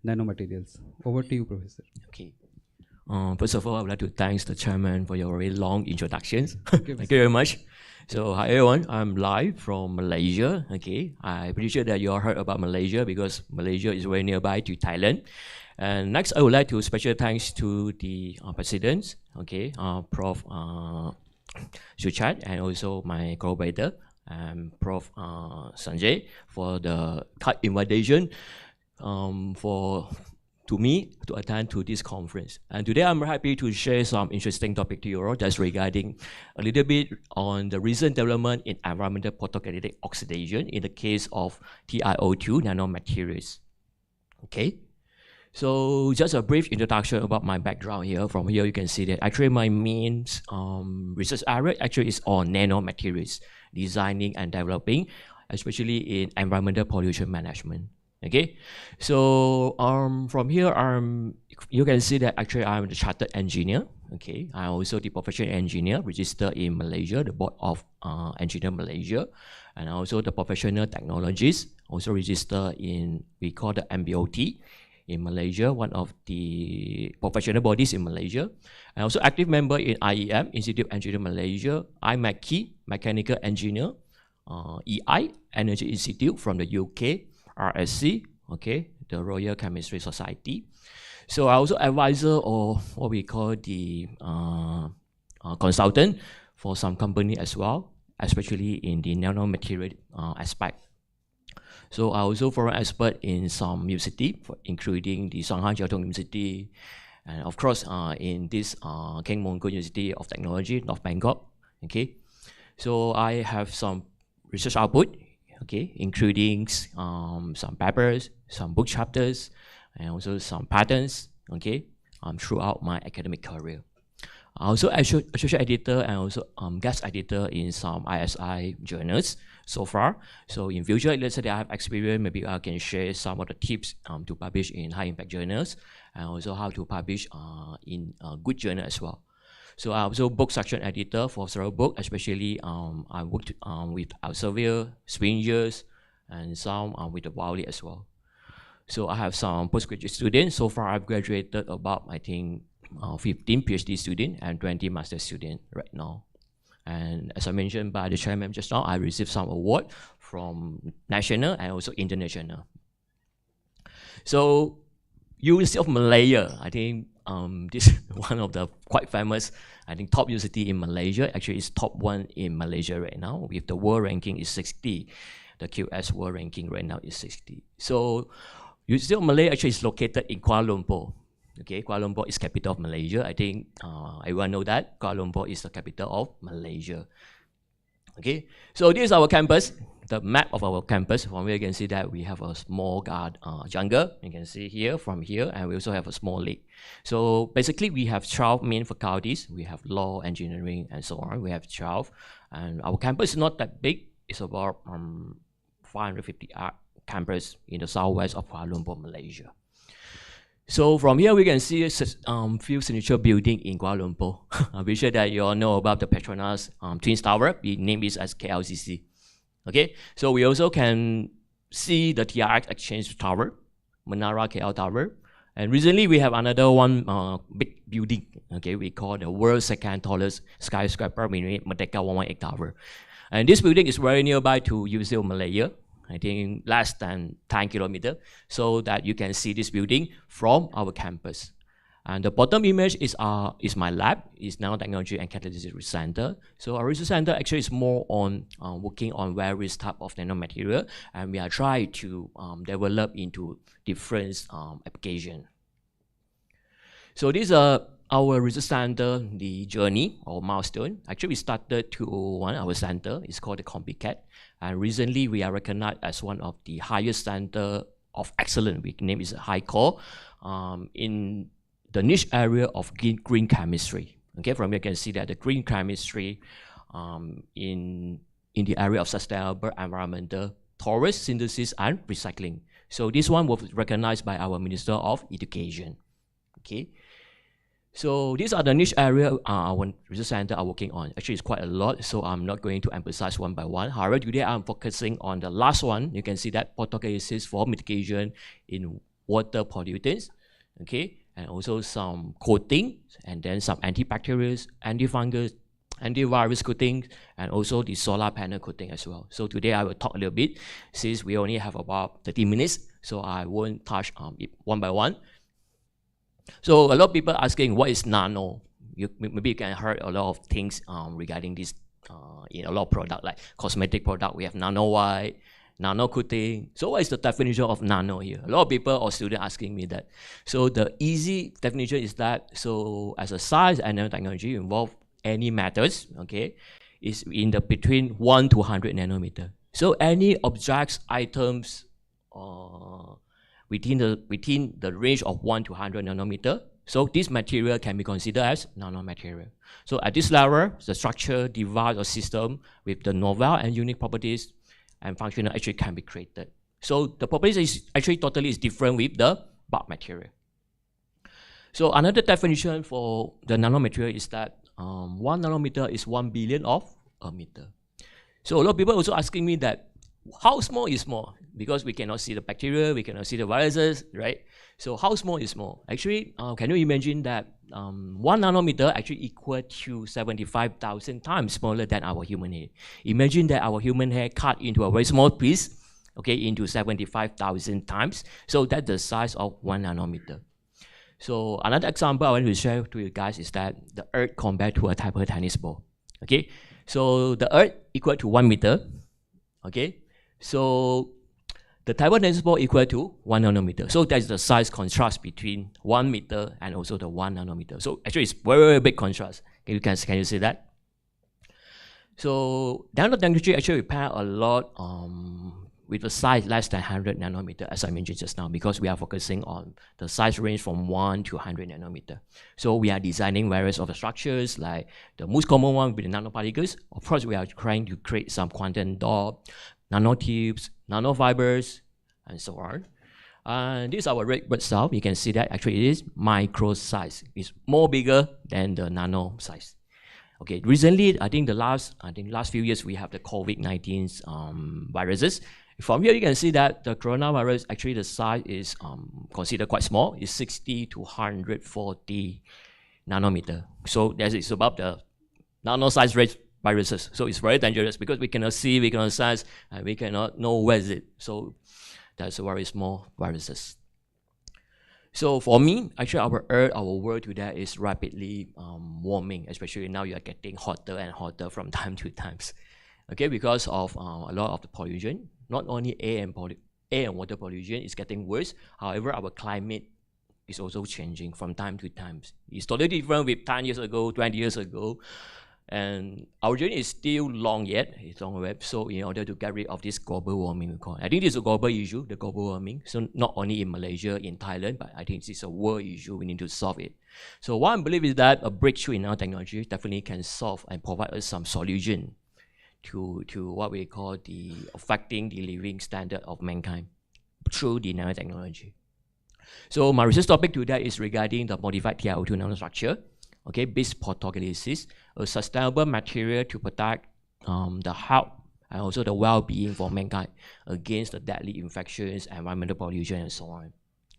nanomaterials. Over to you, Professor. Okay. First of all, I would like to thank the chairman for your very long introductions. Thank you very much. So, hi everyone, I'm live from Malaysia. Okay, I'm pretty sure that you all heard about Malaysia because Malaysia is very nearby to Thailand. And next, I would like to special thanks to the presidents, okay, Prof. Suchat, and also my collaborator, Prof. Sanjay, for the invitation to me to attend to this conference. And today I'm happy to share some interesting topic to you all just regarding a little bit on the recent development in environmental photocatalytic oxidation in the case of TiO2 nanomaterials. Okay, so just a brief introduction about my background here. From here you can see that actually my main research area actually is on nanomaterials, designing and developing, especially in environmental pollution management. Okay, so from here you can see that actually I'm the chartered engineer. Okay, I'm also the professional engineer registered in Malaysia, the Board of Engineer Malaysia, and also the professional technologist, also registered in, we call the MBOT in Malaysia, one of the professional bodies in Malaysia. And also active member in IEM, Institute of Engineering Malaysia, IMEC, Mechanical Engineer, EI, Energy Institute from the UK, RSC, okay, the Royal Chemistry Society. So I also advisor or what we call the consultant for some company as well, especially in the nanomaterial aspect. So I also foreign expert in some university, including the Shanghai Jiao Tong University, and of course in this King Mongkut University of Technology, North Bangkok. Okay, so I have some research output, okay, including some papers, some book chapters, and also some patents, okay, throughout my academic career. Also associate editor and also guest editor in some ISI journals so far. So in future, let's say that I have experience, maybe I can share some of the tips to publish in high impact journals, and also how to publish in a good journal as well. So I'm also book section editor for several books, especially I worked with Elsevier, Springers, and some with the Wiley as well. So I have some postgraduate students. So far I've graduated about, I think, 15 PhD students and 20 master students right now. And as I mentioned by the chairman just now, I received some award from national and also international. So University of Malaya, I think this is one of the quite famous, I think, top university in Malaysia. Actually, it's top one in Malaysia right now. With the world ranking is 60. The QS world ranking right now is 60. So University of Malaya actually is located in Kuala Lumpur. Okay, Kuala Lumpur is capital of Malaysia. I think everyone know that Kuala Lumpur is the capital of Malaysia. Okay, so this is our campus, the map of our campus. From here you can see that we have a small jungle. You can see here from here, and we also have a small lake. So basically we have 12 main faculties. We have law, engineering, and so on. We have 12, and our campus is not that big. It's about 550 campus in the southwest of Kuala Lumpur, Malaysia. So from here we can see a few signature building in Kuala Lumpur. I'm sure that you all know about the Petronas Twin Tower. We name it as KLCC. Okay, so we also can see the TRX Exchange Tower, Menara KL Tower, and recently we have another one big building. Okay, we call the world's second tallest skyscraper, Merdeka 118 Tower, and this building is very nearby to UCL Malaya. I think less than 10 kilometers, so that you can see this building from our campus. And the bottom image is my lab, is Nanotechnology and Catalysis Research Center. So our research center actually is more on working on various type of nanomaterial, and we are trying to develop into different application. So these are our research center, the journey or milestone. Actually, we started 2001, our center. It's called the Compicat. And recently, we are recognized as one of the highest center of excellence. We name it HiCore in the niche area of green chemistry. Okay, from here you can see that the green chemistry in the area of sustainable environmental torus synthesis and recycling. So this one was recognized by our Minister of Education. Okay. So these are the niche area our research center are working on. Actually, it's quite a lot, so I'm not going to emphasize one by one. However, today I'm focusing on the last one. You can see that photocatalysis for mitigation in water pollutants, okay, and also some coating, and then some antibacterial, antifungal, antivirus coating, and also the solar panel coating as well. So today I will talk a little bit, since we only have about 30 minutes, so I won't touch it one by one. So a lot of people asking, what is nano? Maybe you can heard a lot of things regarding this in a lot of product, like cosmetic product. We have nano white, nano coating. So what is the definition of nano here? A lot of people or students asking me that. So the easy definition is that, so as a science and nanotechnology involve any methods, okay, is in the between 1 to 100 nanometer. So any objects, items, within the range of 1 to 100 nanometer. So this material can be considered as nanomaterial. So at this level, the structure, device, or system with the novel and unique properties and functional actually can be created. So the properties is actually totally is different with the bulk material. So another definition for the nanomaterial is that 1 nanometer is 1 billion of a meter. So a lot of people also asking me that, how small is small? Because we cannot see the bacteria, we cannot see the viruses, right? So how small is small? Actually, can you imagine that 1 nanometer actually equal to 75,000 times smaller than our human hair? Imagine that our human hair cut into a very small piece, okay, into 75,000 times. So that's the size of 1 nanometer. So another example I want to share to you guys is that the Earth compared to a table tennis ball, okay? So the Earth equal to 1 meter, okay? So the table tennis ball equal to 1 nanometer. So that's the size contrast between 1 meter and also the 1 nanometer. So actually it's very, very big contrast. Can you see that? So nanotechnology actually repair a lot with a size less than 100 nanometer, as I mentioned just now, because we are focusing on the size range from 1 to 100 nanometer. So we are designing various of the structures, like the most common one with the nanoparticles. Of course, we are trying to create some quantum dot, nanotubes, nanofibers, and so on. And this is our red blood cell. You can see that actually it is micro size. It's more bigger than the nano size. Okay, recently, I think last few years we have the COVID-19 viruses. From here you can see that the coronavirus actually the size is considered quite small. It's 60 to 140 nanometer. So that is about the nano size rate viruses. So it's very dangerous because we cannot see, we cannot sense, and we cannot know where is it. So that's very small viruses. So for me, actually our Earth, our world today is rapidly warming, especially now you are getting hotter and hotter from time to time. Okay, because of a lot of the pollution, not only air and water pollution is getting worse. However, our climate is also changing from time to time. It's totally different with 10 years ago, 20 years ago. And our journey is still long yet, it's long way. So in order to get rid of this global warming, I think this is a global issue, the global warming. So not only in Malaysia, in Thailand, but I think it's a world issue, we need to solve it. So what I believe is that a breakthrough in our technology definitely can solve and provide us some solution to what we call the affecting the living standard of mankind through the nanotechnology. So my research topic today is regarding the modified TiO2 nanostructure, okay, based photocatalysis, a sustainable material to protect the health and also the well-being for mankind against the deadly infections, environmental pollution, and so on.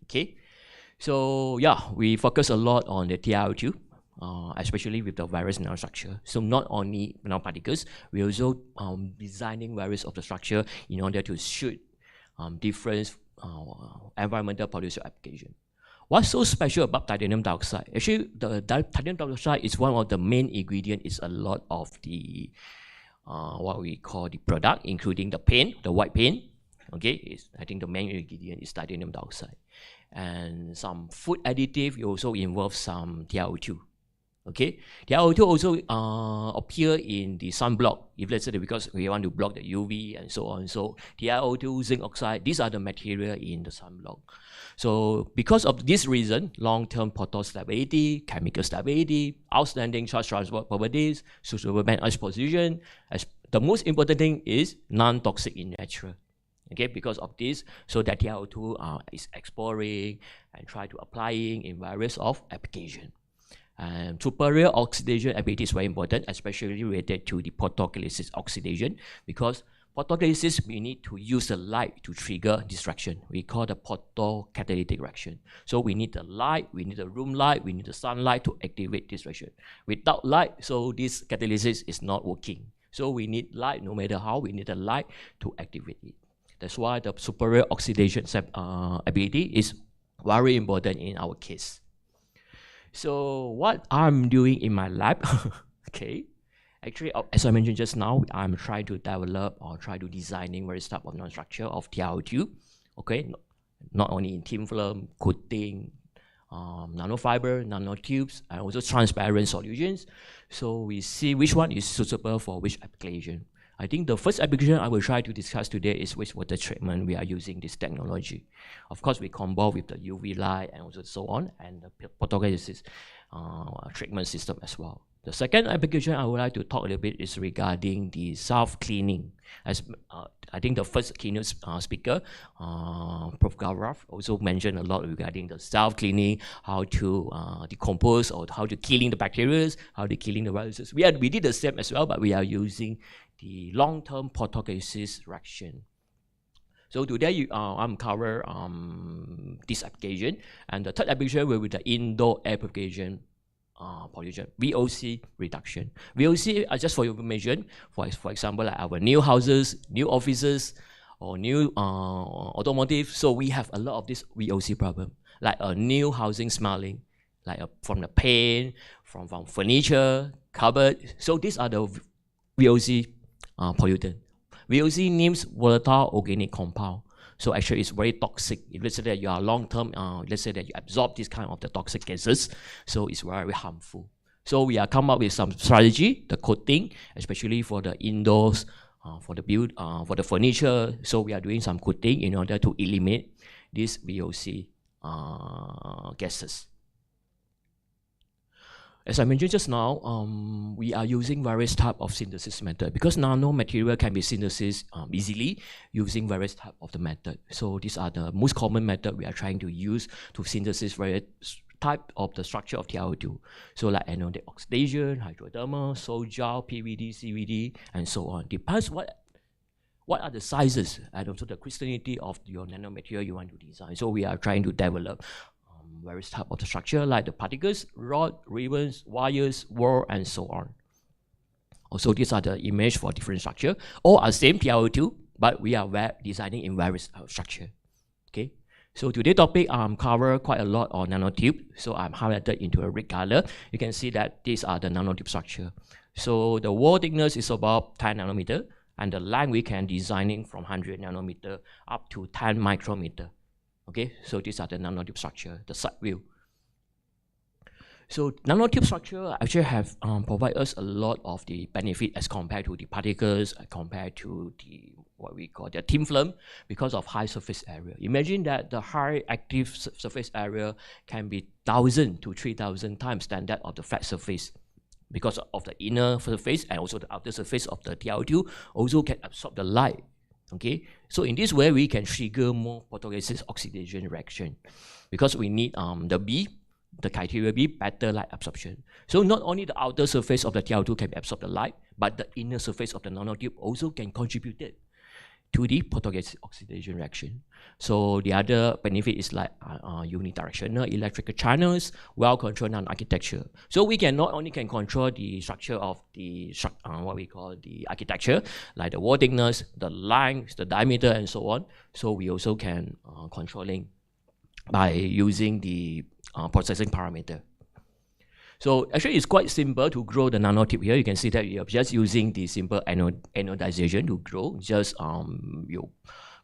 Okay, so yeah, we focus a lot on the TiO2, especially with the various nanostructure. So not only nanoparticles, we also designing various of the structure in order to suit different environmental pollution application. What's so special about titanium dioxide? Actually, the titanium dioxide is one of the main ingredients. It's a lot of the what we call the product, including the paint, the white paint. Okay, I think the main ingredient is titanium dioxide, and some food additive. You also involve some TiO2. Okay, TiO2 also appear in the sunblock. If let's say that because we want to block the UV and so on, so TiO2, zinc oxide, these are the material in the sunblock. So because of this reason, long-term photostability, chemical stability, outstanding charge transport properties, suitable band exposition, as the most important thing is non-toxic in nature. Okay, because of this, so that TiO2 is exploring and try to applying in various of application. And superior oxidation ability is very important, especially related to the photocatalysis oxidation, because photocatalysis, we need to use the light to trigger this reaction. We call the photocatalytic reaction. So we need the light, we need the room light, we need the sunlight to activate this reaction. Without light, so this catalysis is not working. So we need light, no matter how, we need the light to activate it. That's why the superior oxidation ability is very important in our case. So what I'm doing in my lab, okay, actually, as I mentioned just now, I'm trying to develop or try to designing various type of nanostructure of TiO2, okay, not only in thin film, coating, nanofiber, nanotubes, and also transparent solutions. So we see which one is suitable for which application. I think the first application I will try to discuss today is wastewater treatment. We are using this technology. Of course, we combo with the UV light and also so on, and the photocatalysis treatment system as well. The second application I would like to talk a little bit is regarding the self-cleaning. As I think the first keynote speaker, Prof. Gaurav, also mentioned a lot regarding the self-cleaning, how to decompose or how to killing the bacteria, how to killing the viruses. We did the same as well, but we are using the long-term photocatalysis reaction. So today I'm cover this application, and the third application will be the indoor air purification pollution, VOC reduction. VOC, just for your information, for example, like our new houses, new offices, or new automotive. So we have a lot of this VOC problem, like a new housing smelling, like from the paint, from furniture, cupboard. So these are the VOC pollutant. VOC means volatile organic compound. So actually it's very toxic. If let's say that you are long-term, let's say that you absorb this kind of the toxic gases, so it's very harmful. So we are come up with some strategy, the coating, especially for the indoors, for the furniture. So we are doing some coating in order to eliminate these VOC gases. As I mentioned just now, we are using various type of synthesis method because nanomaterial can be synthesized easily using various type of the method. So these are the most common method we are trying to use to synthesize various type of the structure of TiO2. So like anodic oxidation, hydrothermal, sol-gel, PVD, CVD, and so on. Depends what are the sizes and also the crystallinity of your nanomaterial you want to design. So we are trying to develop various type of the structure like the particles, rod, ribbons, wires, wire, and so on. Also, these are the image for different structure. All are same TiO2, but we are designing in various structure. Okay. So today's topic cover quite a lot on nanotube. So I'm highlighted into a red color. You can see that these are the nanotube structure. So the wall thickness is about 10 nanometer, and the length we can designing from 100 nanometer up to 10 micrometer. Okay, so these are the nanotube structure, the side view. So nanotube structure actually have provide us a lot of the benefit as compared to the particles, compared to the what we call the thin film, because of high surface area. Imagine that the high active surface area can be 1,000 to 3,000 times than that of the flat surface, because of the inner surface and also the outer surface of the TiO2 also can absorb the light. Okay, so in this way we can trigger more photolysis oxidation reaction, because we need the criteria be better light absorption. So not only the outer surface of the TiO2 can absorb the light, but the inner surface of the nanotube also can contribute to the photolysis oxidation reaction. So the other benefit is like unidirectional electrical channels, well-controlled nano-architecture. So we can not only can control the structure of the what we call the architecture, like the wall thickness, the length, the diameter, and so on. So we also can controlling by using the processing parameter. So actually it's quite simple to grow the nanotube here. You can see that you're just using the simple anodization to grow. Just you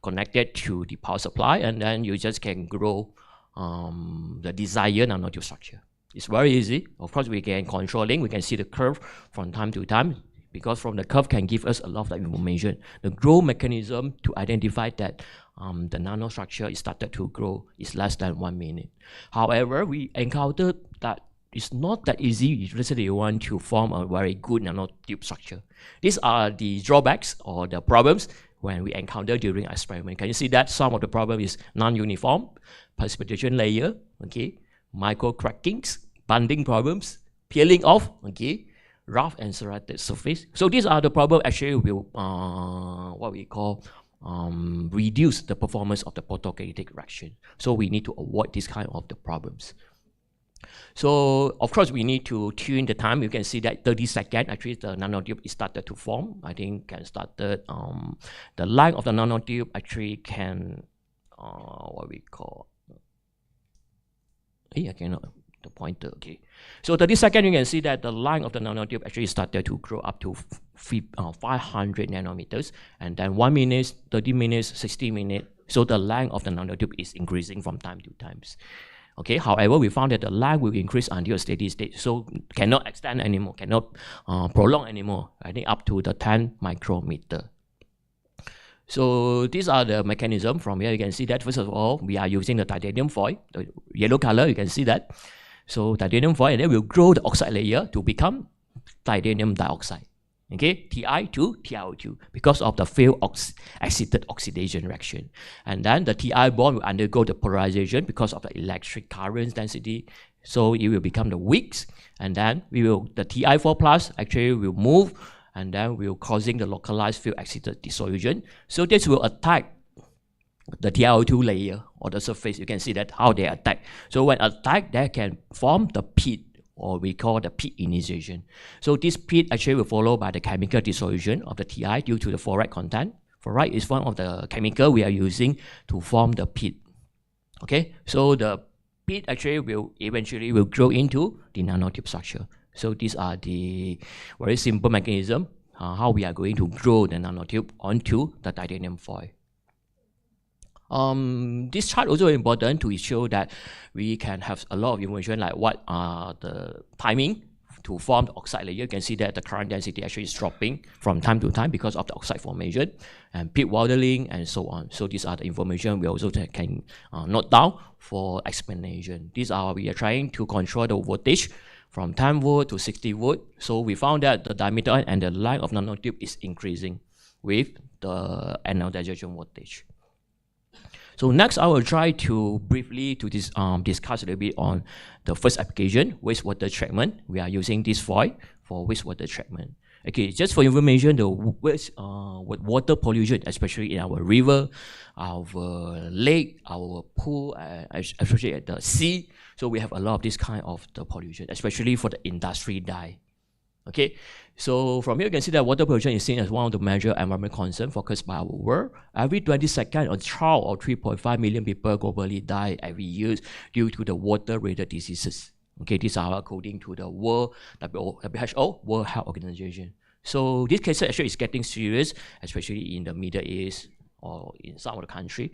connect it to the power supply, and then you just can grow the desired nanotube structure. It's very easy. Of course, we can controlling. We can see the curve from time to time, because from the curve can give us a lot of information. The grow mechanism to identify that the nanostructure is started to grow is less than 1 minute. However, we encountered that it's not that easy if let's say you want to form a very good nanotube structure. These are the drawbacks or the problems when we encounter during experiment. Can you see that some of the problem is non-uniform, precipitation layer, okay, micro crackings, bonding problems, peeling off, okay, rough and serrated surface. So these are the problems actually will what we call reduce the performance of the photocatalytic reaction. So we need to avoid this kind of the problems. So of course we need to tune the time. You can see that 30 seconds actually the nanotube is started to form. I think can started the length of the nanotube actually can what we call I cannot the pointer, okay. So 30 seconds you can see that the length of the nanotube actually started to grow up to 500 nanometers, and then 1 minute, 30 minutes, 60 minutes. So the length of the nanotube is increasing from time to times. Okay, however, we found that the length will increase until a steady state, so cannot extend anymore, cannot prolong anymore. I think up to the 10 micrometer. So these are the mechanism. From here you can see that first of all we are using the titanium foil, the yellow color, you can see that. So titanium foil, and then we'll grow the oxide layer to become titanium dioxide. Okay, Ti to TiO2 because of the failed excited oxidation reaction. And then the Ti bond will undergo the polarization because of the electric current density. So it will become the wicks, and then the Ti4 plus actually will move, and then will causing the localized field excited dissolution. So this will attack the TiO2 layer or the surface. You can see that how they attack. So when attacked, they can form the pit, or we call the pit initiation. So this pit actually will follow by the chemical dissolution of the Ti due to the fluoride content. Fluoride is one of the chemical we are using to form the pit. Okay, so the pit actually will eventually grow into the nanotube structure. So these are the very simple mechanism how we are going to grow the nanotube onto the titanium foil. This chart also important to show that we can have a lot of information like what are the timing to form the oxide layer. You can see that the current density actually is dropping from time to time because of the oxide formation and pit waddling and so on. So these are the information we also can note down for explanation. We are trying to control the voltage from 10 volt to 60 volt. So we found that the diameter and the length of nanotube is increasing with the anodization voltage. So next, I will try to briefly discuss a little bit on the first application, wastewater treatment. We are using this foil for wastewater treatment. Okay, just for information, the water pollution, especially in our river, our lake, our pool, especially at the sea. So we have a lot of this kind of the pollution, especially for the industry dye. Okay, so from here you can see that water pollution is seen as one of the major environmental concerns focused by our world. Every 20 seconds, a child or 3.5 million people globally die every year due to the water-related diseases. Okay, these are according to the WHO, World Health Organization. So this case actually is getting serious, especially in the Middle East or in some of the country.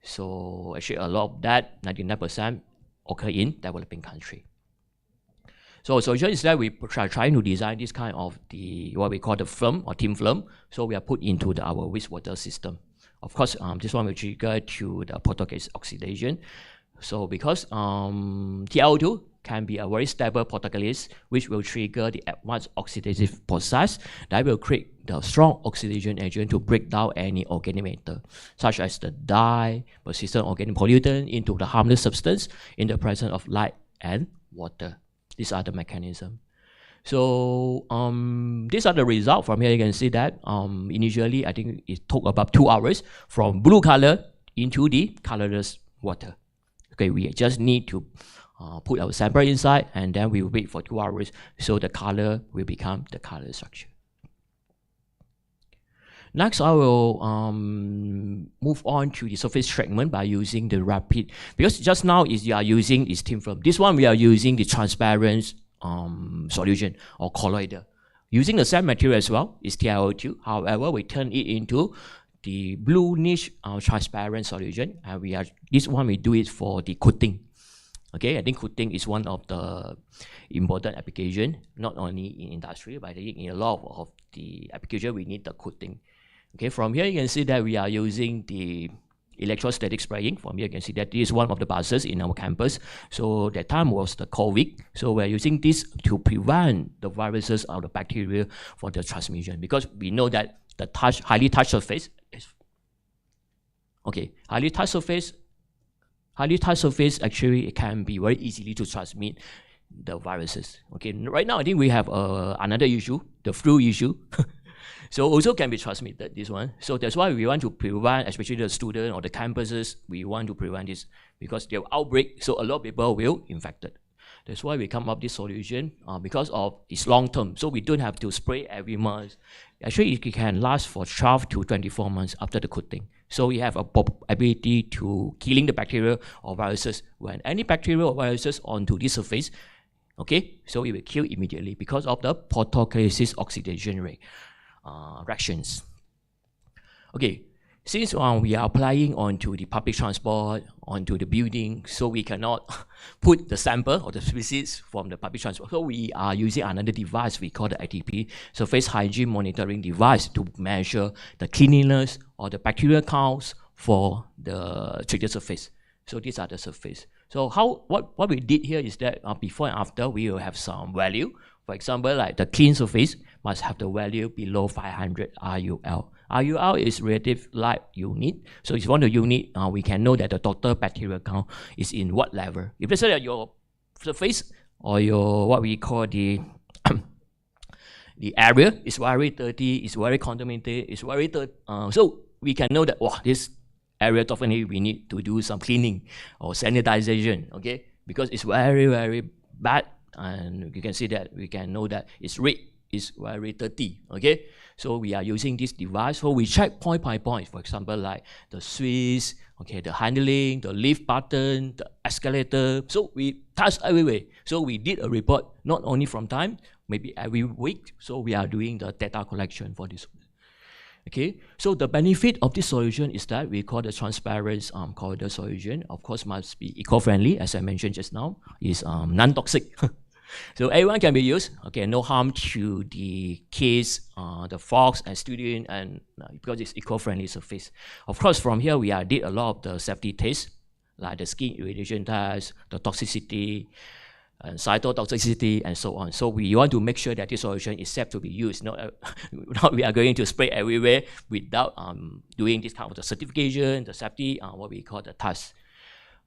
So actually a lot of that, 99%, occur in developing country. So the solution is that we are trying to design this kind of what we call the film or thin film. So we are put into our wastewater system. Of course, this one will trigger to the protocalysis oxidation. So because TiO2 can be a very stable protocalase, which will trigger the advanced oxidative process that will create the strong oxidation agent to break down any organic matter, such as the dye, persistent organic pollutant into the harmless substance in the presence of light and water. These are the mechanisms. So these are the results. From here you can see that initially I think it took about 2 hours from blue color into the colorless water. Okay, we just need to put our sample inside and then we will wait for 2 hours so the color will become the color structure. Next, I will move on to the surface treatment by using the rapid, because just now you are using this thin film. This one we are using the transparent solution or colloidal. Using the same material as well, is TiO2. However, we turn it into the bluish transparent solution, and this one we do it for the coating. Okay, I think coating is one of the important application, not only in industry, but in a lot of the application we need the coating. Okay, from here you can see that we are using the electrostatic spraying. From here you can see that this is one of the buses in our campus. So that time was the COVID. So we're using this to prevent the viruses or the bacteria for the transmission, because we know that the highly touched surface is highly touched surface actually it can be very easily to transmit the viruses. Okay, right now I think we have another issue, the flu issue. So also can be transmitted, this one. So that's why we want to prevent, especially the student or the campuses, we want to prevent this because there will outbreak, so a lot of people will infected. That's why we come up with this solution because of its long term. So we don't have to spray every month. Actually, it can last for 12 to 24 months after the coating. So we have a ability to killing the bacteria or viruses. When any bacteria or viruses onto this surface, okay, so it will kill immediately because of the protocalysis oxidation rate. Reactions. Okay, since we are applying onto the public transport, onto the building, so we cannot put the sample or the species from the public transport. So we are using another device we call the ITP, surface hygiene monitoring device, to measure the cleanliness or the bacterial counts for the treated surface. So these are the surface. So what we did here is that before and after we will have some value. For example, like the clean surface must have the value below 500 RUL. RUL is relative light unit. So if you want a unit, we can know that the total bacterial count is in what level. If let's say that your surface or your what we call the the area is very dirty, is very contaminated, is very dirty, so we can know that this area definitely we need to do some cleaning or sanitization. Okay, because it's very, very bad. And you can see that we can know that it's red, it's very dirty. Okay, so we are using this device. So we check point by point. For example, like the switch, okay, the handling, the lift button, the escalator. So we touch everywhere. So we did a report not only from time, maybe every week. So we are doing the data collection for this. Okay, so the benefit of this solution is that we call the transparent corridor solution. Of course, must be eco-friendly, as I mentioned just now. Is non-toxic. So everyone can be used. Okay, no harm to the kids, the folks and students, and because it's eco-friendly surface. Of course, from here we did a lot of the safety tests, like the skin irritation test, the toxicity, and cytotoxicity, and so on. So we want to make sure that this solution is safe to be used. Not we are going to spray everywhere without doing this kind of the certification, the safety, what we call the test.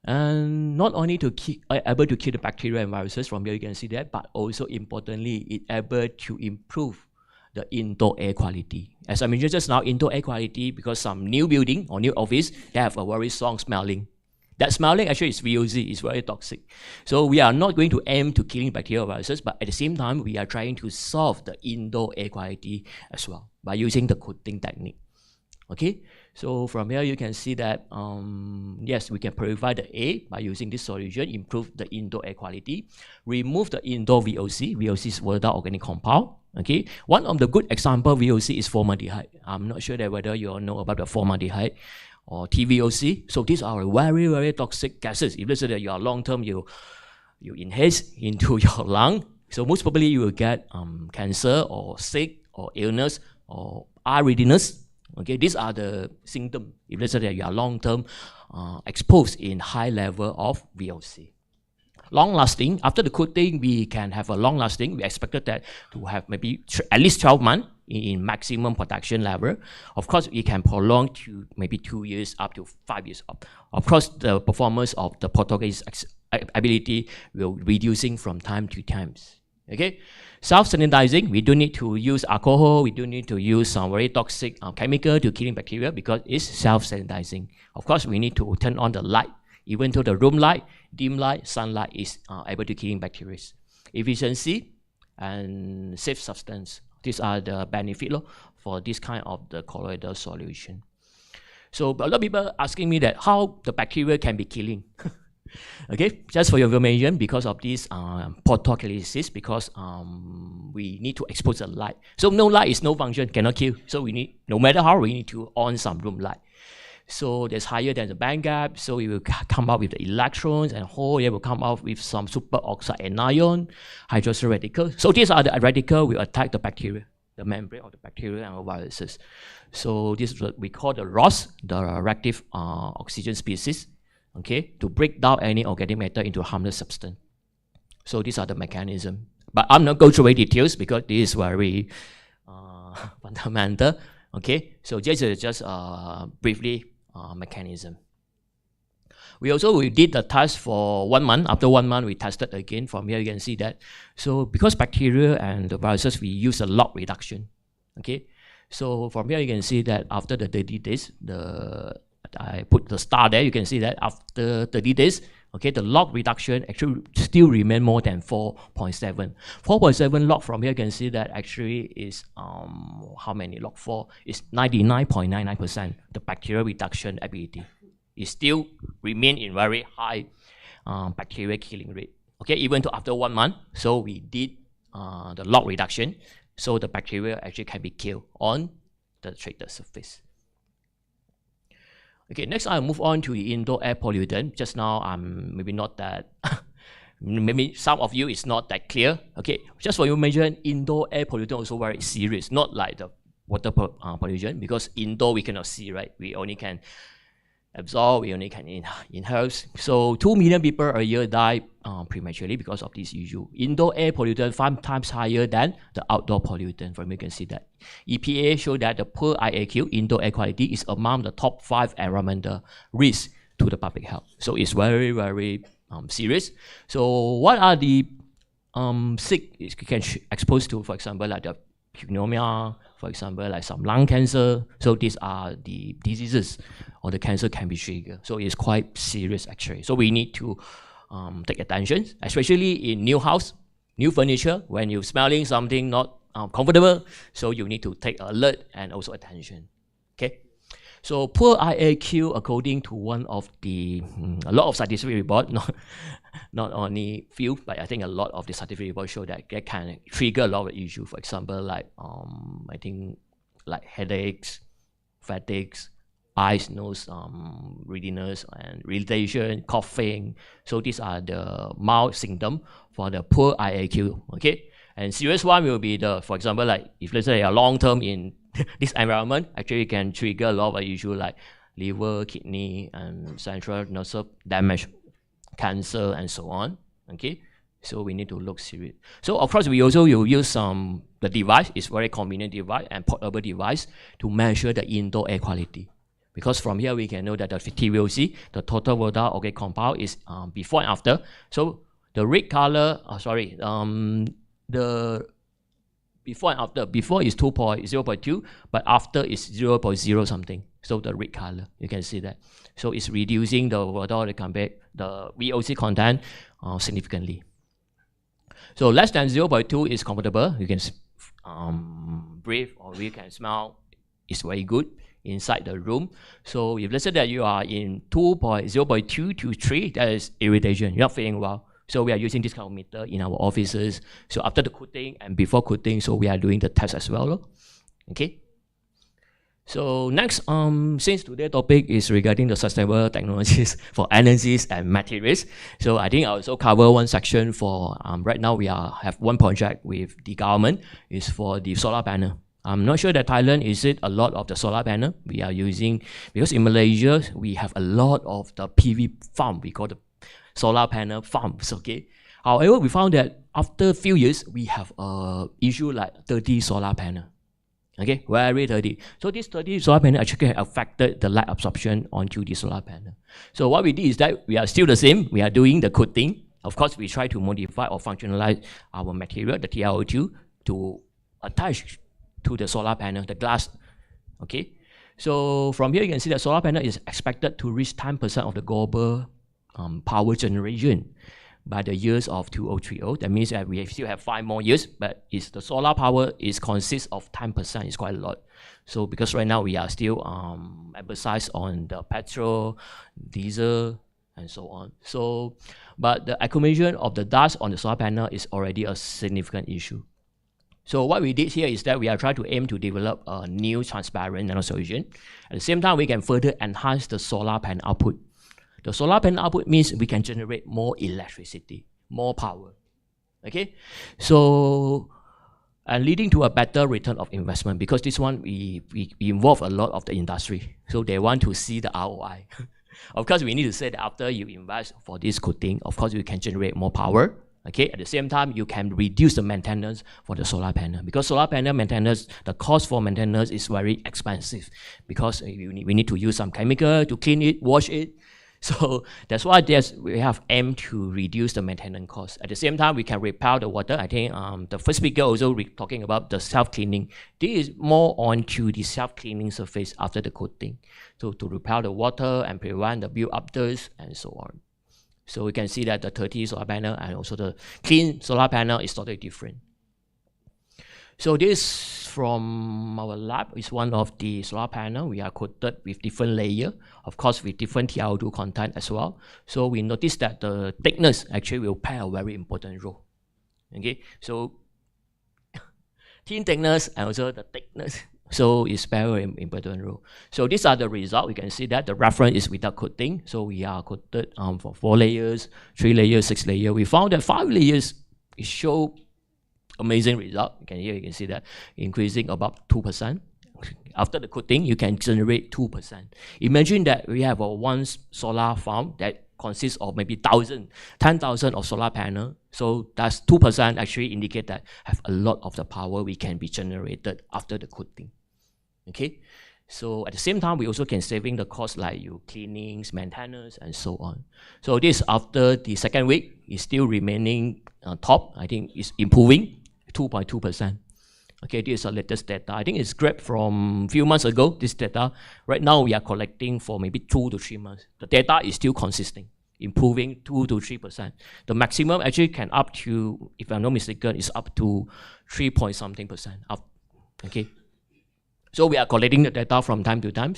And not only to able to kill the bacteria and viruses, from here you can see that, but also importantly, it able to improve the indoor air quality. As I mentioned just now, indoor air quality, because some new building or new office, they have a very strong smelling. That smelling actually is VOC, is very toxic. So we are not going to aim to killing bacterial viruses, but at the same time, we are trying to solve the indoor air quality as well by using the coating technique. Okay, so from here you can see that yes, we can purify the air by using this solution, improve the indoor air quality, remove the indoor VOC. VOC is volatile organic compound. Okay, one of the good example VOC is formaldehyde. I'm not sure that whether you all know about the formaldehyde or TVOC. So these are very, very toxic gases. If let's say that you are long term, you inhale into your lung, So most probably you will get cancer or sick or illness or eye readiness. Okay, these are the symptoms. If let's say that you are long-term exposed in high level of VOC. Long-lasting, after the coating, we can have a long-lasting. We expected that to have maybe at least 12 months in maximum protection level. Of course, we can prolong to maybe 2 years up to 5 years up. Of course, the performance of the Portuguese ability will reducing from time to times. Okay, self-sanitizing, we don't need to use alcohol, we don't need to use some very toxic chemical to killing bacteria because it's self-sanitizing. Of course, we need to turn on the light, even though the room light, dim light, sunlight is able to killing bacteria. Efficiency and safe substance, these are the benefits for this kind of the colloidal solution. So a lot of people asking me that how the bacteria can be killing. Okay, just for your information, because of this photocatalysis, because we need to expose the light. So no light is no function, cannot kill. So we need, no matter how, we need to on some room light. So that's higher than the band gap. So it will come out with the electrons, and whole it will come out with some superoxide anion, hydroxyl radical. So these are the radical will attack the bacteria, the membrane of the bacteria and viruses. So this is what we call the ROS, the reactive oxygen species. Okay, to break down any organic matter into harmless substance. So these are the mechanisms. But I'm not going through any details because this is very fundamental. Okay, so this is just briefly mechanism. We did the test for 1 month. After 1 month, we tested again. From here, you can see that. So because bacteria and the viruses, we use a log reduction. Okay, so from here, you can see that after the 30 days, I put the star there, you can see that after 30 days, okay, the log reduction actually still remain more than 4.7. 4.7 log from here, you can see that actually is, how many log 4? Is 99.99%. The bacterial reduction ability. It still remain in very high bacteria killing rate. Okay, even though after 1 month, so we did the log reduction, so the bacteria actually can be killed on the treated surface. Okay, next I'll move on to the indoor air pollutant. Just now, maybe not that, maybe some of you is not that clear. Okay, just for you mention, indoor air pollutant also very serious, not like the water pollution, because indoor we cannot see, right? We only can absorb, we only can inhale. So 2 million people a year die prematurely because of this issue. Indoor air pollutant 5 times higher than the outdoor pollutant. From you can see that. EPA showed that the poor IAQ, indoor air quality, is among the top 5 environmental risks to the public health. So it's very, very serious. So what are the sick you can expose to, for example, like the pneumonia, for example, like some lung cancer. So these are the diseases or the cancer can be triggered. So it's quite serious actually. So we need to take attention, especially in new house, new furniture, when you're smelling something not comfortable. So you need to take alert and also attention. Okay. So poor IAQ, according to one of the, a lot of scientific report, not only few, but I think a lot of the scientific reports show that it can trigger a lot of issues. For example, like I think like headaches, fatigues, eyes, nose, readiness, and irritation, coughing. So these are the mild symptoms for the poor IAQ. Okay, and serious one will be the, for example, like if let's say a long term in this environment, actually can trigger a lot of issues like liver, kidney, and central nervous damage, cancer, and so on. Okay, so we need to look serious. So of course, we also will use the device. It's very convenient device and portable device to measure the indoor air quality. Because from here we can know that the TVOC, the total volatile organic compound, is before and after. So the red color, the before and after. Before is 0.2, but after is 0.0 something. So the red color, you can see that. So it's reducing the volatile compared the VOC content significantly. So less than 0.2 is comfortable. You can breathe or we can smell. It's very good inside the room. So if let's say that you are in 0.2 to 3, that is irritation. You're not feeling well. So we are using this kind of meter in our offices. So after the coating and before coating, so we are doing the test as well. Okay. So next, since today's topic is regarding the sustainable technologies for energies and materials, so I think I'll also cover one section for, right now we have one project with the government, is for the solar panel. I'm not sure that Thailand is it a lot of the solar panel we are using, because in Malaysia, we have a lot of the PV farm, we call the solar panel farms, okay? However, we found that after a few years, we have issue like 30 solar panel. Okay, very 30. So this 30 solar panel actually affected the light absorption onto the solar panel. So what we did is that we are still the same. We are doing the coating. Of course, we try to modify or functionalize our material, the TiO2, to attach to the solar panel, the glass. Okay. So from here, you can see that solar panel is expected to reach 10% of the global power generation by the years of 2030. That means that we still have 5 more years, but the solar power consists of 10%. It's quite a lot. So because right now we are still emphasized on the petrol, diesel, and so on. So, but the accumulation of the dust on the solar panel is already a significant issue. So what we did here is that we are trying to aim to develop a new transparent nano solution. At the same time, we can further enhance the solar panel output. The solar panel output means we can generate more electricity, more power, okay? So, and leading to a better return of investment, because this one, we involve a lot of the industry. So they want to see the ROI. Of course, we need to say that after you invest for this coating, of course, you can generate more power, okay? At the same time, you can reduce the maintenance for the solar panel, because solar panel maintenance, the cost for maintenance is very expensive, because we need to use some chemical to clean it, wash it. So that's why we have aimed to reduce the maintenance cost. At the same time, we can repel the water. I think the first speaker also talking about the self-cleaning. This is more onto the self-cleaning surface after the coating. So to repel the water and prevent the build-up dust and so on. So we can see that the 30 solar panel and also the clean solar panel is totally different. So this from our lab is one of the solar panel. We are coated with different layer, of course with different TiO2 content as well. So we noticed that the thickness actually will play a very important role. Okay, so thin thickness and also the thickness. So it's very important role. So these are the results. We can see that the reference is without coating. So we are coated for 4 layers, 3 layers, 6 layers. We found that 5 layers show amazing result. You can see that increasing about 2%. After the coating, you can generate 2%. Imagine that we have one solar farm that consists of maybe 10,000 of solar panel. So that's 2% actually indicate that have a lot of the power we can be generated after the coating. Okay. So at the same time, we also can saving the cost like cleanings, maintenance, and so on. So this after the second week is still remaining top. I think it's improving 2.2%. Okay, this is the latest data. I think it's grabbed from a few months ago, this data. Right now, we are collecting for maybe 2 to 3 months. The data is still consistent, improving 2 to 3%. The maximum actually can up to, if I'm not mistaken, is up to 3-point-something% up. Okay. So we are collecting the data from time to time.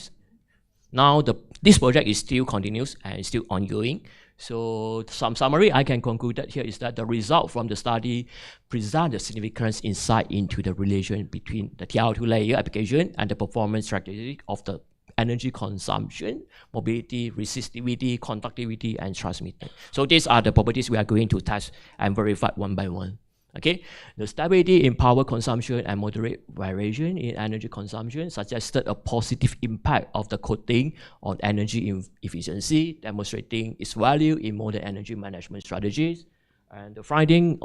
Now, this project is still continuous and still ongoing. So some summary I can conclude that here is that the result from the study present a significant insight into the relation between the TiO2 layer application and the performance characteristic of the energy consumption, mobility, resistivity, conductivity, and transmittance. So these are the properties we are going to test and verify one by one. Okay, the stability in power consumption and moderate variation in energy consumption suggested a positive impact of the coating on energy efficiency, demonstrating its value in modern energy management strategies. And the finding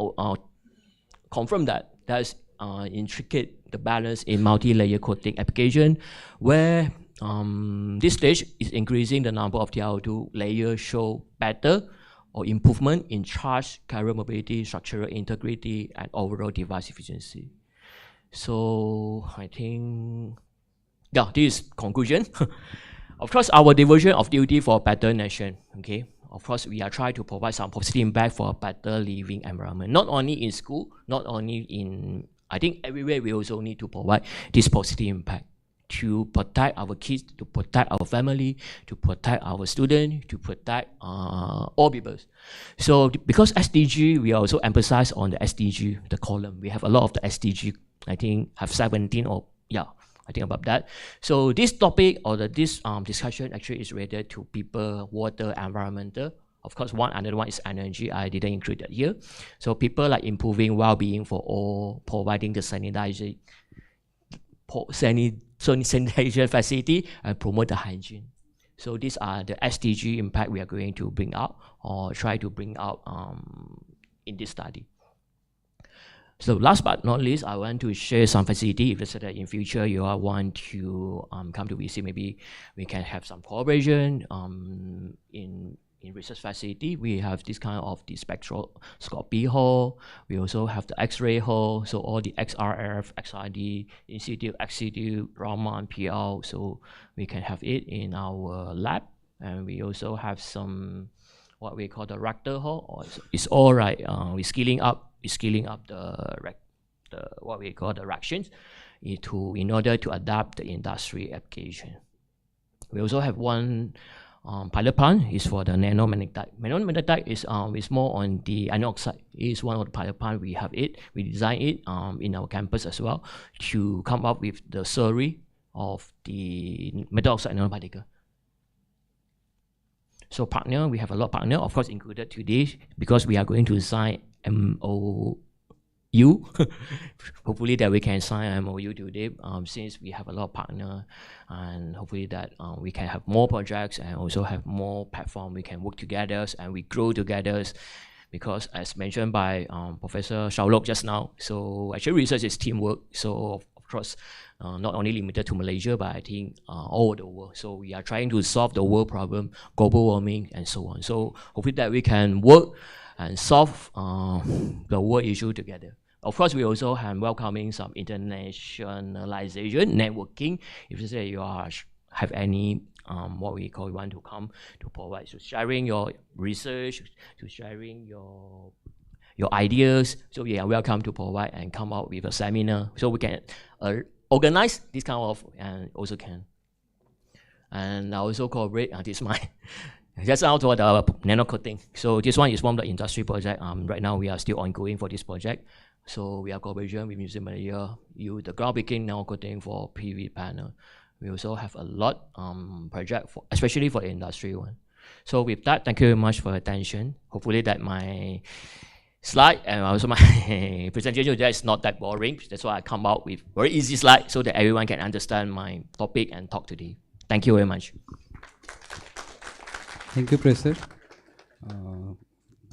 confirmed that there's intricate the balance in multi-layer coating application, where this stage is increasing the number of TiO2 layers show better or improvement in charge, carrier mobility, structural integrity, and overall device efficiency. So I think, yeah, this is conclusion. Of course, our devotion of duty for a better nation, okay? Of course, we are trying to provide some positive impact for a better living environment, not only in school, not only in, I think everywhere we also need to provide this positive impact to protect our kids, to protect our family, to protect our students, to protect all people. So because SDG, we also emphasize on the SDG, the column. We have a lot of the SDG, I think have 17 or, yeah, I think about that. So this topic or this discussion actually is related to people, water, environmental. Of course, another one is energy. I didn't include that here. So people like improving well-being for all, providing the sanitization facility, and promote the hygiene. So these are the SDG impact we are going to bring out or try to bring out in this study. So last but not least, I want to share some facility. If so that in future you all want to come to visit, maybe we can have some cooperation in research facility. We have this kind of the spectroscopy hall. We also have the X-ray hall. So all the XRF, XRD, Institute, XCD, Raman, PL. So we can have it in our lab. And we also have some what we call the reactor hall. It's all right. We're scaling up the what we call the reactions in order to adapt the industry application. We also have one pilot plant is for the nanomagnetic. Nanomagnetic is more on the iron oxide. It is one of the pilot plant we have it. We design it in our campus as well to come up with the theory of the metal oxide nanoparticle. So partner, we have a lot of partner, of course, included today because we are going to sign MOU. Hopefully that we can sign MOU today since we have a lot of partner, and hopefully that we can have more projects and also have more platform we can work together and we grow together, because as mentioned by Professor Shaulok just now, so actually research is teamwork. So of course not only limited to Malaysia, but I think all over the world. So we are trying to solve the world problem, global warming and so on. So hopefully that we can work and solve the world issue together. Of course, we also have welcoming some internationalization, networking. If you say you have any what we call want to come to provide, so sharing your research, to sharing your ideas. So we are welcome to provide and come out with a seminar. So we can organize this kind of and also can. And I also cooperate. This is my just out for the nano coating. So this one is one of the industry project. Right now we are still ongoing for this project. So we are cooperation with Museum Malaysia, the groundbreaking nano coating for PV panel. We also have a lot project for, especially for the industry one. So with that, thank you very much for your attention. Hopefully that my slide and also my presentation today is not that boring. That's why I come out with very easy slide so that everyone can understand my topic and talk today. Thank you very much. Thank you, Professor.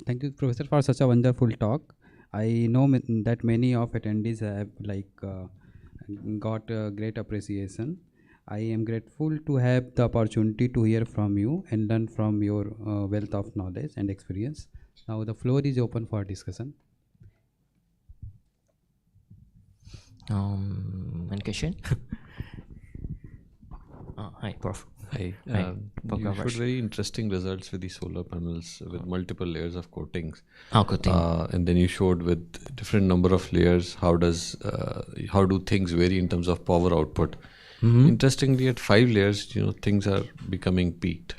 Thank you, Professor, for such a wonderful talk. I know that many of attendees have got great appreciation. I am grateful to have the opportunity to hear from you and learn from your wealth of knowledge and experience. Now the floor is open for discussion. Any question? Hi, Prof. Hi. You showed very interesting results with the solar panels with multiple layers of coatings. Coating. And then you showed with different number of layers how do things vary in terms of power output. Interestingly, at 5 layers, things are becoming peaked.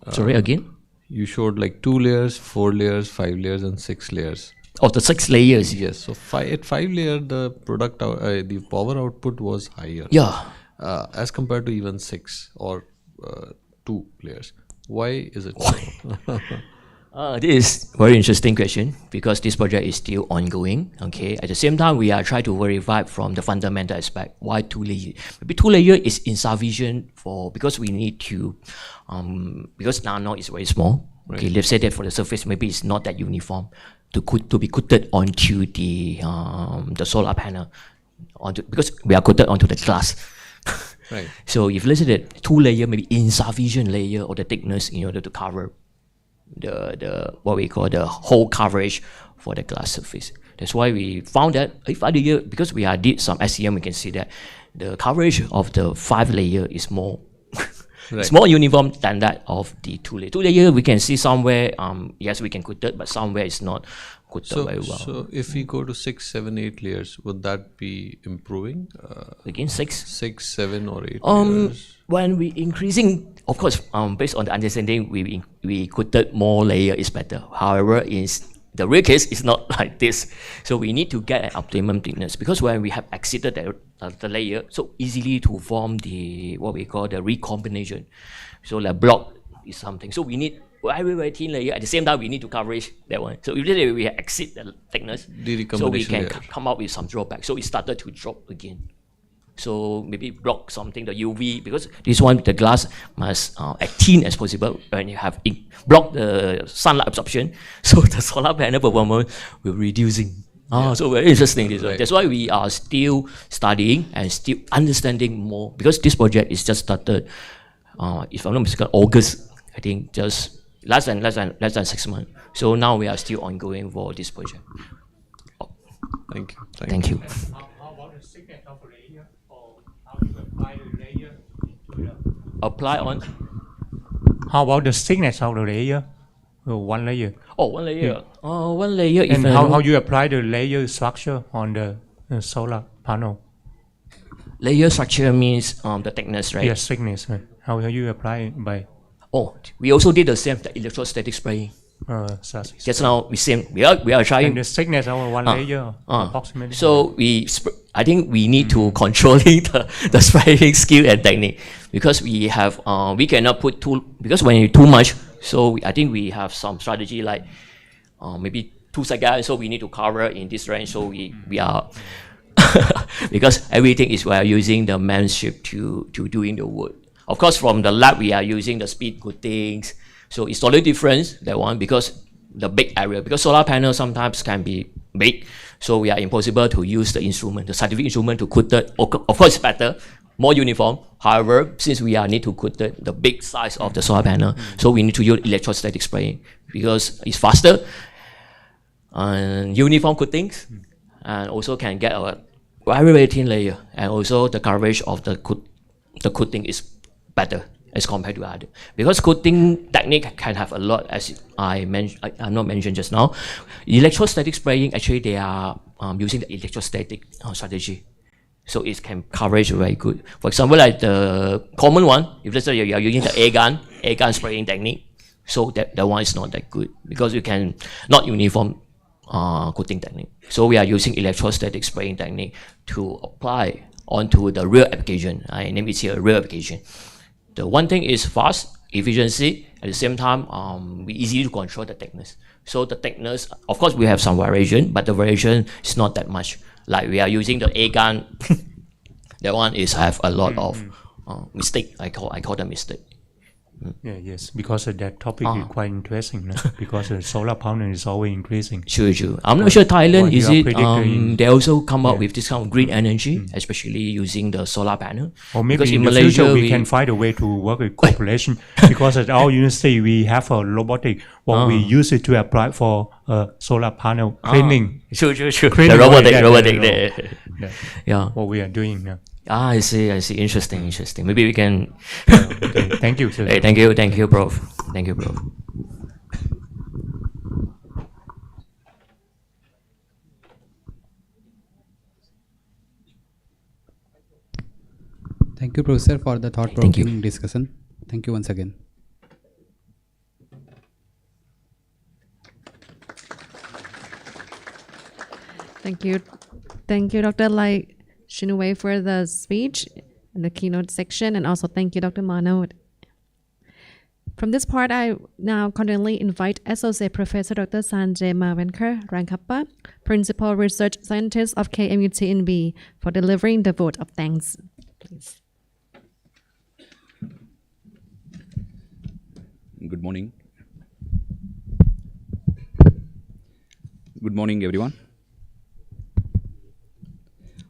Sorry, again? You showed like 2 layers, 4 layers, 5 layers, and 6 layers. Of the 6 layers? Yes. So at 5 layer, the the power output was higher. Yeah. As compared to even 6 or 2 layers. Why is it so? This is a very interesting question because this project is still ongoing. Okay. At the same time, we are trying to verify from the fundamental aspect why 2 layers. Maybe 2 layers is insufficient because we need to because nano is very small. Right. Okay, let's say that for the surface maybe it's not that uniform to be coated onto the solar panel because we are coated onto the glass. Right. So if let's say that 2 layer maybe insufficient layer or the thickness in order to cover the what we call the whole coverage for the glass surface. That's why we found that if other year, because we did some SEM, we can see that the coverage of the 5 layer is more it's more uniform than that of the 2 layer. 2 layer we can see somewhere yes we can coat it, but somewhere it's not coated very well. So if we go to 6, 7, 8 layers, would that be improving? Again 6, 7 or 8 layers? When we increasing, of course, based on the understanding, we coated more layer is better. However, the real case is not like this. So we need to get an optimum thickness, because when we have exceeded the layer, so easily to form the, what we call the recombination. So the block is something. So we need very thin layer. At the same time, we need to coverage that one. So usually we exceed the thickness, so we can come up with some drawback. So it started to drop again. So maybe block something, the UV, because this one, the glass must as thin as possible when you have it block the sunlight absorption. So the solar panel performance will reducing. So very interesting this one. That's why we are still studying and still understanding more, because this project is just started, if I'm not mistaken, August, I think, just less than 6 months. So now we are still ongoing for this project. Thank you. Thank you. How about the thickness of the layer, or how you apply the layer into the... Apply on? How about the thickness of the layer? One layer. Oh, one layer. One layer. And how you apply the layer structure on the solar panel? Layer structure means the thickness, right? Yes, thickness. Right? How you apply it by? Oh, we also did the same, the electrostatic spraying. Just now we are trying. And the thickness of one layer approximately. So I think we need to controlling the spraying skill and technique, because we have we cannot put because when you too much. So I think we have some strategy like maybe 2 seconds. So we need to cover in this range. So we are because everything is we are using the manship to doing the work. Of course, from the lab we are using the speed coatings. So it's totally different, that one, because the big area, because solar panels sometimes can be big. So we are impossible to use the instrument, the scientific instrument to coat it. Of course, it's better, more uniform. However, since we need to coat the big size of the solar panel, so we need to use electrostatic spraying, because it's faster and uniform coatings, and also can get a very thin layer, and also the coverage of the coating is better as compared to other, because coating technique can have a lot, as I not mentioned just now. Electrostatic spraying, actually they are using the electrostatic strategy, so it can coverage very good. For example, like the common one, if let's say you are using the air gun spraying technique, so that one is not that good, because you can not uniform coating technique. So we are using electrostatic spraying technique to apply onto the real application. I name it here real application. The one thing is fast, efficiency, at the same time, we easy to control the thickness. So the thickness, of course, we have some variation, but the variation is not that much. Like we are using the A gun, that one is have a lot of mistake. I call them mistake. Yeah, yes, because that topic is quite interesting, no? Because the solar panel is always increasing. Sure. I'm not sure Thailand, is it, they also come up with this kind of green energy, especially using the solar panel. Or maybe because in the Malaysia, future we can find a way to work with cooperation, because at our university we have a robotic, we use it to apply for solar panel cleaning. Sure. Cleaning The robotic there. Yeah. What we are doing now. I see. Interesting. Maybe we can. Okay. Thank you, sir. Hey, thank you, Prof. Thank you, Prof. Thank you, Professor, for the thought-provoking discussion. Thank you once again. Thank you, Dr. Lai Chinwei, for the speech and the keynote section, and also thank you, Dr. Manoj. From this part, I now cordially invite Associate Professor Dr. Sanjay Mavenkar Rangappa, Principal Research Scientist of KMUTNB, for delivering the vote of thanks. Please. Good morning. Good morning, everyone.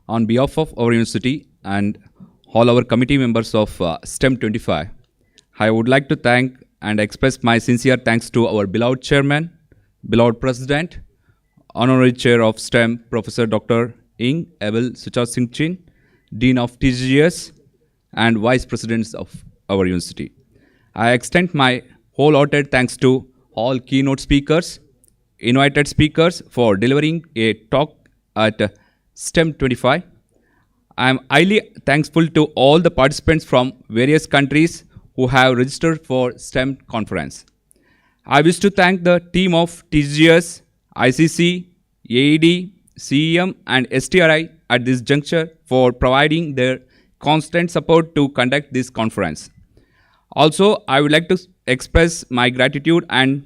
On behalf of our university and all our committee members of STEM 25, I would like to thank and express my sincere thanks to our beloved chairman, beloved president, honorary chair of STEM, Professor Dr. Ing Abel Suchar Singh Chin, Dean of TGS, and Vice Presidents of our university. I extend my wholehearted thanks to all keynote speakers, invited speakers for delivering a talk at STEM 25. I am highly thankful to all the participants from various countries who have registered for STEM conference. I wish to thank the team of TGS ICC, AED, CEM, and STRI at this juncture for providing their constant support to conduct this conference. Also, I would like to express my gratitude and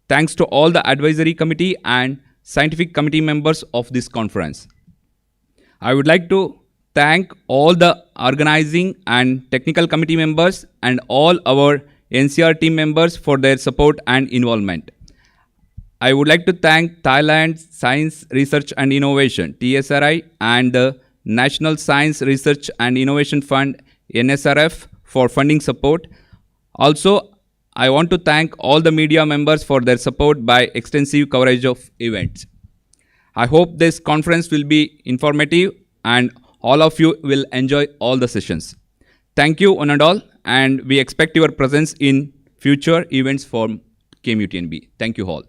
thanks to all the advisory committee and scientific committee members of this conference. I would like to thank all the organizing and technical committee members and all our NCR team members for their support and involvement. I would like to thank Thailand Science Research and Innovation, TSRI, and the National Science Research and Innovation Fund, NSRF, for funding support. Also, I want to thank all the media members for their support by extensive coverage of events. I hope this conference will be informative and all of you will enjoy all the sessions. Thank you one and all, and we expect your presence in future events from KMUTNB. Thank you all.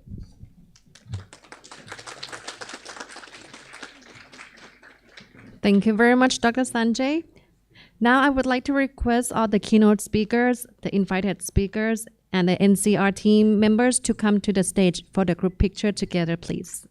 Thank you very much, Dr. Sanjay. Now I would like to request all the keynote speakers, the invited speakers, and the NCR team members to come to the stage for the group picture together, please.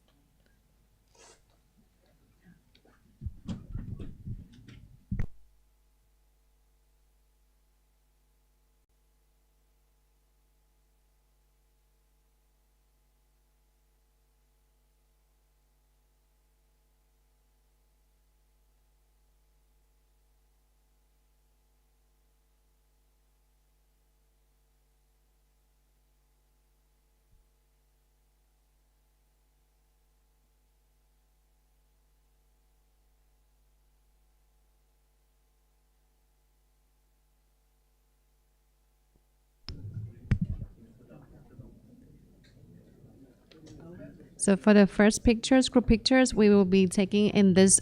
So for the first pictures, group pictures, we will be taking in this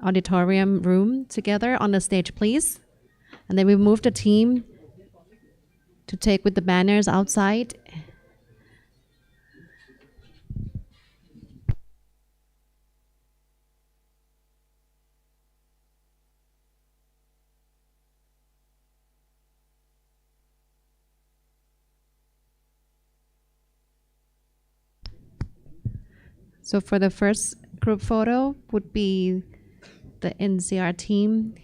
auditorium room together on the stage, please. And then we move the team to take with the banners outside. So for the first group photo would be the NCR team.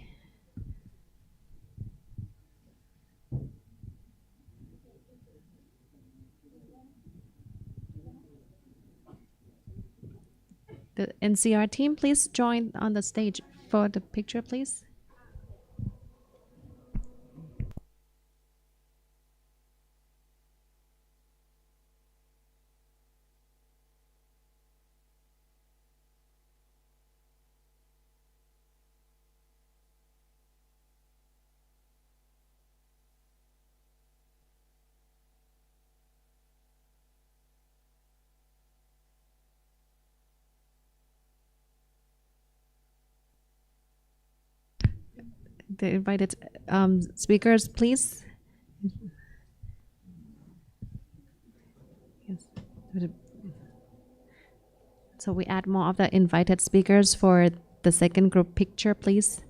The NCR team, please join on the stage for the picture, please. The invited speakers, please. Yes. So we add more of the invited speakers for the second group picture, please.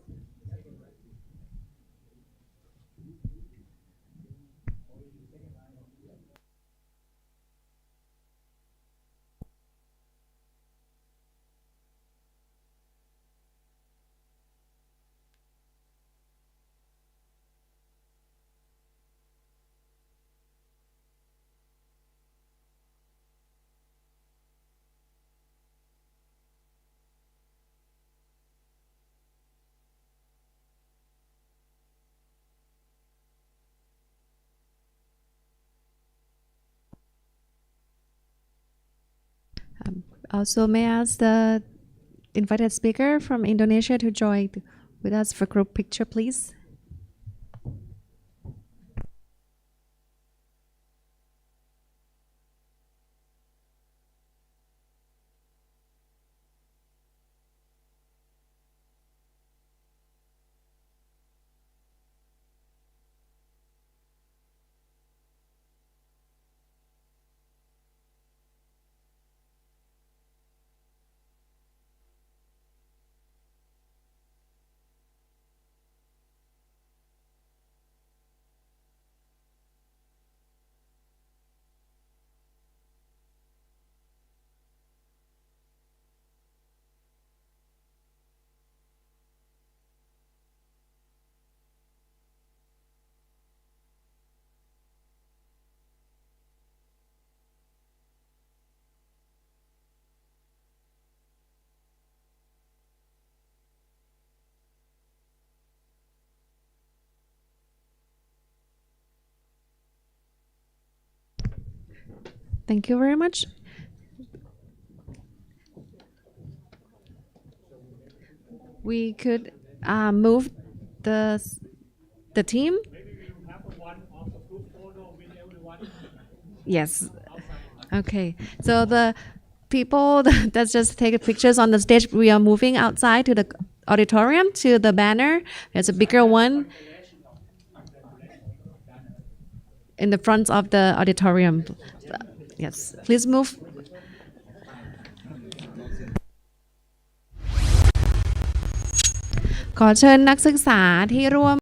Also, may I ask the invited speaker from Indonesia to join with us for group picture, please? Thank you very much. We could move the team. Yes. Okay. So the people that just take pictures on the stage, we are moving outside to the auditorium to the banner. There's a bigger one in the front of the auditorium. Yes. Please move. ขอเชิญนักศึกษาที่ร่วม